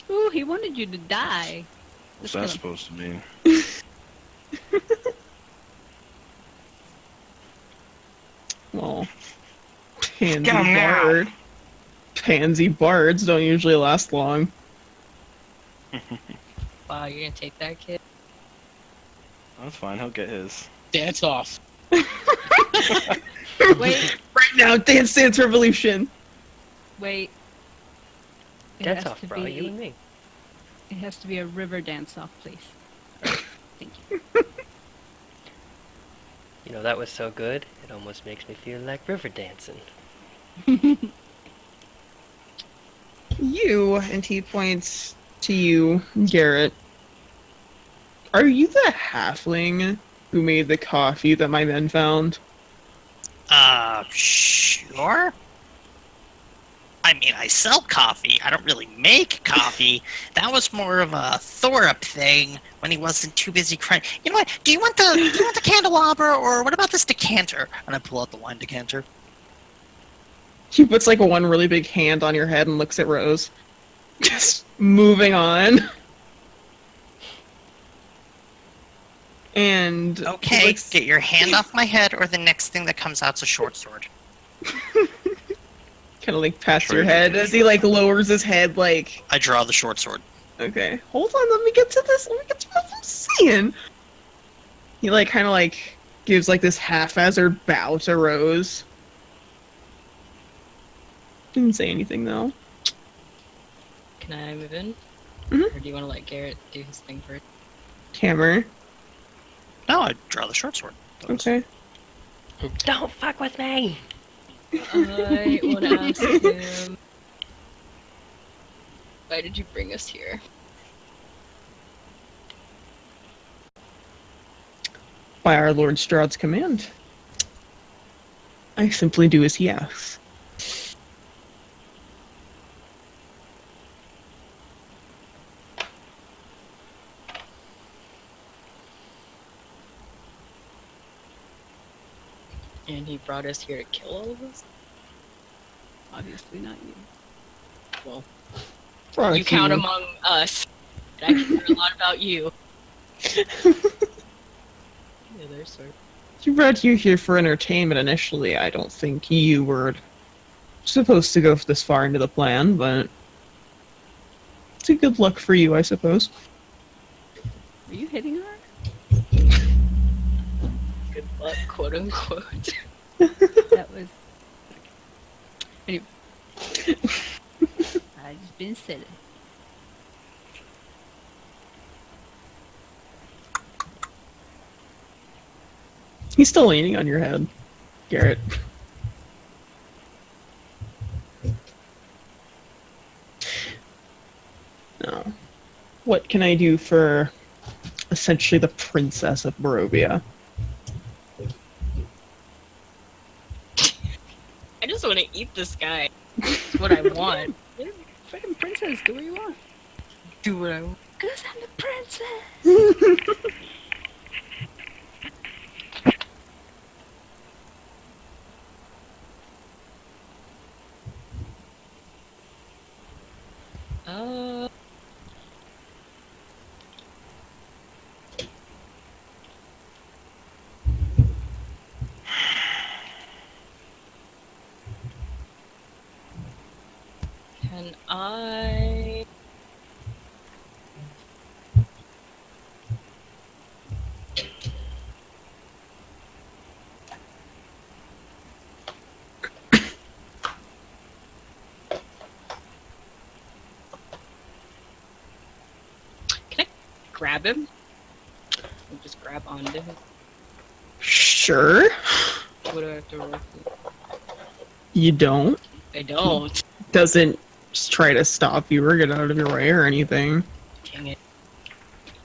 Ooh, he wanted you to die. What's Let's that go. supposed to mean? Well, pansy Get 'em now. bard. Pansy bards don't usually last long. Wow, you're gonna take that kid? That's fine, he'll get his. Dance off. Wait, Right now, Dance Dance Revolution. wait. It Dance has off, to bro. be- You and me. It has to be a river dance off, please. Thank you. You know, that was so good, it almost makes me feel like river dancing. You, and he points to you, Garrett. Are you the halfling who made the coffee that my men found? Sure. I mean, I sell coffee. I don't really make coffee. That was more of a Thorup thing when he wasn't too busy crying. You know what? Do you want the candelabra, or what about this decanter? And I pull out the wine decanter. He puts like one really big hand on your head and looks at Rose. Just moving on. And Okay, looks- get your hand off my head, or the next thing that comes out's a short sword. kind of like pats Sure your you head do. as he like lowers his head like, I draw the short sword. okay, hold on, let me get to this, let me get to what I'm saying. He like kind of like gives like this haphazard bow to Rose. Didn't say anything though. Can I move in? Mhm. Or do you want to let Garrett do his thing first? Hammer. No, I draw the short sword. That was- Okay. Don't fuck with me! I want to ask him, why did you bring us here? By our Lord Strahd's command. I simply do as he asks. And he brought us here to kill all of us? Obviously not you. Well, Brought you count you. among us. I care a lot about you. Yeah, there's sort of. He brought you here for entertainment initially. I don't think you were supposed to go this far into the plan, but it's a good luck for you, I suppose. Are you hitting her? Good luck, quote unquote. That was. Anyway. I just been silly. He's still leaning on your head, Garrett. No. What can I do for essentially the princess of Barovia? I just want to eat this guy. That's what I want. You're a freaking princess. Do what you want. Do what I want. Cause I'm the princess. Uh. Can I? Can I grab him? Or just grab onto him? Sure. What do I have to roll? You don't. I don't. Doesn't just try to stop you or get out of your way or anything. Dang it.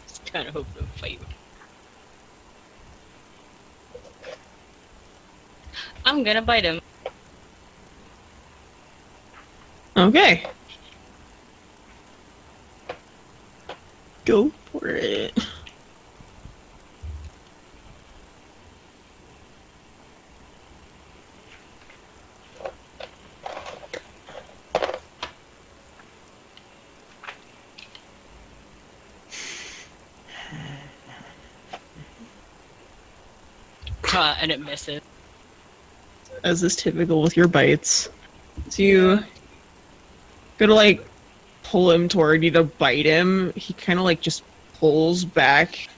Just kind of hope to fight. I'm gonna bite him. Okay. Go for it. And it misses. As is typical with your bites. So you go to like pull him toward you to bite him. He kind of like just pulls back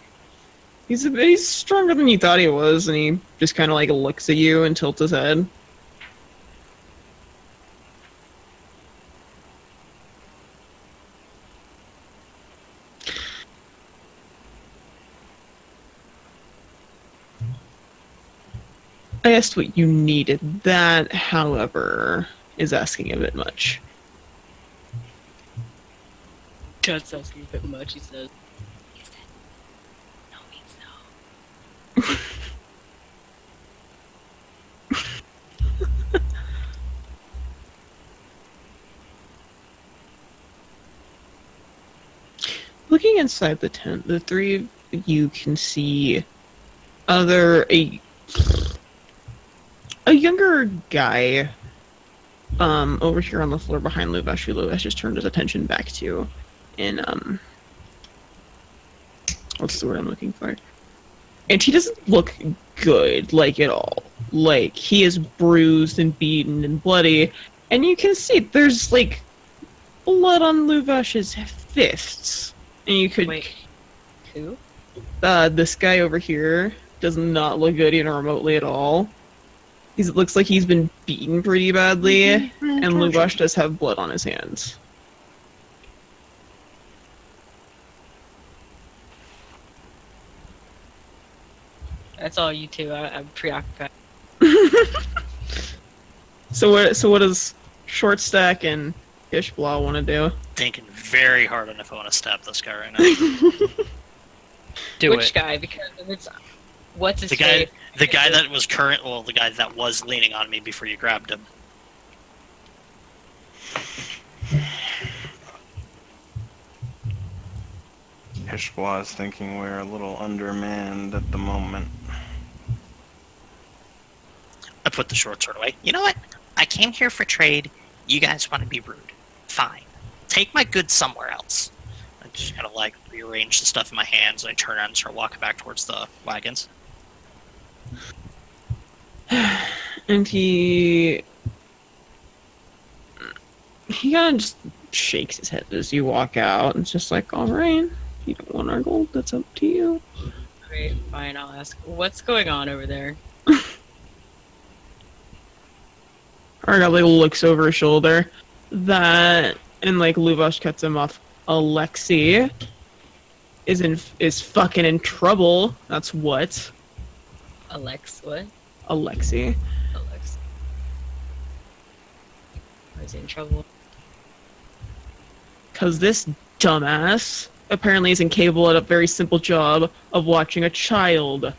He's stronger than you thought he was, and he just kind of like looks at you and tilts his head. I asked what you needed. That, however, is asking a bit much. That's asking a bit much, he says. He said, no means no. Looking inside the tent, the three of you can see a younger guy over here on the floor behind Luvesh, who Luvesh just turned his attention back to in what's the word I'm looking for? And he doesn't look good, like, at all. Like, he is bruised and beaten and bloody, and you can see there's, like, blood on Luvesh's fists. And you could... Wait, who? This guy over here does not look good even remotely at all. It looks like he's been beaten pretty badly, and Luvesh does have blood on his hands. That's all you two. I'm preoccupied. So what does Short Stack and Ishblaw want to do? Thinking very hard on if I want to stab this guy right now. Do Which it. guy? Because if it's what's his The guy, face? the guy that was the guy that was leaning on me before you grabbed him. Hishbla is thinking we're a little undermanned at the moment. I put the short sword away. You know what? I came here for trade. You guys want to be rude. Fine. Take my goods somewhere else. I just kind of like rearrange the stuff in my hands, and I turn around and start walking back towards the wagons. And he kind of just shakes his head as you walk out, and it's just like, all right, you don't want our gold, that's up to you. Great, fine. I'll ask. What's going on over there? Argal like looks over his shoulder. That, and like Luvesh cuts him off. Alexei is fucking in trouble. That's what. What? Alexei. Alex. Why is he in trouble? Because this dumbass apparently is incapable at a very simple job of watching a child.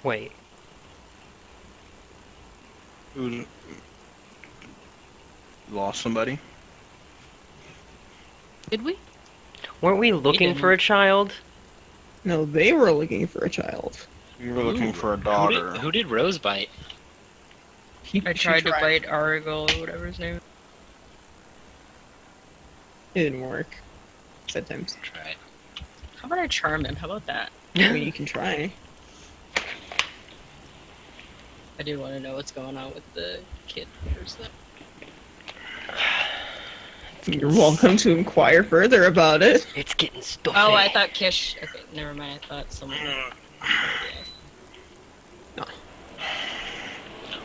Wait. Who lost somebody? Did we? Weren't we looking didn't. for a child? No, they were looking for a child. We were looking for a Who daughter. did, who did Rose bite? She I tried to bite Argal or whatever his name is. It didn't work. Sometimes. Try it. How about I charm him? How about that? I mean, you can try. I do want to know what's going on with the kid first, though. You're welcome to inquire further about it. It's getting stuffy. Oh, I thought Kish. Okay, never mind. I thought someone.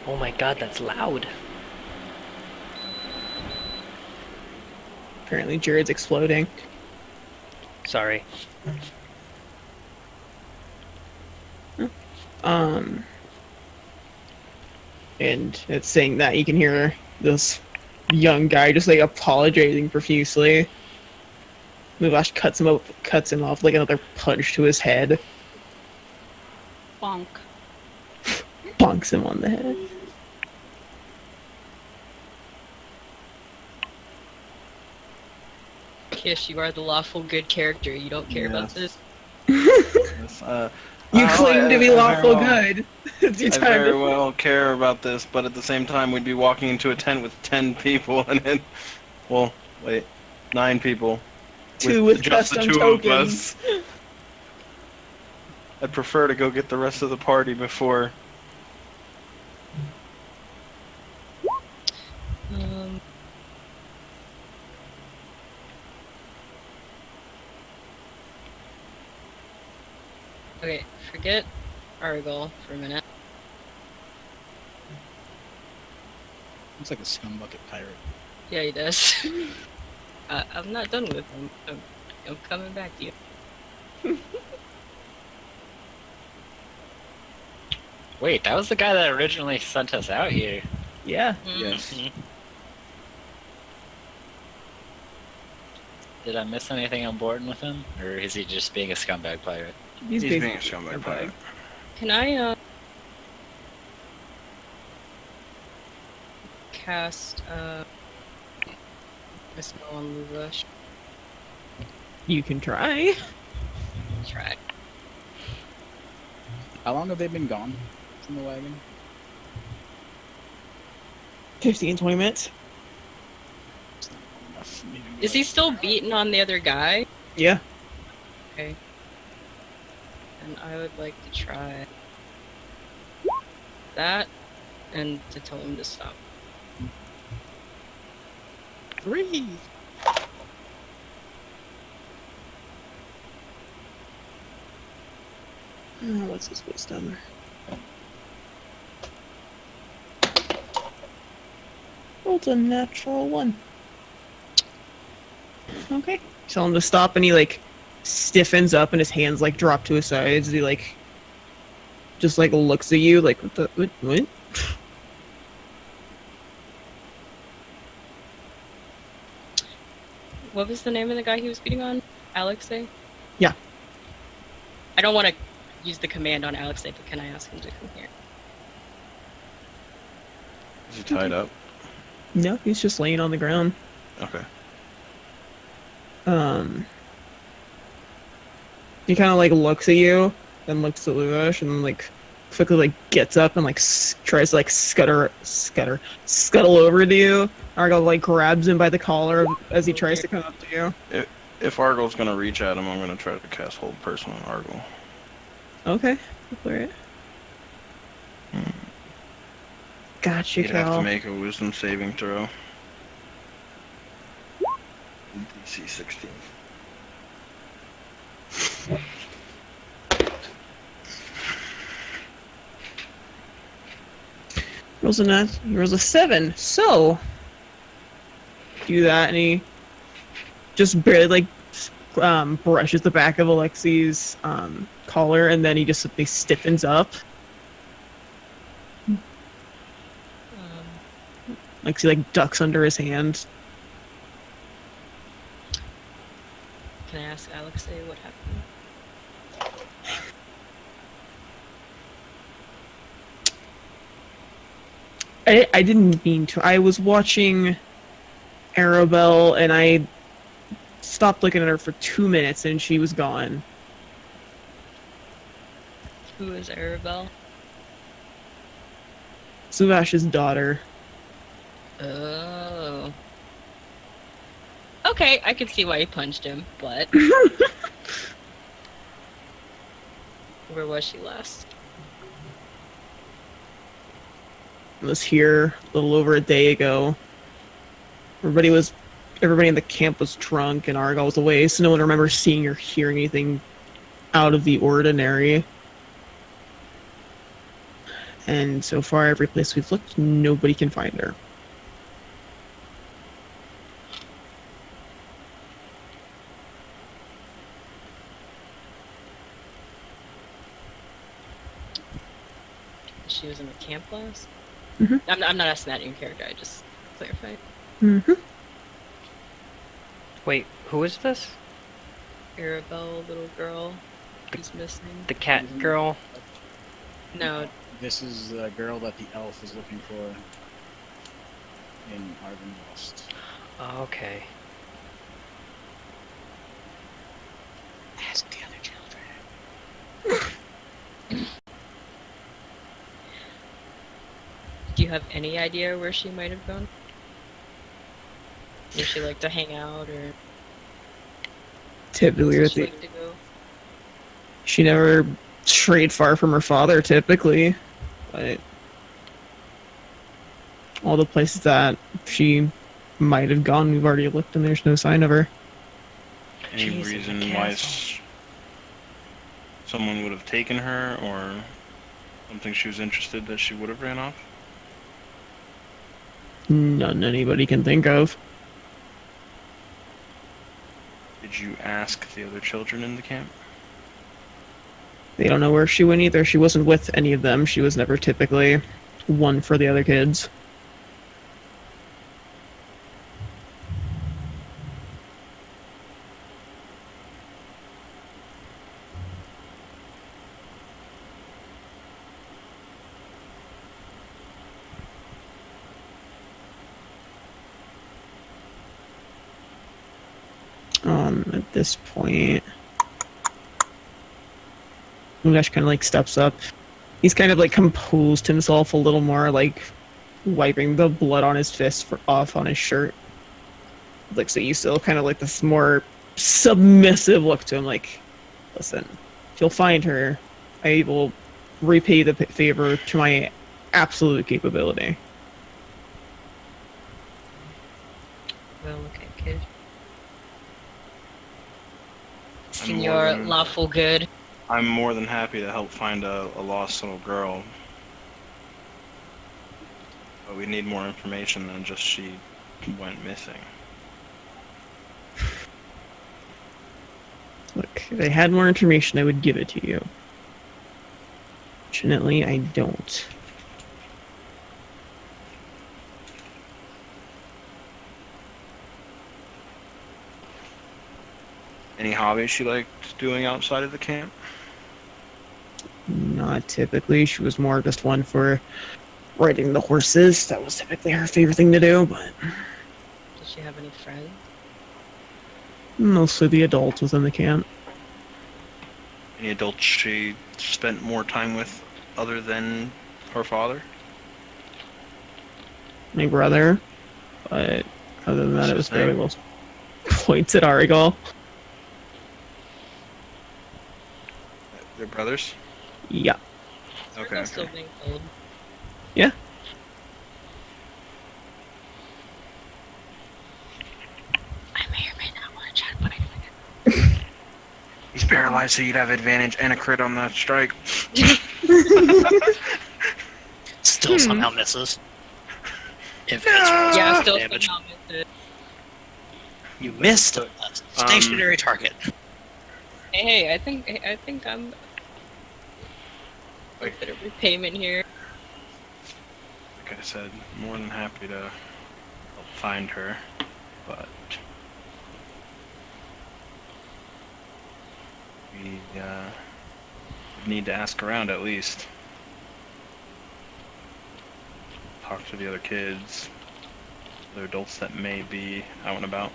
Oh my god, that's loud. Apparently, Jared's exploding. Sorry. And it's saying that you can hear this young guy just like apologizing profusely. Luvesh cuts him off like another punch to his head. Bonk. Bonks him on the head. Kish, you are the lawful good character. You don't care about Yes. this. Yes, You claim to be lawful very good. It's your I time very to... well care about this, but at the same time, we'd be walking into a tent with 10 people, and then, well, wait, 9 people. Two with just the custom 2 tokens. of us. I'd prefer to go get the rest of the party before. Okay, forget Argyle for a minute. Looks like a scumbucket pirate. Yeah, he does. I'm not done with him. I'm coming back to you. Wait, that was the guy that originally sent us out here. Yeah. Yes. Did I miss anything on board with him? Or is he just being a scumbag pirate? He's being a basically scumbag pirate. Can I cast a spell on Luvash? You can try. Try. How long have they been gone from the wagon? 15, 20 minutes. It's not long enough for me to Is he still beating on the other guy? Yeah. Okay. And I would like to try that and to tell him to stop. 3! What's his wisdom? Rolled a natural 1. Okay. Tell him to stop, and he like stiffens up, and his hands like drop to his sides. He like just like looks at you like what? What was the name of the guy he was beating on? Alexei? Yeah. I don't want to use the command on Alexei, but can I ask him to come here? Is he tied up? No, he's just laying on the ground. Okay. He kind of like looks at you, then looks at Luvash, and then like quickly like gets up and like tries to like scuttle over to you. Argyle like grabs him by the collar as he tries to come up to you. If Argyle's gonna reach at him, I'm gonna try to cast Hold Person on Argyle. Okay, go for it. Gotcha, You'd have to Cal. make a Wisdom saving throw. DC 16. He rolls a 7. So do that, and he just barely like brushes the back of Alexei's collar, and then he just stiffens up. Like he like ducks under his hand. Can I ask Alexei what happened? I didn't mean to. I was watching Arabelle, and I stopped looking at her for 2 minutes, and she was gone. Who is Arabelle? Suvash's daughter. Oh. Okay, I can see why he punched him, but... Where was she last? I was here a little over a day ago. Everybody in the camp was drunk, and Argyle was away, so no one remembers seeing or hearing anything out of the ordinary. And so far, every place we've looked, nobody can find her. She was in the camp last? Mhm. I'm not asking that in character, I just clarified. Mm-hmm. Wait, who is this? Arabelle, little girl, who's missing. The cat girl? No, This is the girl that the elf is looking for in Arden Lost. Oh, okay. Ask the other children. do you have any idea where she might have gone? If she liked to hang out, or Typically, where with she the, liked to go? she never strayed far from her father, typically. But all the places that she might have gone, we've already looked, and there's no sign of her. Any She's in the reason why castle. someone would have taken her, or something she was interested that she would have ran off? None anybody can think of. Did you ask the other children in the camp? They don't know where she went either. She wasn't with any of them. She was never typically one for the other kids. At this point, Munesh kind of like steps up. He's kind of like composed himself a little more, like wiping the blood on his fist off on his shirt. Like, so you still kind of like this more submissive look to him, like, listen, if you'll find her, I will repay the favor to my absolute capability. Well, okay, kid. I'm Senor more than- Lawful Good. I'm more than happy to help find a lost little girl. But we need more information than just she went missing. Look, if I had more information, I would give it to you. Fortunately, I don't. Any hobbies she liked doing outside of the camp? Not typically. She was more just one for riding the horses. That was typically her favorite thing to do, but Does she have any friends? mostly the adults within the camp. Any adults she spent more time with other than her father? My brother, but other than that, it was What's his fairly name? well. Points at Arigal. They're brothers? Yeah. Okay. They're still Okay. being told. Yeah. I may or may not want to chat, but I He's paralyzed, so you'd have advantage and a crit on the strike. Still somehow misses. If it's yeah, still damage, somehow missed it. you missed a stationary target. Hey, I think I'm a bit of repayment here. Like I said, more than happy to help find her, but we need to ask around at least. Talk to the other kids, other adults that may be out and about.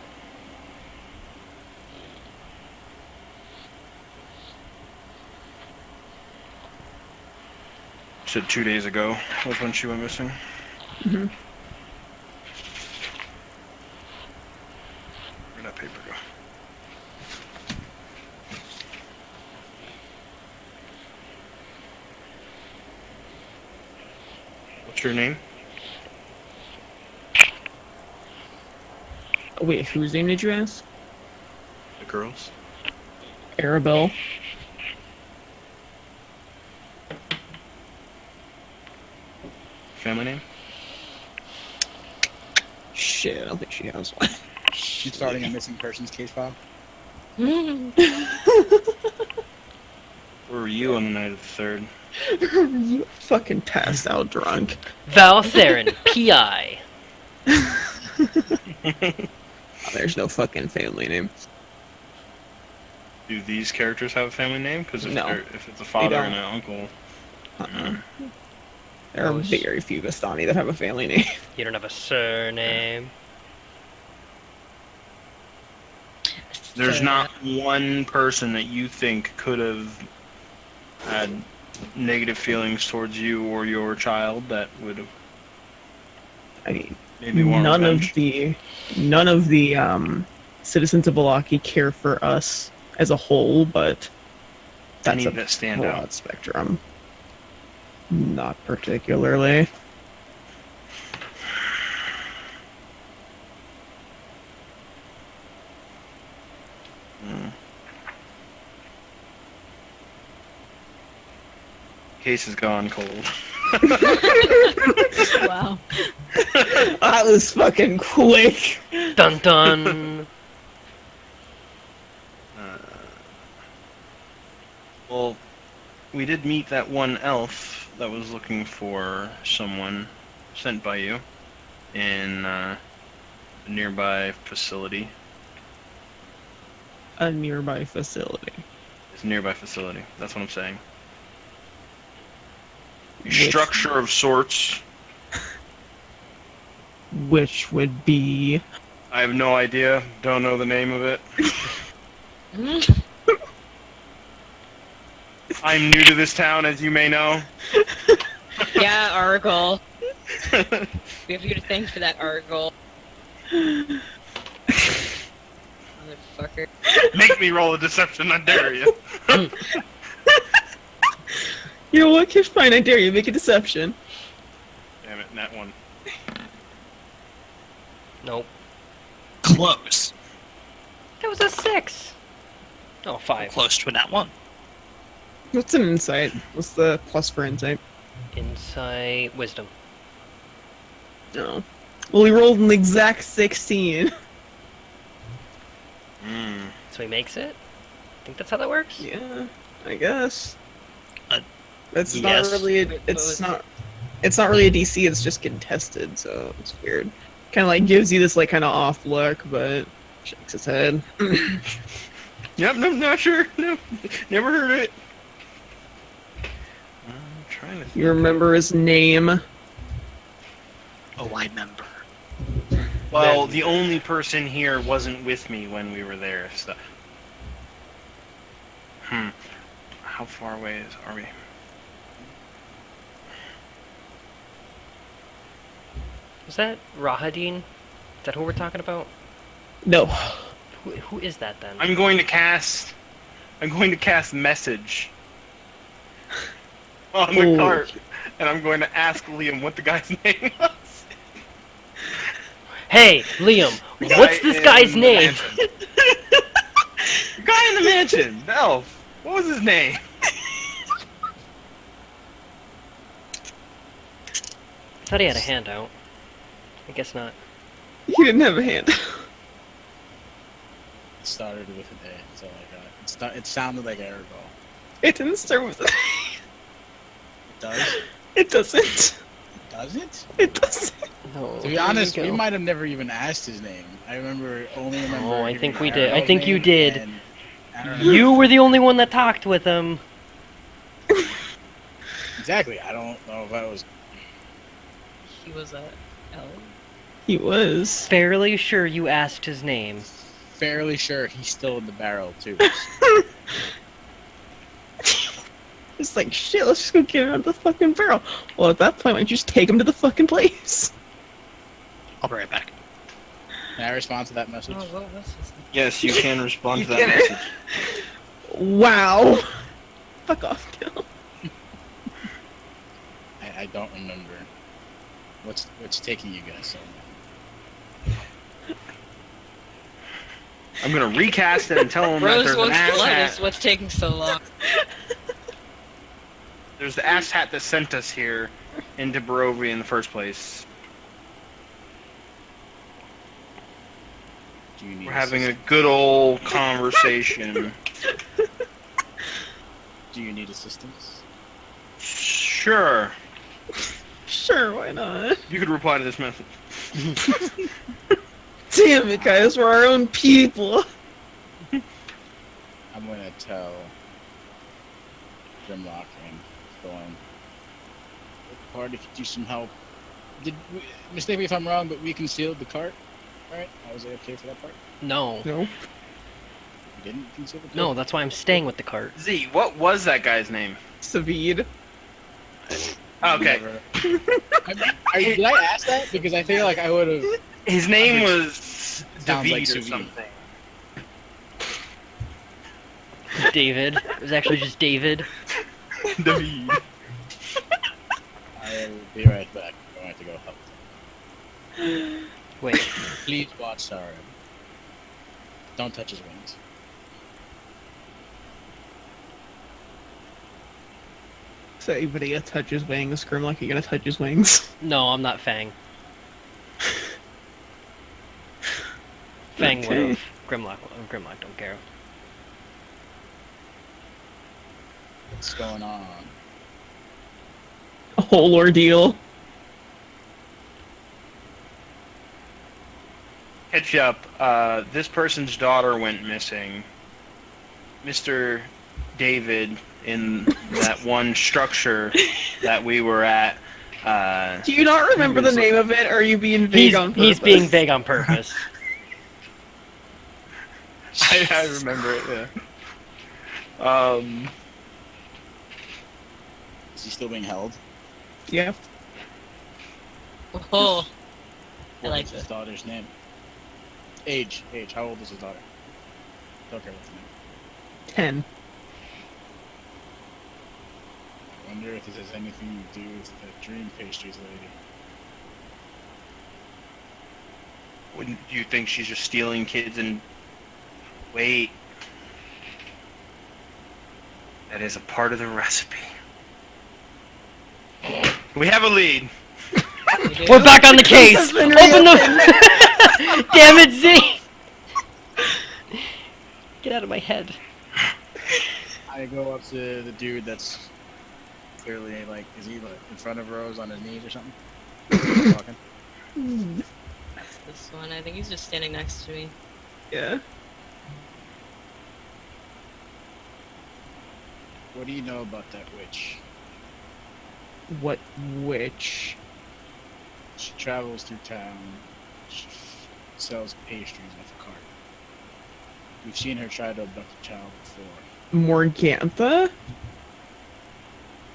Said 2 days ago was when she went missing. Mhm. Where'd that paper go? What's your name? Wait, whose name did you ask? The girls? Arabelle. Family name? Shit, I don't think she has one. She's starting a missing persons case file. Where were you on the night of the 3rd? You fucking passed out drunk. Val Theron, PI. There's no fucking family name. Do these characters have a family name? Because No. if it's a father don't. and an uncle, There are Oh, s- very few Vistani that have a family name. You don't have a surname. there's not one person that you think could have had negative feelings towards you or your child that would have I mean, maybe want none revenge. of the citizens of Valaki care for us as a whole, but that's Any a that stand broad out. spectrum. Not particularly. Case is gone cold. Wow. That was fucking quick. Dun dun. Well, we did meet that one elf that was looking for someone sent by you in a nearby facility. A nearby facility. It's a nearby facility. That's what I'm saying. A Which- structure of sorts. Which would be... I have no idea. Don't know the name of it. I'm new to this town, as you may know. Yeah, Argyle. We have you to thank for that, Argyle. Motherfucker. Make me roll a deception, I dare you. You know what? Okay, fine, I dare you. Make a deception. Damn it, that one. Nope. Close. That was a 6. Oh, 5. Close to a nat 1. What's an insight? What's the plus for insight? Insight, wisdom. No. Well, we rolled an exact 16. So he makes it? Think that's how that works? Yeah, I guess. It's yes. not really. It's not really a DC. It's just getting tested, so it's weird. Kind of like gives you this like kind of off look, but shakes his head. Yep, no, not sure. No, never heard of it. I'm trying to. You remember his name? Oh, I remember. Well, the only person here wasn't with me when we were there, so. How far away are we? Was that Rahadin? Is that who we're talking about? No. Who is that then? I'm going to cast message on the Ooh. cart, and I'm going to ask Liam what the guy's name was. Hey, Liam, The guy what's this in guy's the name? mansion. The guy in the mansion, the elf. What was his name? I thought he had a handout. I guess not. He didn't have a hand. It started with an A. That's all I got. It sounded like Aragorn. It didn't start with a. It does? It doesn't. Does it? It doesn't. No. To be honest, we might have never even asked his name. I only remember. Oh, I hearing think we did. I Aragorn's think you name, did. and I don't know. You were the only one that talked with him. Exactly. I don't know if I was. He was a elf. He was. Fairly sure you asked his name. Fairly sure he's still in the barrel too. It's like, shit, let's just go get him out of the fucking barrel. Well, at that point, why don't you just take him to the fucking place? I'll be right back. Can I respond to that message? Oh, what was his name? Yes, you can respond to You that can. message. Wow. Fuck off, Gil. I don't remember. What's taking you guys so long? I'm gonna recast it and tell him that there's an Rosewood's ass blood hat. is what's taking so long. There's the ass hat that sent us here into Barovia in the first place. Do you need We're having a assistance? good old conversation. Do you need assistance? Sure. Sure, why not? You could reply to this message. Damn it, guys, we're our own people. I'm gonna tell Grimlock and Thorn. The party could use some help. Mistake me if I'm wrong, but we concealed the cart, right? I was okay for that part. No. No. We didn't conceal the cart. No, that's why I'm staying with the cart. Z, what was that guy's name? Savid. Okay. Never- did I ask that? Because I feel like I would have. His name was Sounds David like or Savid. something. David. It was actually just David. David. I will be right back. I'm going to go help them. Wait. Please watch Sarah. Don't touch his wings. So anybody that touches wings, Grimlock, you gonna touch his wings? No, I'm not Fang. Fang Okay. would've. Grimlock don't care. What's going on? A whole ordeal. Catch you up. This person's daughter went missing. Mr. David, in that one structure that we were at. Do you not remember the name of it, or are you being vague on purpose? He's being vague on purpose. I remember it, yeah. Is he still being held? Yeah. Oh, I What like is his this. daughter's name? Age. How old is his daughter? Don't care what's the name. 10. I wonder if this has anything to do with the dream pastries lady. Wouldn't you think she's just stealing kids and... Wait. That is a part of the recipe. We have a lead. We're back on the case! Open the... Damn it, Z! Get out of my head. I go up to the dude that's clearly like, is he like in front of Rose on his knees or something? Talking. That's this one. I think he's just standing next to me. Yeah. What do you know about that witch? What witch? She travels through town. She sells pastries with a cart. We've seen her try to abduct a child before. Morgantha?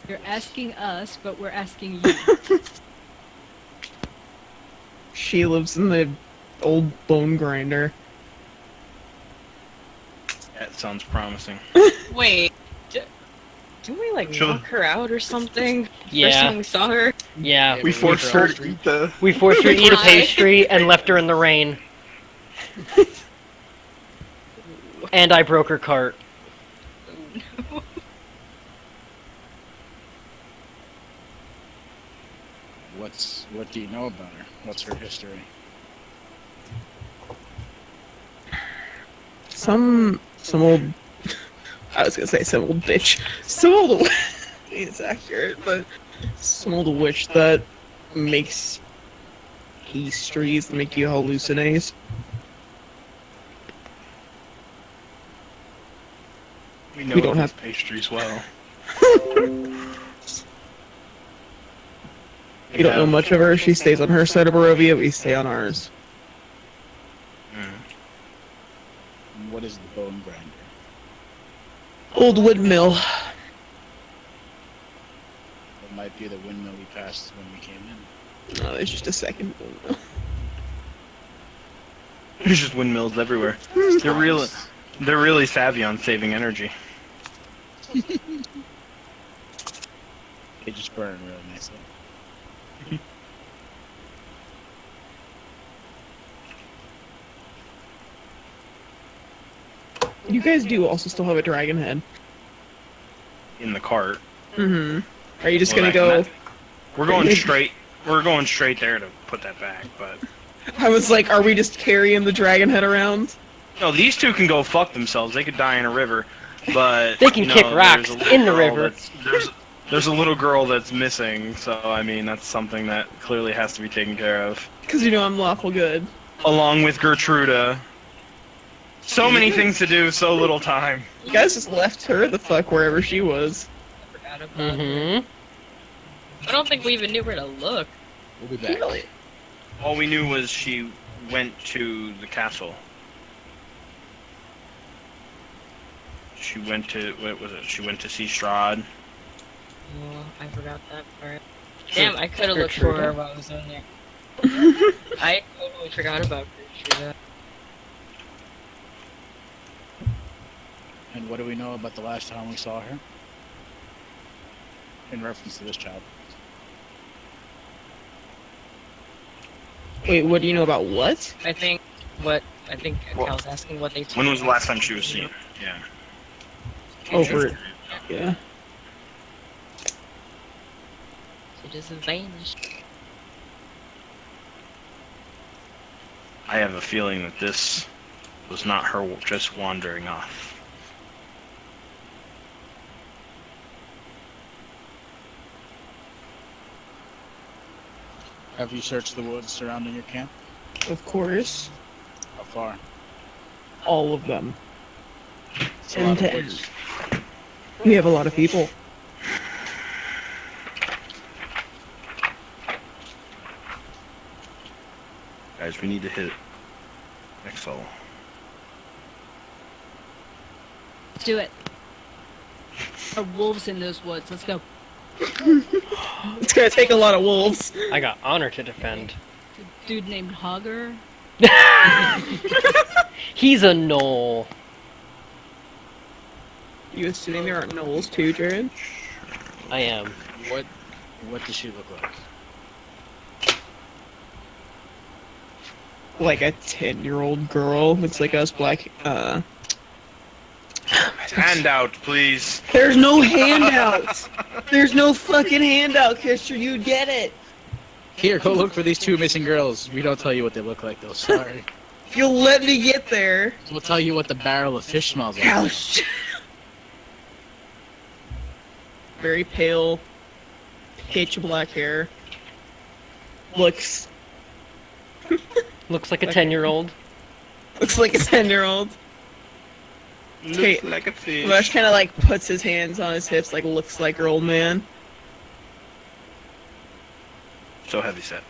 You're asking us, but we're asking you. She lives in the old bone grinder. That sounds promising. Wait, didn't we like Sure. knock her out or something? First Yeah. time we saw her. Yeah. We forced her to eat the... We forced her to eat a Why? pastry and left her in the rain. And I broke her cart. What do you know about her? What's her history? Some old... I was gonna say some old bitch. Some old... It's accurate, but... Some old witch that makes pastries that make you hallucinate. We know We don't these have- pastries well. We don't know much of her. She stays on her side of Barovia, we stay on ours. What is the bone grinder? Old wood mill. It might be the windmill we passed when we came in. No, there's just a second one mill. There's just windmills everywhere. They're really savvy on saving energy. They just burn really nicely. You guys do also still have a dragon head. In the cart. Mm-hmm. Are you just Well, gonna go... We're going straight. We're going straight there to put that back, but... I was like, are we just carrying the dragon head around? No, these two can go fuck themselves. They could die in a river, but... They can you know, kick rocks there's a little in the girl river. there's a little girl that's missing, so, I mean, that's something that clearly has to be taken care of. Because you know I'm lawful good. Along with Gertruda. So many things to do, so little time. You guys just left her the fuck wherever she was. I forgot about her. Mm-hmm. I don't think we even knew where to look. We'll be back. Really? All we knew was she went to the castle. She went to, what was it? She went to see Strahd. Oh, I forgot that part. Damn, I could have looked for her while I was in there. I totally forgot about Gertruda. And what do we know about the last time we saw her? In reference to this child. Wait, what do you know about what? I think Cal's asking what they. When was the last time she was seen? Yeah. Over it. Yeah. just vanished. I have a feeling that this was not her just wandering off. Have you searched the woods surrounding your camp? Of course. How far? All of them. It's a lot of End to woods. end. We have a lot of people. Guys, we need to hit next level. Do it. There are wolves in those woods. Let's go. It's gonna take a lot of wolves. I got honor to defend. It's a dude named Hogger. He's a knoll. You assuming there aren't gnolls too, Jared? I am. What does she look like? Like a 10-year-old girl. Looks like us black. Handout, please. There's no handout. There's no fucking handout, Kister. You get it. Here, go look for these two missing girls. We don't tell you what they look like, though. Sorry. You'll let me get there. We'll tell you what the barrel of fish smells like. Ouch. Very pale, pitch black hair. Looks Looks like a 10-year-old. looks like a 10-year-old. Okay, Looks like a fish. Rush kind of like puts his hands on his hips, like looks like her old man. So heavy set.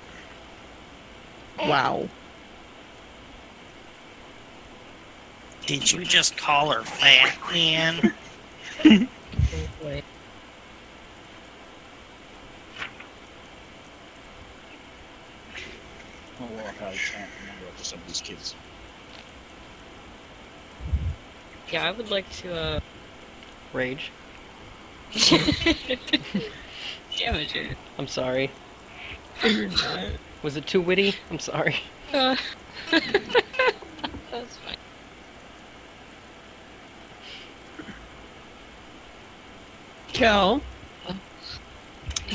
Wow. Did you just call her fat, man? Wait. I'll walk out of camp and I'll go up to some of these kids. Yeah, I would like to, Rage. Damn it, Jared. I'm sorry. Was it too witty? I'm sorry. That's fine. Cal,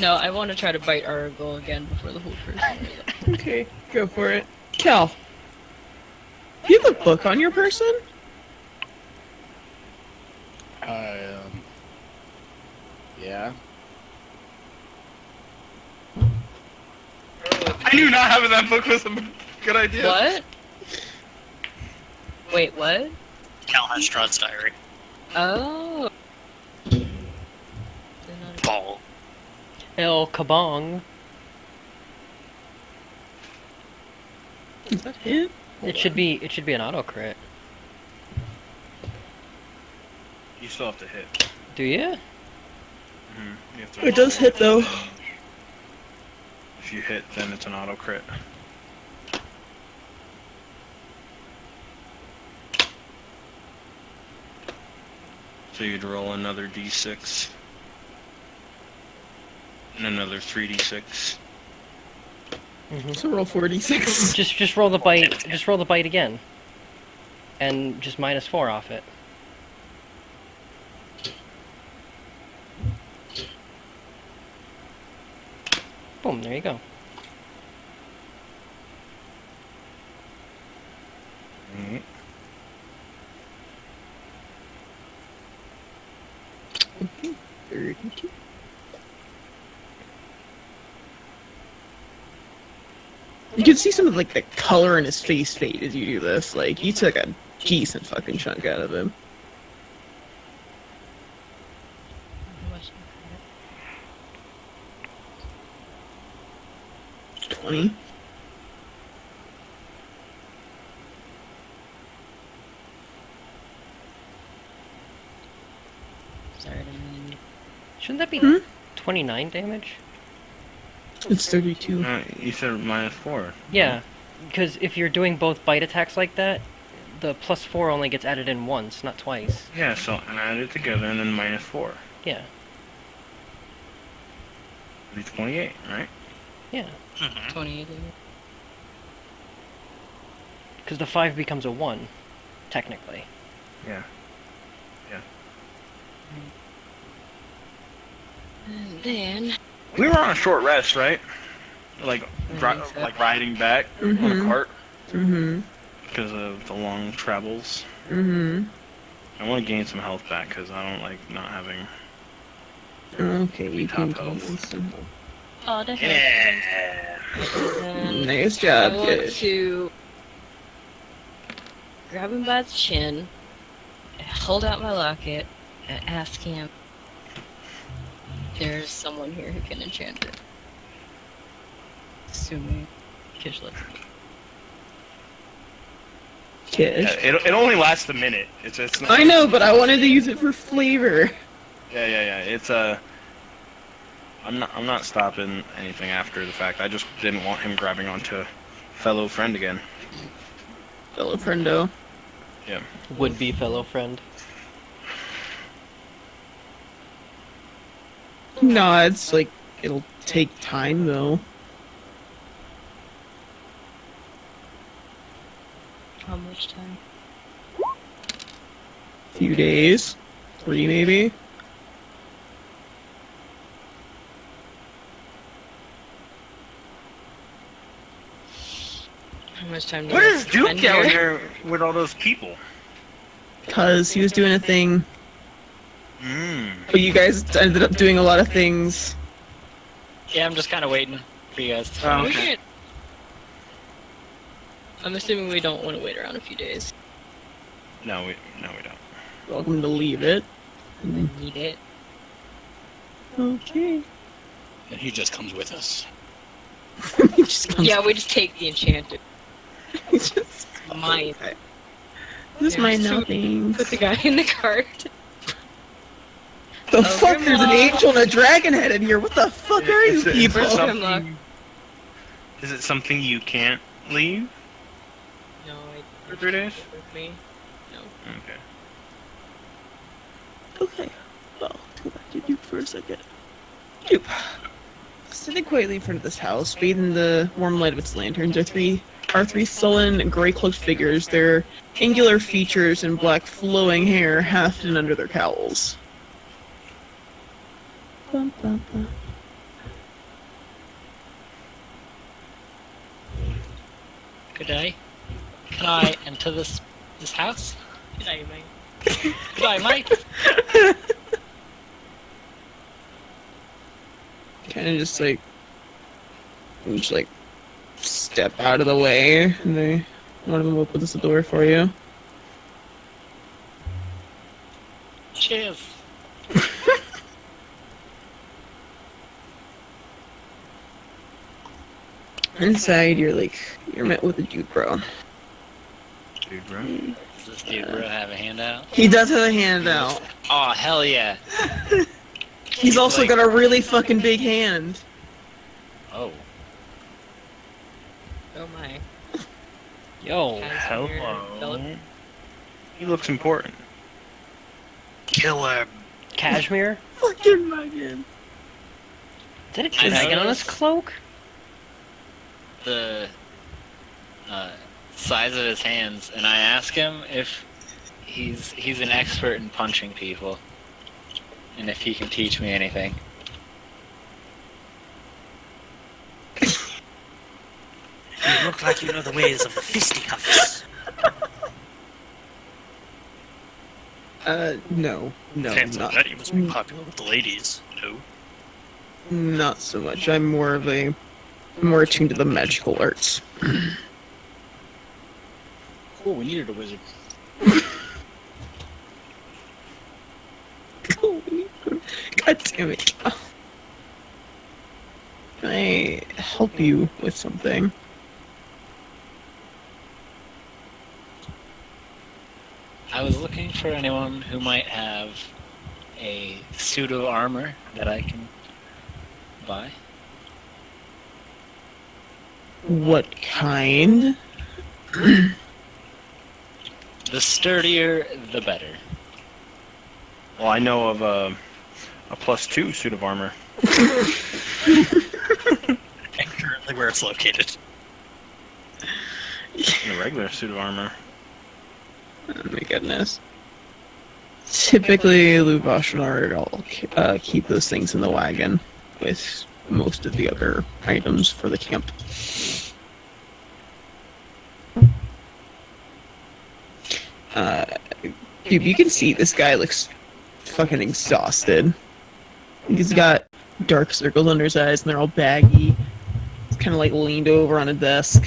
No, I want to try to bite Aragorn again before the whole person. okay, go for it. Cal, you have a book on your person? Yeah. I knew not having that book was a good idea. What? Wait, what? Cal has Strahd's diary. Oh. Ball. El Kabong. Is that him? It should be an auto crit. You still have to hit. Do you? You have to It does hit though. If you hit, then it's an auto crit. So you'd roll another d6. And another 3d6. So roll 46. Just roll the bite. Just roll the bite again. And just -4 off it. Boom, there you go. Alright. You can see some of like the color in his face fade as you do this. Like you took a decent fucking chunk out of him. $20. Sorry, I didn't mean. Shouldn't that be 29 damage? It's 32. You said -4. Yeah, because if you're doing both bite attacks like that, the +4 only gets added in once, not twice. Yeah, so add it together and then -4. Yeah, It'd be 28, right? yeah. 28. Because the 5 becomes a 1, technically. Yeah. And then We were on a short rest, right? Like, think so. like riding back on a Mhm. cart Mm-hmm. because of the long travels. Mm-hmm. I want to gain some health back because I don't like not having. Okay, you can Top call health. this some- Oh, the heck. Yeah. And then Nice I job, want kid. to grab him by the chin, hold out my locket, and ask him if there's someone here who can enchant it. Assuming Kish lets me. Kish. It only lasts a minute. It's not, I know, but I wanted to use it for flavor. Yeah. It's I'm not stopping anything after the fact. I just didn't want him grabbing onto a fellow friend again. Fellow friendo. Would-be fellow friend. No, it's like, it'll take time though. How much time? Few days. 3 maybe. How much time do What you is Duke spend out here? here with all those people? Cause he was doing a thing, but you guys ended up doing a lot of things. Yeah, I'm just kind of waiting for you guys to Oh, We okay. can't- I'm assuming we don't want to wait around a few days. No, we don't. Welcome to leave it. I need it. Okay. And he just comes with us. He just comes- Yeah, we just take the enchanted. he just- Mine. This Yeah, might so- nothing. Put the guy in the cart. The Oh, fuck? There's an Grimlock. angel and a dragon head in here. What the fuck are you Is it- people? Where's something- Grimlock? Is it something you can't leave No, I for 3 days? with me. Okay. Okay. Well, go back to Duke for a second. Duke. Sitting quietly in front of this house, bathed in the warm light of its lanterns, are three sullen, gray-cloaked figures. Their angular features and black flowing hair half hidden under their cowls. Bum, bum, bum. Good day. Can I enter this house? Good day, mate. Good day, mate. Kind of just like step out of the way, and one of them opens the door for you. Cheers. Inside, you're met with a dude, bro. Dude, bro. Does this dude bro have a handout? He does have a handout. Oh, hell yeah. He's also like- got a really fucking big hand. Oh. Oh my. Yo. Hello. He looks important. Kill him. Cashmere? Fucking Megan. Is that a I dragon on his noticed. cloak? The size of his hands, and I ask him if he's an expert in punching people, and if he can teach me anything. You look like you know the ways of the fisticuffs. No, Fancy not, that, you must be popular with the ladies. No. not so much. I'm more attuned to the magical arts. Cool, we needed a wizard. God damn it. Can I help you with something? I was looking for anyone who might have a suit of armor that I can buy. What kind? The sturdier, the better. Well, I know of a +2 suit of armor. And currently where it's located. And a regular suit of armor. Oh my goodness. Typically, Luvash and Ard all keep those things in the wagon with most of the other items for the camp. Dude, you can see this guy looks fucking exhausted. He's got dark circles under his eyes, and they're all baggy. He's kind of like leaned over on a desk.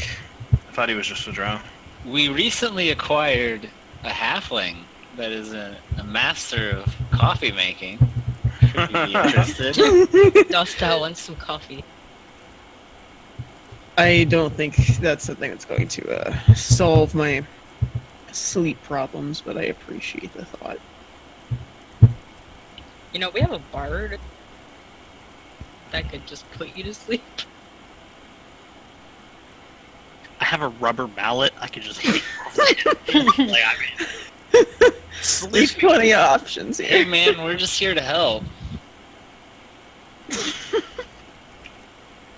I thought he was just a drow. We recently acquired a halfling that is a master of coffee making. Should you be interested? Dost thou want some coffee? I don't think that's something that's going to solve my sleep problems, but I appreciate the thought. You know, we have a bard that could just put you to sleep. I have a rubber mallet. I could just hit like, I mean, There's plenty of options Hey here. man, we're just here to help. if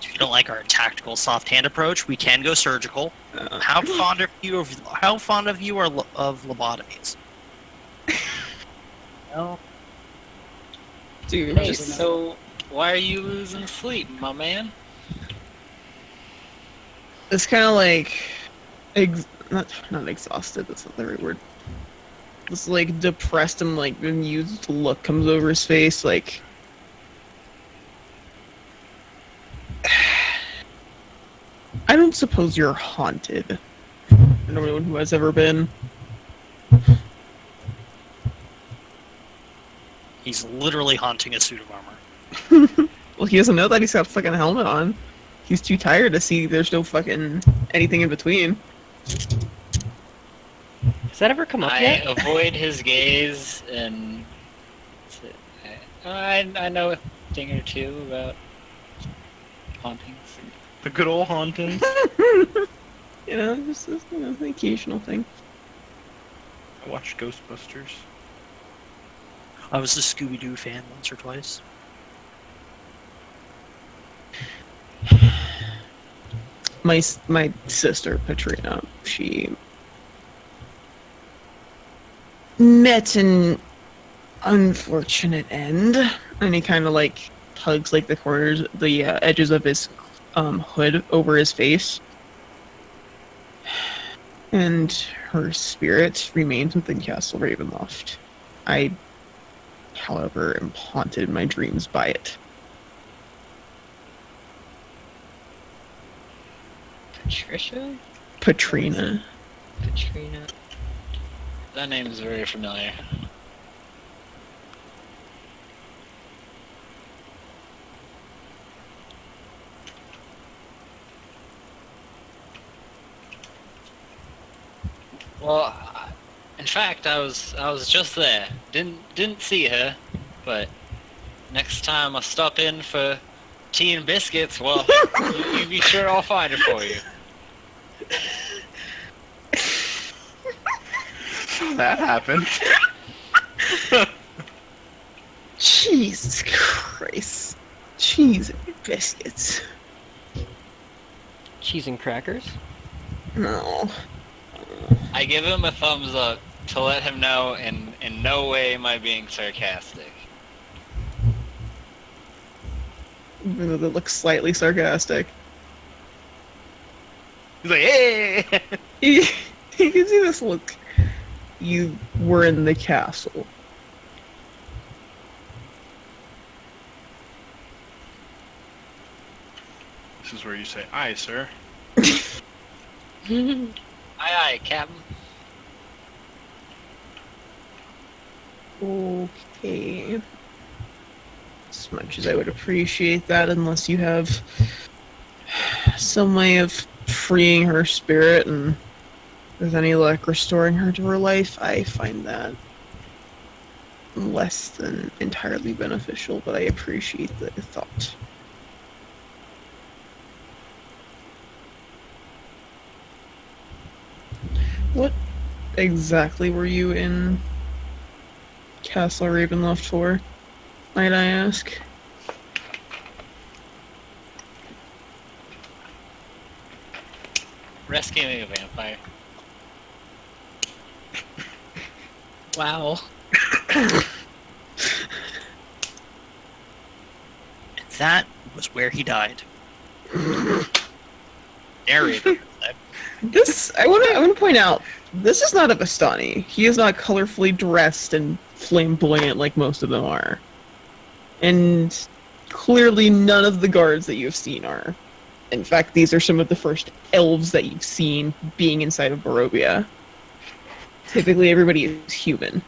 you don't like our tactical soft hand approach, we can go surgical. How fond of you of lobotomies? No. Dude, Hey, just so why are you losing sleep, my man? it's kind of like not exhausted. That's not the right word. This like depressed and like bemused look comes over his face. Like I don't suppose you're haunted. Anyone who has ever been. He's literally haunting a suit of armor. Well, he doesn't know that he's got a fucking helmet on. He's too tired to see there's no fucking anything in between. Has that ever come up I yet? avoid his gaze, and I know a thing or two about hauntings. The good old haunting. You know, just the occasional thing. I watched Ghostbusters. I was a Scooby-Doo fan once or twice. My sister Katrina, she met an unfortunate end, and he kind of like tugs like the corners, the edges of his hood over his face, and her spirit remains within Castle Ravenloft. I, however, am haunted in my dreams by it. Patricia? Katrina. Katrina. That name is very familiar. Well, in fact, I was just there. Didn't see her, but next time I stop in for tea and biscuits, well, you be sure I'll find her for you. That happened. Jesus Christ. Cheese and biscuits. Cheese and crackers? No. I give him a thumbs up to let him know in no way am I being sarcastic. Even though that looks slightly sarcastic. He's like, hey! He gives you this look. You were in the castle. This is where you say, aye, sir. Aye aye, Captain. Okay. As much as I would appreciate that, unless you have some way of freeing her spirit and with any luck restoring her to her life, I find that less than entirely beneficial, but I appreciate the thought. What exactly were you in Castle Ravenloft for, might I ask? Rescuing a vampire. Wow. That was where he died. Narrator. This I want to point out. This is not a Vistani. He is not colorfully dressed and flamboyant like most of them are, and clearly none of the guards that you've seen are. In fact, these are some of the first elves that you've seen being inside of Barovia. Typically, everybody is human.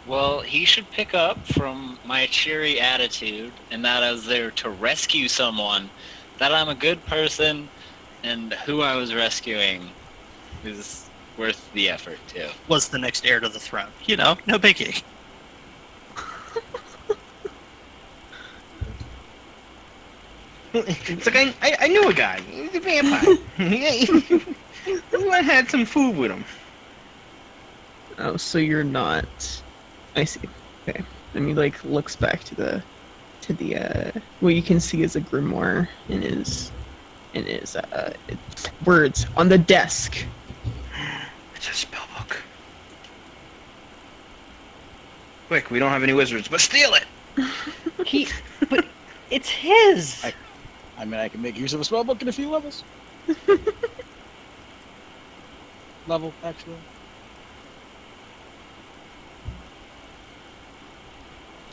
Well, he should pick up from my cheery attitude and that I was there to rescue someone, that I'm a good person, and who I was rescuing is worth the effort, too. Was the next heir to the throne. You know, no biggie. It's like I knew a guy. He's a vampire. I had some food with him. Oh, so you're not. I see. Okay. And he like looks back to the what you can see is a grimoire in his words on the desk. It's a spell book. Quick, we don't have any wizards, but steal it. But it's his. I mean, I can make use of a spellbook in a few levels. Actually.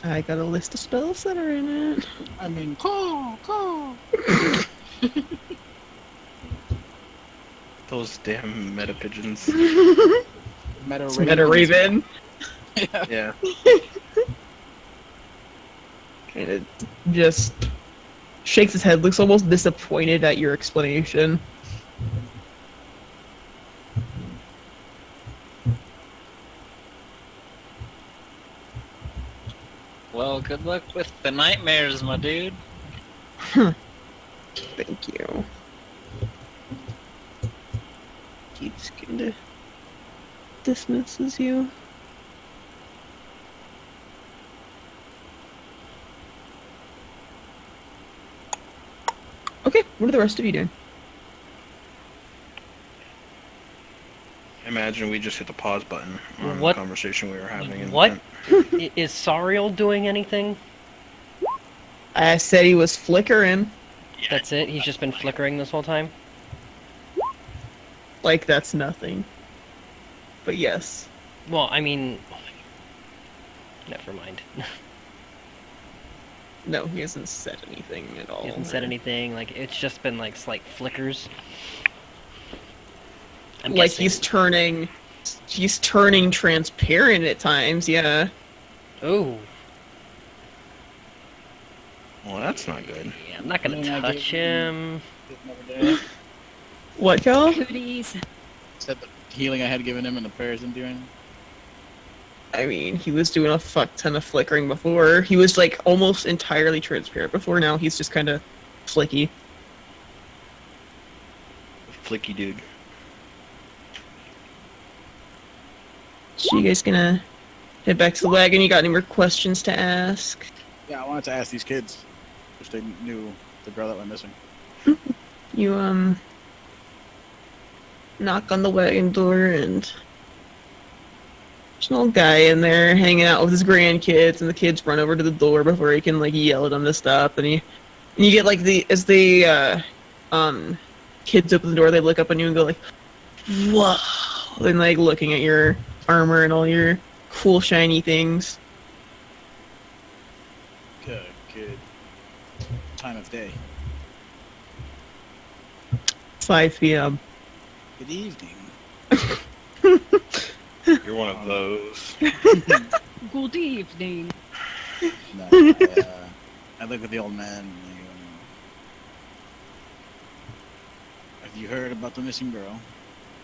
I got a list of spells that are in it. I mean, call. Those damn meta pigeons. Meta Raven. Yeah. Kind of just shakes his head, looks almost disappointed at your explanation. Well, good luck with the nightmares, my dude. Thank you. He just kinda dismisses you. Okay, what are the rest of you doing? Imagine we just hit the pause button on What- the conversation we were having. in the What? tent. Is Sariel doing anything? I said he was flickering. That's it? He's just been flickering this whole time? Like that's nothing. But yes. Well, I mean... Never mind. No, he hasn't said anything at all. He hasn't said anything, like, it's just been, like, slight flickers. I'm Like guessing. he's turning transparent at times, yeah. Ooh. Well, that's not good. Yeah, I'm not gonna I mean, I touch gave- him. What, Cal? Cooties. Said the healing I had given him and the prayers didn't do anything. I mean, he was doing a fuck ton of flickering before. He was like almost entirely transparent before. Now he's just kind of flicky. Flicky dude. So you guys gonna head back to the wagon? You got any more questions to ask? Yeah, I wanted to ask these kids if they knew the girl that went missing. You knock on the wagon door and there's an old guy in there hanging out with his grandkids, and the kids run over to the door before he can like yell at them to stop. And you get like as the kids open the door, they look up on you and go like, "Whoa!" And like looking at your armor and all your cool shiny things. Good time of day. 5 p.m. Good evening. You're one of those. Good evening. No, I look at the old man. And I go, have you heard about the missing girl?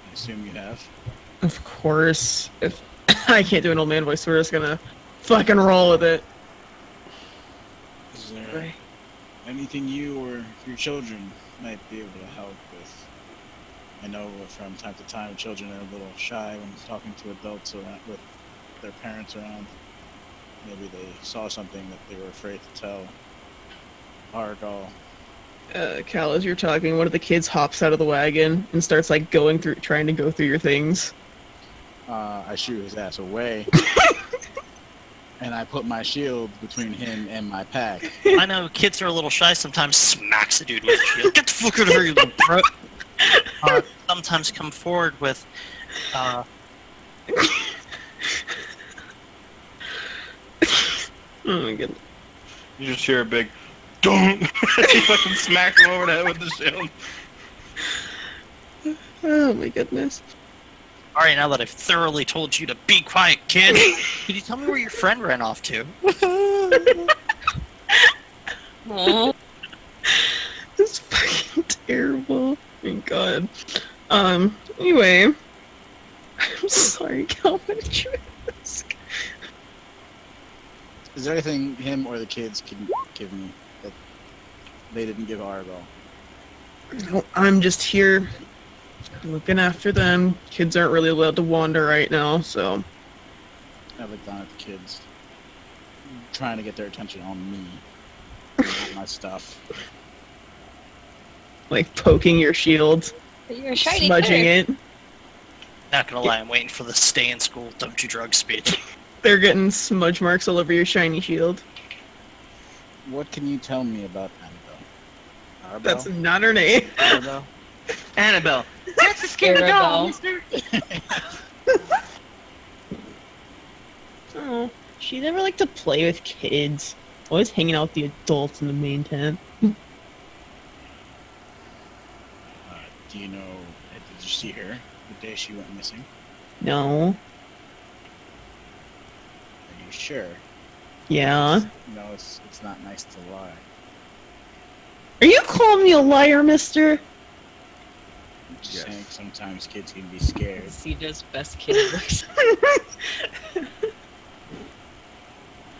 I assume you have. Of course. If I can't do an old man voice, so we're just gonna fucking roll with it. Is there anything you or your children might be able to help with? I know from time to time children are a little shy when talking to adults around, with their parents around. Maybe they saw something that they were afraid to tell Argal. Cal, as you're talking, one of the kids hops out of the wagon and starts like trying to go through your things. I shoot his ass away. And I put my shield between him and my pack. I know kids are a little shy. Sometimes smacks a dude with a shield. Get the fuck out of here, you little brat. Sometimes come forward with, Oh my goodness. You just hear a big, don't. He fucking smacks him over the head with the shield. Oh my goodness. all right, now that I've thoroughly told you to be quiet, kid, can you tell me where your friend ran off to? Aw. This is fucking terrible. Oh my god. Anyway. I'm sorry, Cal, what did you ask? Is there anything him or the kids can give me that they didn't give Argo? No, I'm just here looking after them. Kids aren't really allowed to wander right now, so. I look down at the kids, trying to get their attention on me, not my stuff. Like poking your shield, You're a shiny smudging cleric. it. Not gonna lie, I'm waiting for the stay in school, don't do drugs speech. They're getting smudge marks all over your shiny shield. What can you tell me about Annabelle? Arbel? That's not her name. Arbel? Annabelle. That's a scary doll. Oh, she never liked to play with kids. Always hanging out with the adults in the main tent. Do you know, did you see her the day she went missing? No. Are you sure? Yeah. No, it's not nice to lie. Are you calling me a liar, mister? I'm just saying sometimes kids can be scared. CJ's best kid looks.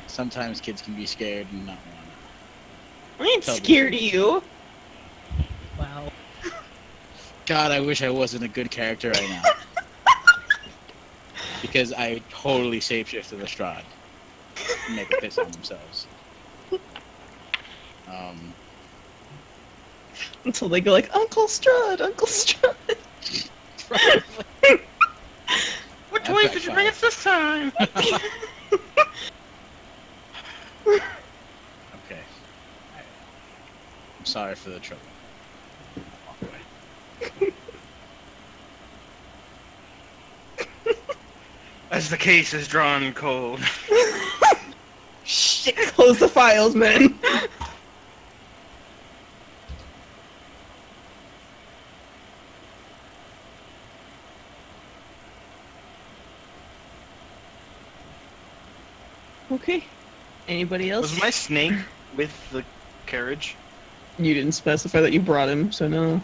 Sometimes kids can be scared and not want I ain't Tell me. scared of you. Wow. to. God, I wish I wasn't a good character right now. Because I totally shapeshifted the Strahd. And make a piss on themselves. Until they go like, Uncle Strahd, Uncle Strahd. What That toys did you bring us this time? Okay. I'm sorry for the trouble. I'll walk away. As the case is drawn cold. Shit, close the files, man. Okay. Anybody else? Was my snake with the carriage? You didn't specify that you brought him, so no.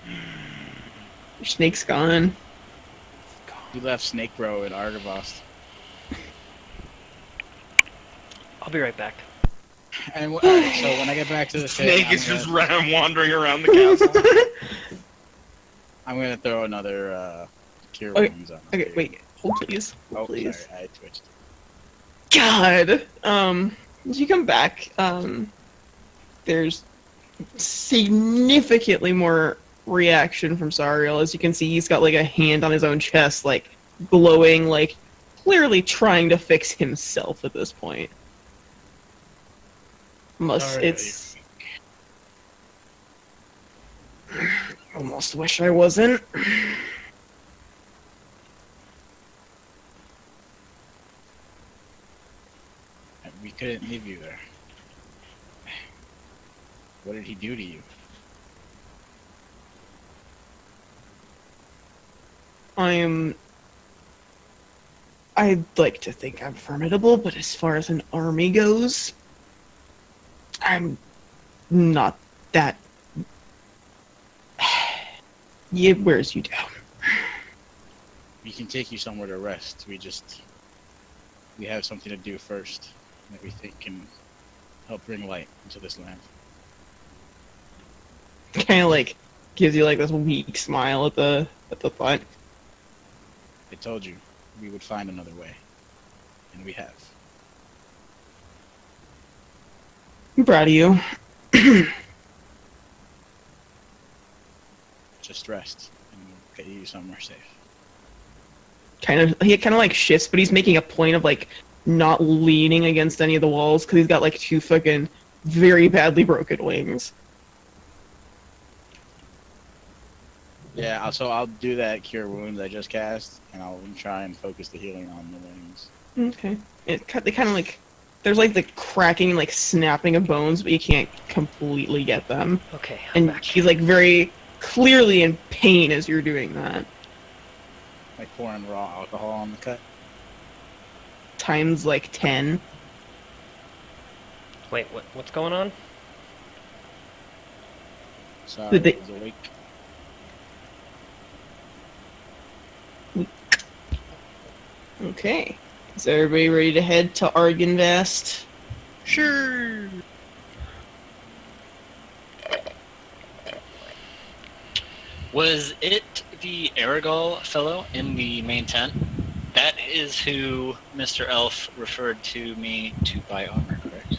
Your snake's gone. You left Snake Bro at Argavost. I'll be right back. And alright, so when I get back to the Snake pit, is just wandering around the castle. I'm gonna throw another cure Okay, wounds on. Okay, wait. Hold please. Oh, Hold please. sorry, I twitched. God. As you come back, there's significantly more reaction from Sariel. As you can see, he's got like a hand on his own chest, like glowing, like clearly trying to fix himself at this point. Unless Sorry, it's almost wish I wasn't. We couldn't leave you there. What did he do to you? I'd like to think I'm formidable, but as far as an army goes, I'm not that. Yeah, wears you down. We can take you somewhere to rest. We have something to do first that we think can help bring light into this land. Kind of like gives you like this weak smile at the thought. I told you we would find another way, and we have. I'm proud of you. Just rest, and we'll get you somewhere safe. He kind of like shifts, but he's making a point of like not leaning against any of the walls because he's got like 2 fucking very badly broken wings. Yeah, so I'll do that cure wounds I just cast, and I'll try and focus the healing on the wings. Okay. They kind of like, there's like the cracking and like snapping of bones, but you can't completely get them. Okay, I'm And back. he's like very clearly in pain as you're doing that. Like pouring raw alcohol on the cut. Times like 10. Wait, what's going on? Sorry, Did they- I was awake. Okay. Is everybody ready to head to Argynvast? Sure. Was it the Aragol fellow in the main tent? That is who Mr. Elf referred to me to buy armor, correct?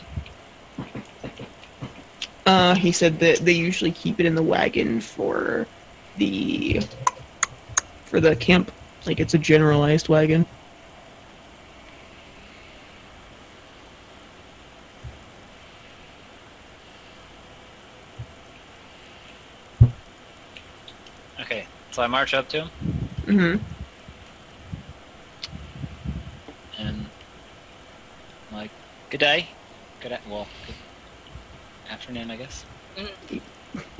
He said that they usually keep it in the wagon for the camp. Like it's a generalized wagon. Okay, so I march up to him, Mm-hmm. and I'm like, good day. Good afternoon, I guess.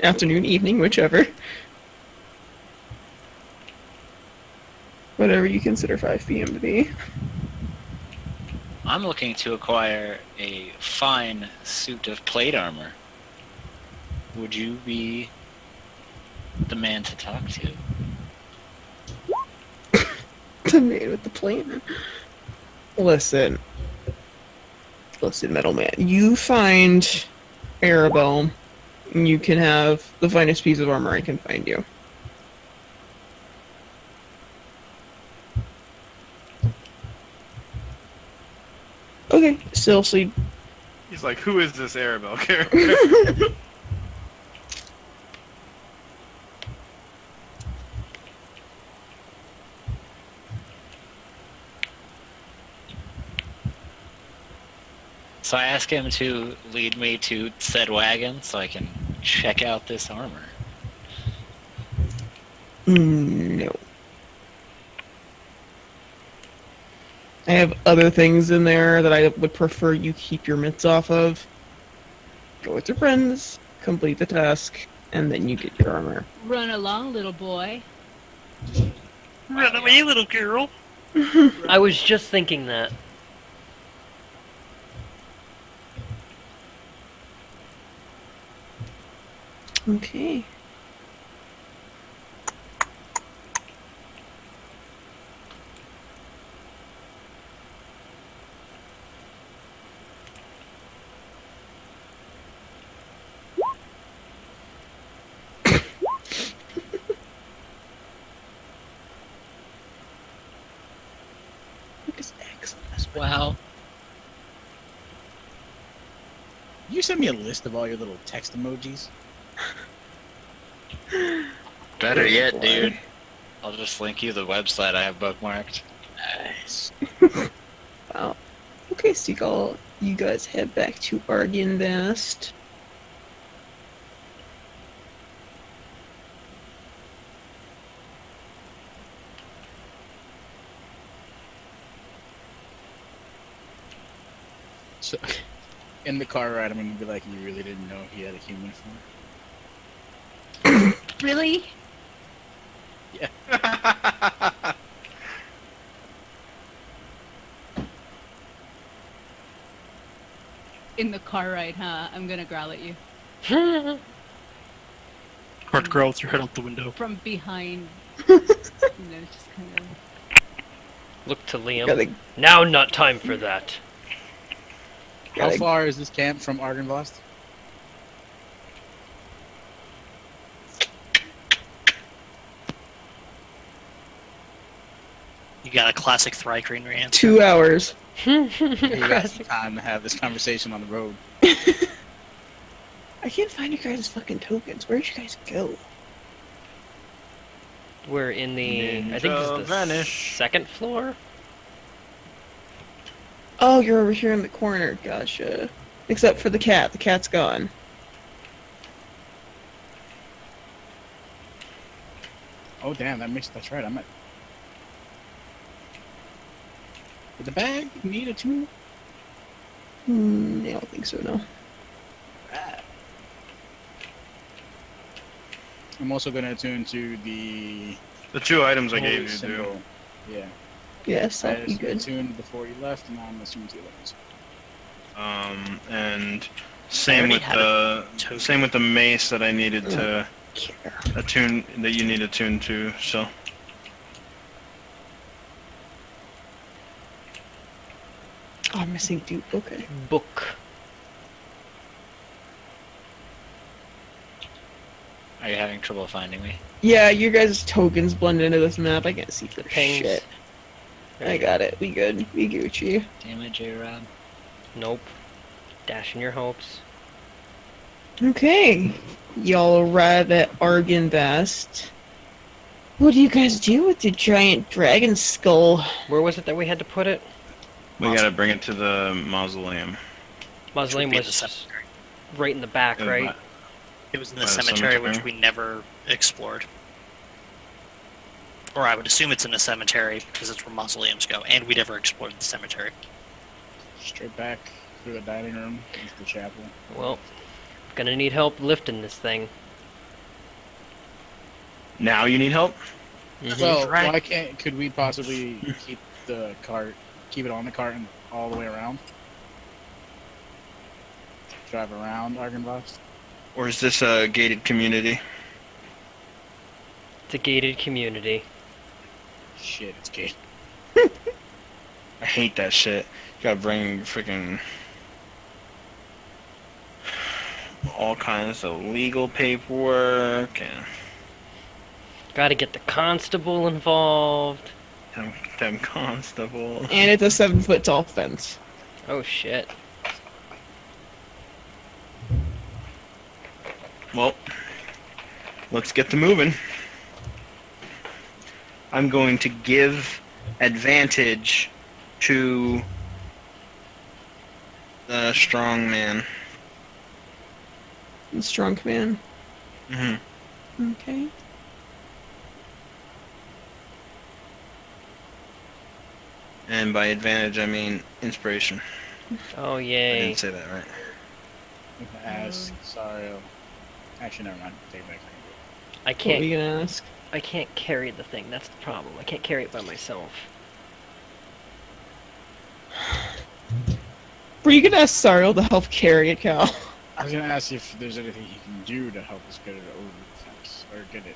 Afternoon, evening, whichever. Whatever you consider 5 p.m. to be. I'm looking to acquire a fine suit of plate armor. Would you be the man to talk to? The man with the plan. Listen, Metal Man. You find Arabelle, and you can have the finest piece of armor I can find you. Okay, still, so you... He's like, who is this Arabelle character? So I ask him to lead me to said wagon so I can check out this armor. No. I have other things in there that I would prefer you keep your mitts off of. Go with your friends, complete the task, and then you get your armor. Run along, little boy. Run away, little girl. I was just thinking that. Okay. Look at X on this one. Wow. You send me a list of all your little text emojis. Better yet, boy. dude. I'll just link you the website I have bookmarked. Nice. Wow. Okay, so you guys head back to Argynvast. So, in the car ride, I'm gonna be like, you really didn't know he had a human form? Really? In the car ride, huh? I'm gonna growl at you. Hard to grow with your head out the window. From behind. Just kind of... Look to Liam. Gotta, Now not time for that. How gotta- far is this camp from Argynvast? You got a classic Thrycreen answer. 2 hours. You got some time to have this conversation on the road. I can't find you guys' fucking tokens. Where'd you guys go? We're in the, I think this is the Vanish. second floor. Oh, you're over here in the corner. Gotcha. Except for the cat. The cat's gone. Oh damn, that's right. I'm at. Did the bag need a tool? I don't think so, no. I'm also gonna attune to the 2 items I holy gave you, symbol. too. Yeah. Yes, I that'd be just good. attuned before you left, and now I'm attuned to the others. And same already with had the mace that I needed to Care. attune, that you need attune to, so. Oh, I'm missing dupe. Okay. Book. Are you having trouble finding me? Yeah, your guys' tokens blend into this map. I can't see for Pings. shit. There I you got it. We good. We Gucci. Damn it, J-Rob. Nope. Dashing your hopes. Okay. Y'all arrive at Argynvast. What do you guys do with the giant dragon skull? Where was it that we had to put it? We gotta bring it to the mausoleum. Mausoleum Which would be was the cemetery. right in the back, right? It was in the By the cemetery, which cemetery? we never explored. Or I would assume it's in the cemetery because it's where mausoleums go, and we never explored the cemetery. Straight back through the dining room into the chapel. Well, gonna need help lifting this thing. Now you need help? Well, Right. why can't? Could we possibly keep the cart, keep it on the cart and all the way around? Drive around Argynvast? Or is this a gated community? It's a gated community. Shit, it's gay. I hate that shit. You gotta bring freaking all kinds of legal paperwork and Gotta get the constable involved. them constables. And it's a 7-foot tall fence. Oh shit. Well, let's get to moving. I'm going to give advantage to the strong man. The strong command. Mm-hmm. Okay. And by advantage, I mean inspiration. Oh I yay. didn't say that right. Ask Sario. Actually, never mind. Take it back. I What were can't you gonna ask? I can't carry the thing, that's the problem. I can't carry it by myself. Were you gonna ask Sariel to help carry it, Cal? I was gonna ask if there's anything you can do to help us get it over the fence, or get it,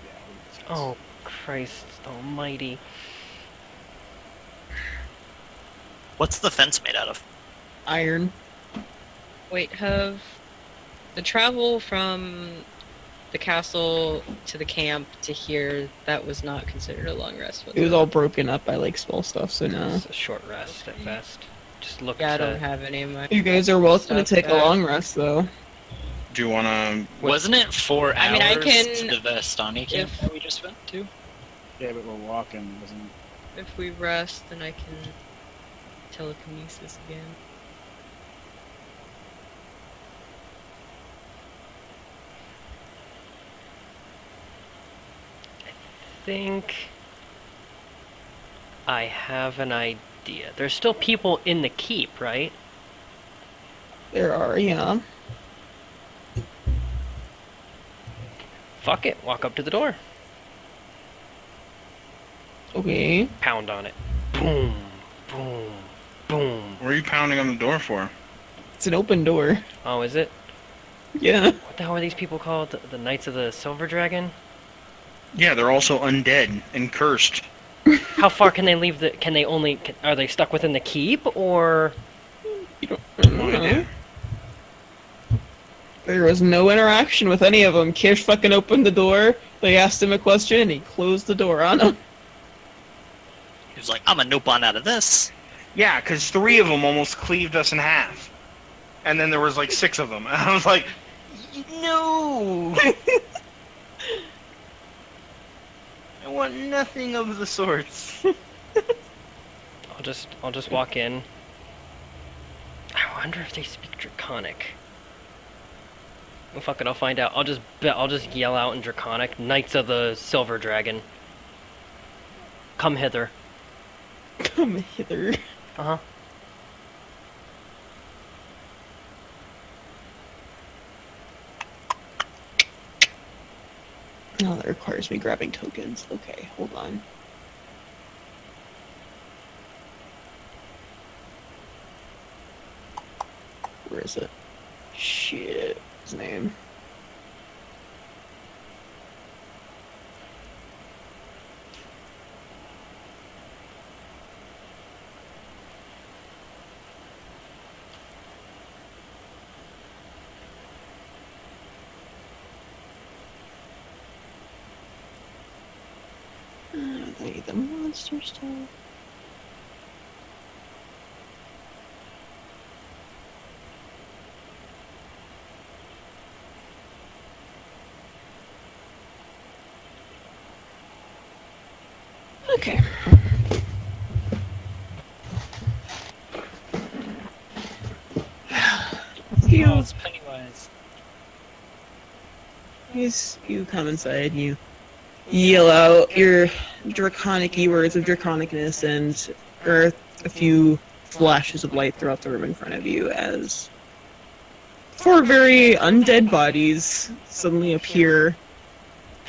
yeah, over the fence. Oh Christ almighty. What's the fence made out of? Iron. Wait, have the travel from the castle to the camp to here, that was not considered a long rest, was It was all broken up by like spell stuff, so no. It's a short rest at best. Just look Yeah, I to don't have any of my... You guys are welcome to Stuff take a back. long rest, though. Do you wanna? Wasn't it 4 hours I mean, I can- to the Vestani camp if- that we just went to? Yeah, but we're walking, wasn't it? If we rest, then I can telekinesis again. think I have an idea. There's still people in the keep, right? There are, yeah. Fuck it, walk up to the door. Okay. Pound on it. Boom, boom, boom. What are you pounding on the door for? It's an open door. Oh, is it? Yeah. What the hell are these people called? The Knights of the Silver Dragon? Yeah, they're also undead and cursed. How far can they leave the... Can they only... Are they stuck within the keep, or... You don't, I don't No know. idea. There was no interaction with any of them. Kish fucking opened the door. They asked him a question, and he closed the door on them. He was like, I'm a nope on out of this. Yeah, because 3 of them almost cleaved us in half. And then there was like 6 of them. And I was like, no! I want nothing of the sorts. I'll just walk in. I wonder if they speak Draconic. Oh, fuck it, I'll find out. I'll just yell out in Draconic, Knights of the Silver Dragon. Come hither. Come hither. Uh-huh. Oh, that requires me grabbing tokens. Okay, hold on. Where is it? Shit. His name. I need the monster stuff. Okay. Oh, it's Pennywise. You come inside, you yell out your draconic words of draconicness, and there are a few flashes of light throughout the room in front of you as four very undead bodies suddenly appear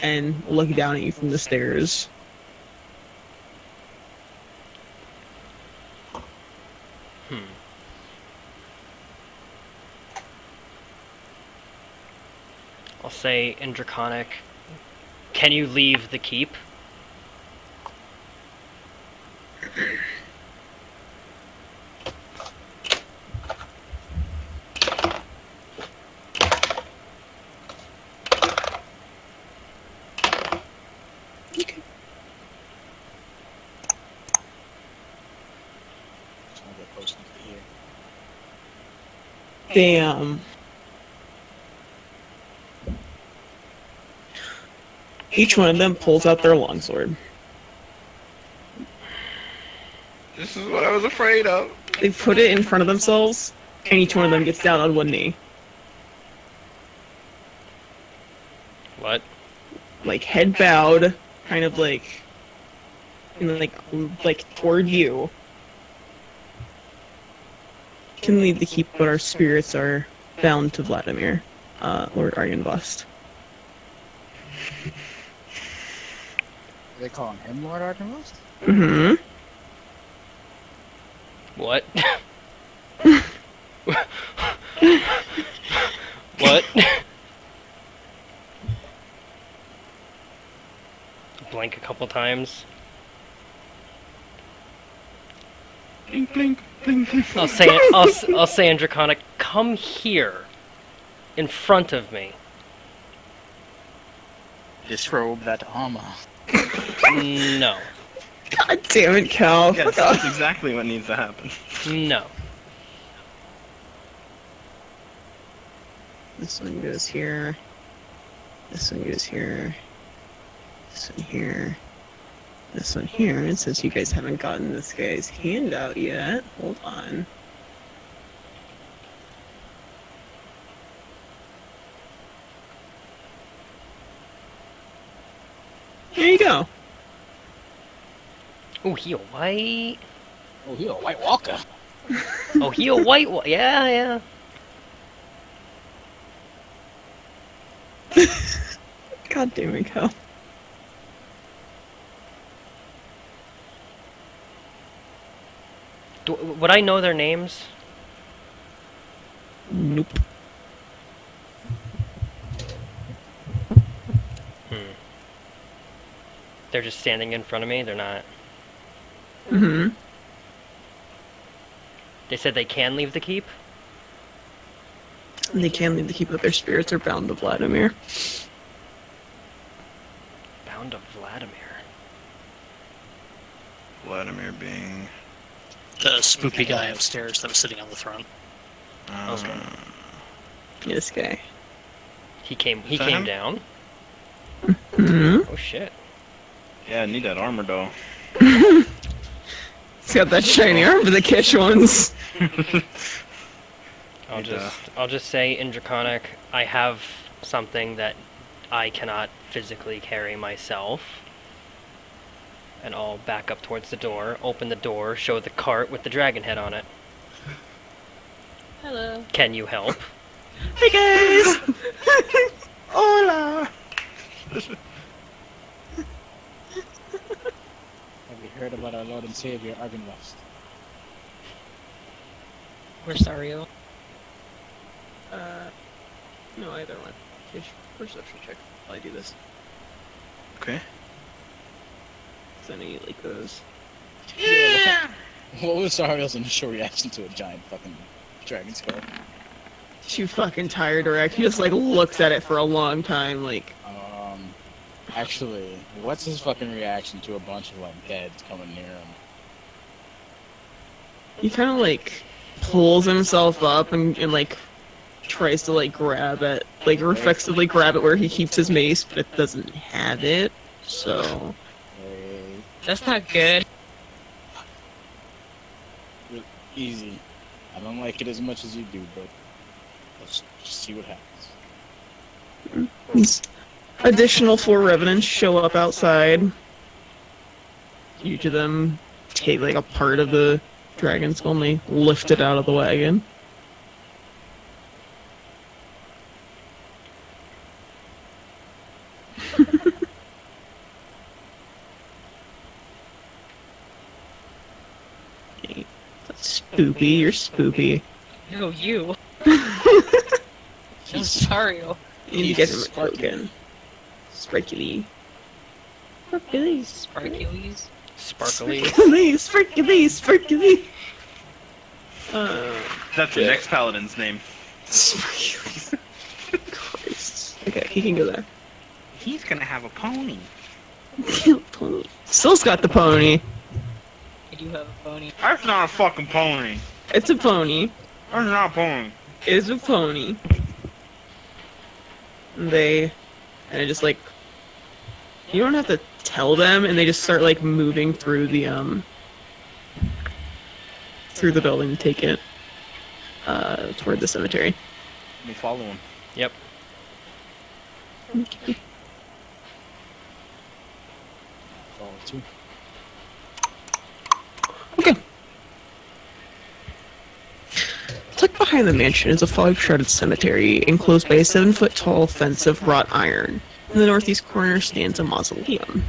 and look down at you from the stairs. I'll say in Draconic, can you leave the keep? Okay. Just wanna get close to here. They, each one of them pulls out their longsword. This is what I was afraid of. They put it in front of themselves, and each one of them gets down on one knee. What? Like, head bowed, kind of like, you know, like toward you. Can leave the keep, but our spirits are bound to Vladimir, Lord Ardenvost. Are they calling him Lord Ardenvost? Mm-hmm. What? What? Blink a couple times. Blink, blink, blink, blink. I'll say in Draconic, come here, in front of me. Disrobe that armor. No. God damn it, Cal. Yes, that's exactly what needs to happen. No. This one goes here. This one goes here. This one here. This one here. And since you guys haven't gotten this guy's handout yet, hold on. There you go. Oh, he a white. Oh, he a White Walker. Oh, he a white. Yeah, yeah. God damn it, Cal. Would I know their names? Nope. They're just standing in front of me. They're not. Mm-hmm. They said they can leave the keep. They can leave the keep, but their spirits are bound to Vladimir. Bound to Vladimir. Vladimir being... The spoopy guy upstairs that was sitting on the throne. Okay. This guy. He came Is that him? down. Mm-hmm. Oh shit. Yeah, I need that armor though. He's got that shiny arm for the Kish ones. I'll just say in Draconic, I have something that I cannot physically carry myself. And I'll back up towards the door, open the door, show the cart with the dragon head on it. Hello. Can you help? Hey guys! Hola! Have you heard about our Lord and Savior, Argynvost? Where's Sario? No, either one. Perception check while I do this. Okay. So I need like those. Yeah! What was Sariel's initial reaction to a giant fucking dragon skull? Too fucking tired, or he just like looks at it for a long time, like. Actually, what's his fucking reaction to a bunch of like deads coming near him? He kind of like pulls himself up and like tries to like grab it, like reflexively grab it where he keeps his mace, but it doesn't have it. So That's not good. Easy. I don't like it as much as you do, but let's just see what happens. these additional 4 revenants show up outside. Each of them take like a part of the dragon skull and they lift it out of the wagon. That's spoopy, you're spoopy. No, you. Just Sario. And you get him a token. Sparkly. Sparkly. Sparklies. Sparkly. Sparkly, sparkly, sparkly. That's the next paladin's name. Sparkly. Christ. Okay, he can go there. He's gonna have a pony. Pony. Still's got the pony. I do have a pony. That's not a fucking pony. It's a pony. That's not a pony. It's a pony. And they just like, you don't have to tell them, and they just start like moving through the building to take it toward the cemetery. We follow him. Yep. Follow too. Okay. Tucked behind the mansion is a fog-shrouded cemetery enclosed by a 7-foot-tall fence of wrought iron. In the northeast corner stands a mausoleum.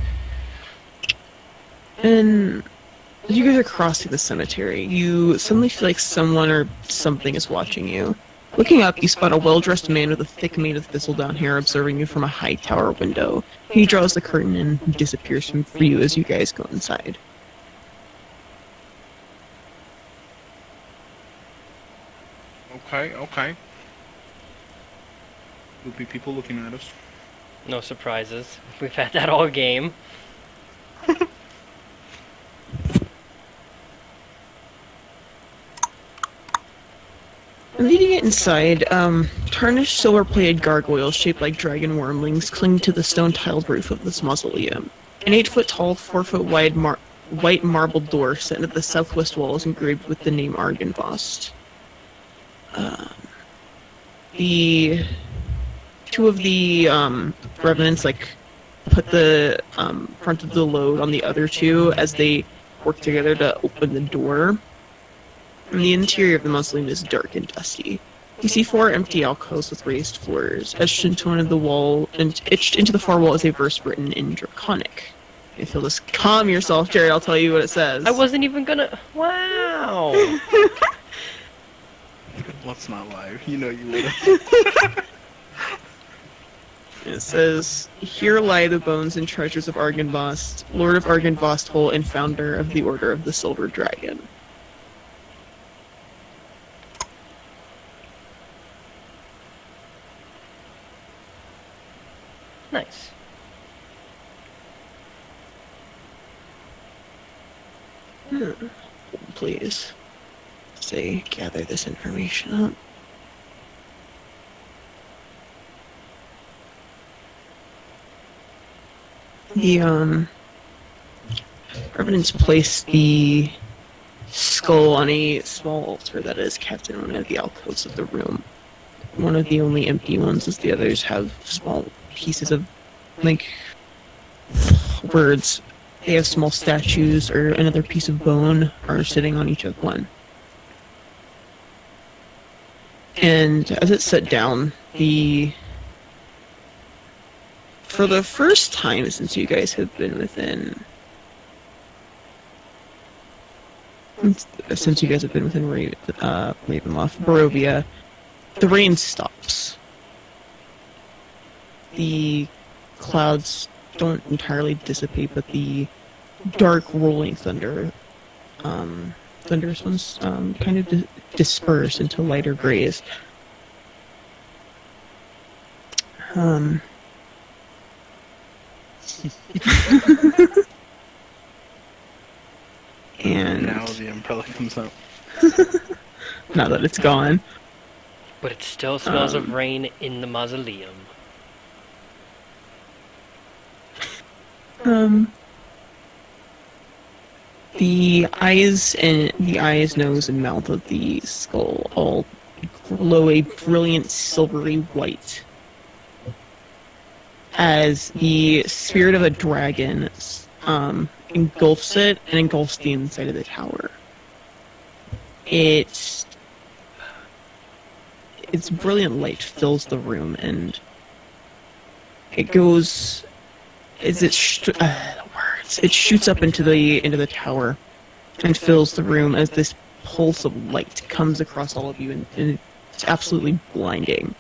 And as you guys are crossing the cemetery, you suddenly feel like someone or something is watching you. Looking up, you spot a well-dressed man with a thick mane of thistledown hair observing you from a high tower window. He draws the curtain and disappears from view as you guys go inside. Okay. There'll be people looking at us. No surprises. We've had that all game. Leading it inside, tarnished silver-plated gargoyles shaped like dragon wormlings cling to the stone-tiled roof of this mausoleum. An 8-foot-tall, 4-foot-wide white marble door set at the southwest wall is engraved with the name Argynvost. The two of the revenants like put the front of the load on the other two as they work together to open the door. And the interior of the mausoleum is dark and dusty. You see 4 empty alcoves with raised floors. Etched into one of the wall, and etched into the far wall is a verse written in Draconic. If you'll just calm yourself, Jared, I'll tell you what it says. I wasn't even gonna. Wow. Let's not lie. You know you would. It says, "Here lie the bones and treasures of Argynvost, Lord of Argynvosthold and founder of the Order of the Silver Dragon." Nice. Please. Say, gather this information up. The, revenants place the skull on a small altar that is kept in one of the alcoves of the room. One of the only empty ones, as the others have small pieces of, like, words. They have small statues or another piece of bone are sitting on each of one. And as it's set down, for the first time since you guys have been within Ravenloft, Barovia, the rain stops. The clouds don't entirely dissipate, but the dark rolling thunderous ones kind of disperse into lighter grays. And now the umbrella comes out. now that it's gone. But it still smells of rain in the mausoleum. The eyes, nose, and mouth of the skull all glow a brilliant silvery white. As the spirit of a dragon engulfs it and engulfs the inside of the tower. Its brilliant light fills the room, and it goes as it shoots up into the tower and fills the room as this pulse of light comes across all of you, and it's absolutely blinding.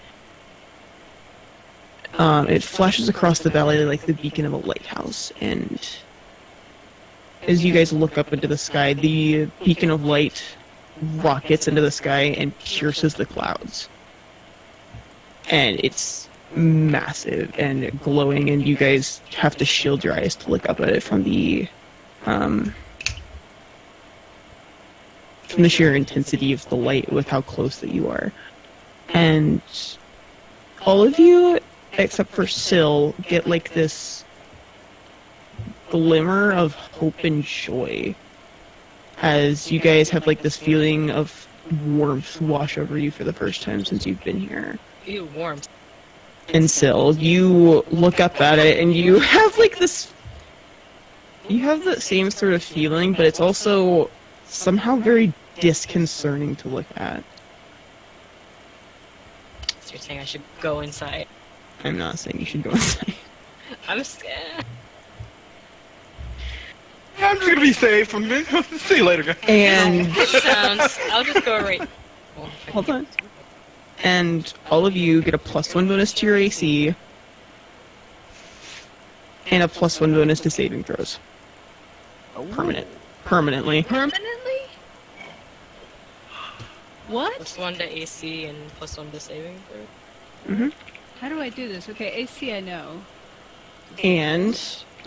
It flashes across the valley like the beacon of a lighthouse, and as you guys look up into the sky, the beacon of light rockets into the sky and pierces the clouds. And it's massive and glowing, and you guys have to shield your eyes to look up at it from the sheer intensity of the light with how close that you are. And all of you, except for Syl, get like this glimmer of hope and joy as you guys have like this feeling of warmth wash over you for the first time since you've been here. Ew, warmth. And Syl, you look up at it and you have like this, you have that same sort of feeling, but it's also somehow very disconcerting to look at. So you're saying I should go inside? I'm not saying you should go inside. I'm scared. Yeah, I'm just gonna be safe. I'm gonna see you later, guys. And I'll just go right. Oh, hold on. And all of you get a +1 bonus to your AC and a +1 bonus to saving throws. Permanently. Permanently? What? +1 to AC and +1 to saving throw. Mm-hmm. How do I do this? Okay, AC I know. And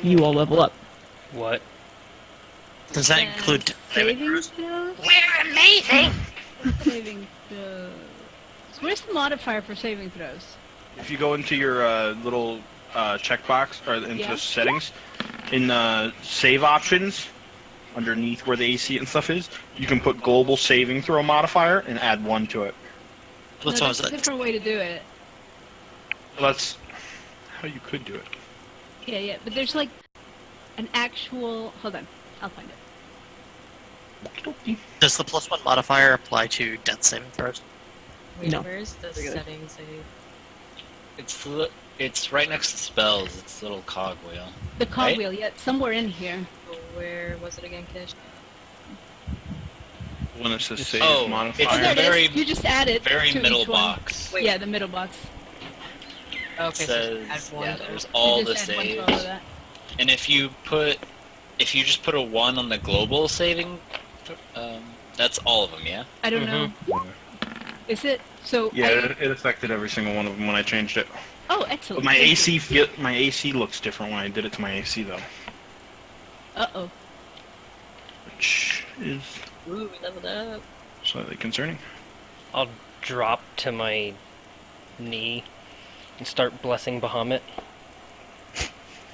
you all level up. What? Does that include saving throws? We're amazing! Saving throws. Where's the modifier for saving throws? If you go into your little checkbox or into the settings, in save options, underneath where the AC and stuff is, you can put global saving throw modifier and add 1 to it. What's That's a different way to do it. Well, that's how you could do it. Yeah, but there's like an actual. Hold on, I'll find it. Does the +1 modifier apply to death saving throws? Wait, No. where's the settings? It's right next to spells. It's a little cogwheel. The cogwheel, yeah, somewhere in here. Where was it again, Kish? When it says save Oh, modifier. Oh, there it very- is. You just add it. Very to middle each one. box. Wait. Yeah, the middle box. Okay, It so says, add 1. yeah, there's all You the just add 1 to all saves. of that. And if you just put a 1 on the global saving, that's all of them, yeah? I don't know. Is it? So Yeah, it affected every single one of them when I changed it. Oh, But excellent. my AC looks different when I did it to my AC though, Uh-oh. which is Ooh, we leveled up. slightly concerning. I'll drop to my knee and start blessing Bahamut.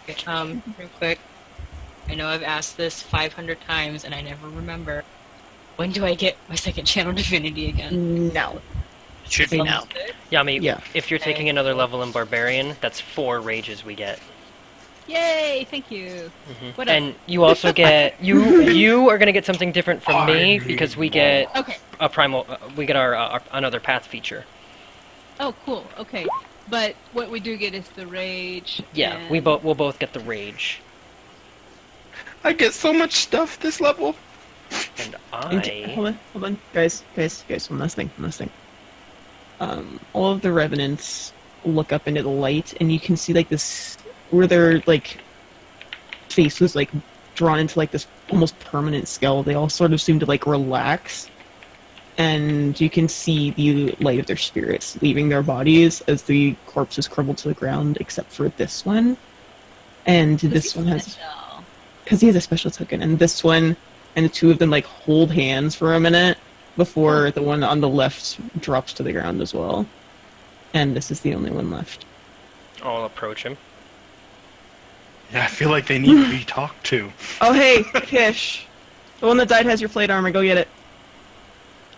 Okay, real quick. I know I've asked this 500 times and I never remember. When do I get my second channel divinity again? No. It should be now. Yami, Yeah. if you're taking another level in Barbarian, that's 4 rages we get. Yay! Thank you. What else? And you also get you are gonna get something different from me because we get Okay. a primal. We get our another path feature. Oh, cool. Okay. But what we do get is the rage. Yeah, and... we'll both get the rage. I get so much stuff this level. And Hold on, guys, one last thing. All of the revenants look up into the light, and you can see like this, where their like face was like drawn into like this almost permanent skull. They all sort of seem to like relax, and you can see the light of their spirits leaving their bodies as the corpses crumble to the ground, except for this one. And this one has, because he has a special token, and this one. And the two of them like hold hands for a minute before the one on the left drops to the ground as well. And this is the only one left. I'll approach him. Yeah, I feel like they need to be talked to. Oh hey, Kish. The one that died has your plate armor, go get it.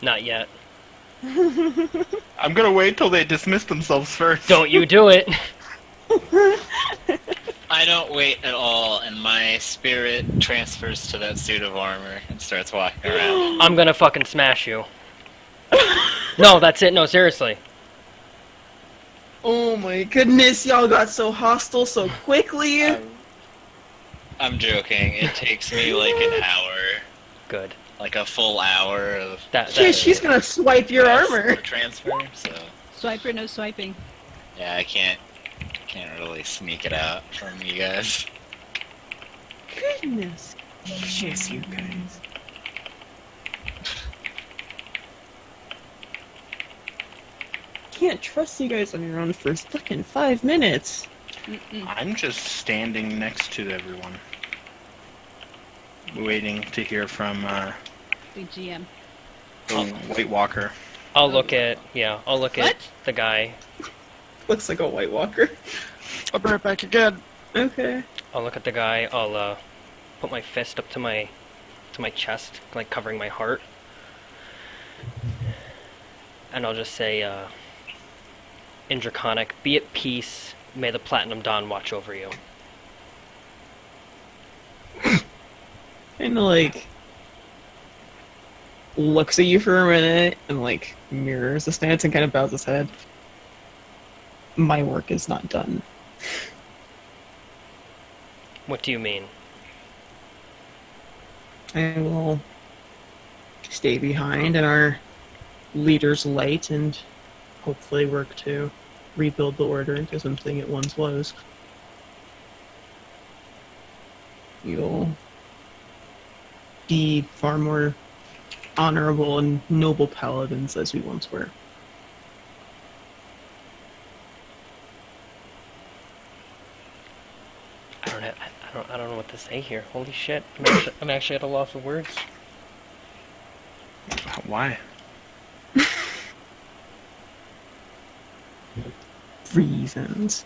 Not yet. I'm gonna wait till they dismiss themselves first. Don't you do it. I don't wait at all, and my spirit transfers to that suit of armor and starts walking around. I'm gonna fucking smash you. No, that's it. No, seriously. Oh my goodness, y'all got so hostile so quickly. I'm joking. It takes me like an hour, Good. like a full hour of Kish, she's gonna swipe your armor. transfer. So Swiper, no swiping. yeah, I can't really sneak it out from you guys. Goodness gracious, you guys. Can't trust you guys on your own for fucking 5 minutes. I'm just standing next to everyone, waiting to hear from Big GM. the White Walker. I'll look at What? the guy. Looks like a White Walker. I'll be right back again. Okay. I'll look at the guy. I'll put my fist up to my chest, like covering my heart, and I'll just say, in Draconic, be at peace. May the Platinum Dawn watch over you. Kinda like looks at you for a minute and like mirrors the stance and kind of bows his head. My work is not done. What do you mean? I will stay behind in our leader's light and hopefully work to rebuild the order into something it once was. You'll be far more honorable and noble paladins as we once were. I don't know what to say here. Holy shit! I'm actually at a loss of words. Why? Reasons.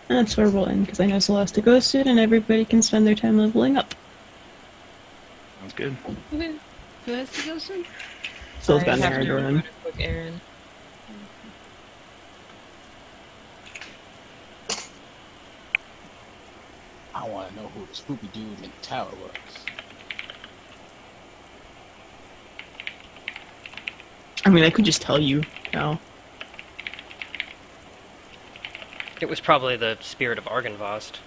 That's where we'll end, because I know Celeste goes soon and everybody can spend their time leveling up. Sounds good. Who has to go soon? So it's I got an have errand to to run run. a quick errand. I want to know who the spooky dude in the tower was. I mean, I could just tell you now. It was probably the spirit of Argynvost.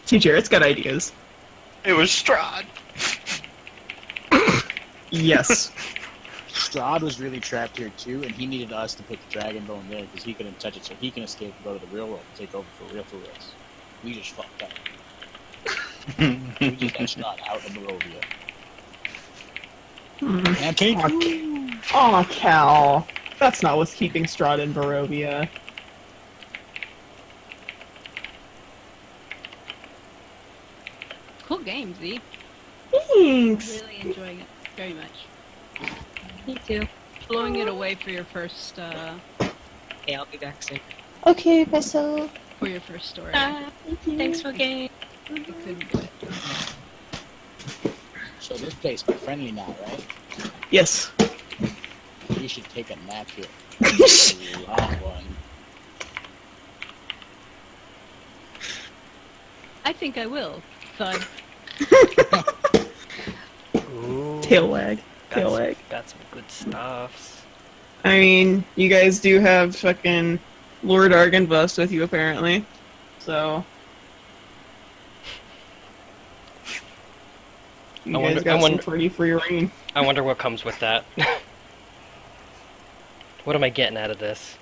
See, Jarrett's got ideas. It was Strahd. Yes. Strahd was really trapped here too, and he needed us to put the Dragonborn there because he couldn't touch it, so he can escape and go to the real world and take over for real. We just fucked up. We just got Strahd out of Barovia. Campaign. Aw, Cal. That's not what's keeping Strahd in Barovia. Cool game, Z. Thanks. Really enjoying it very much. Me too. Blowing it away for your first Okay, I'll be back soon. Okay, Vessel. for your first story. Thanks for game. You couldn't do it. So this place be friendly now, right? Yes. We should take a nap here. A long one. I think I will. Thud. Ooh, Tail wag. got Tail some- wag. Got some good stuffs. I mean, you guys do have fucking Lord Arganbust with you, apparently. So. You I guys wonder- got I some wonder- pretty free reign. I wonder what comes with that. What am I getting out of this?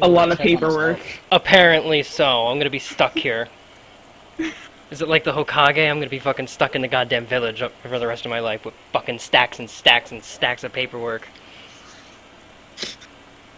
A lot of Check on us paperwork. Apparently so. I'm gonna be stuck here. Is it like the Hokage? I'm gonna be fucking stuck in the goddamn village for the rest of my life with fucking stacks and stacks and stacks of paperwork.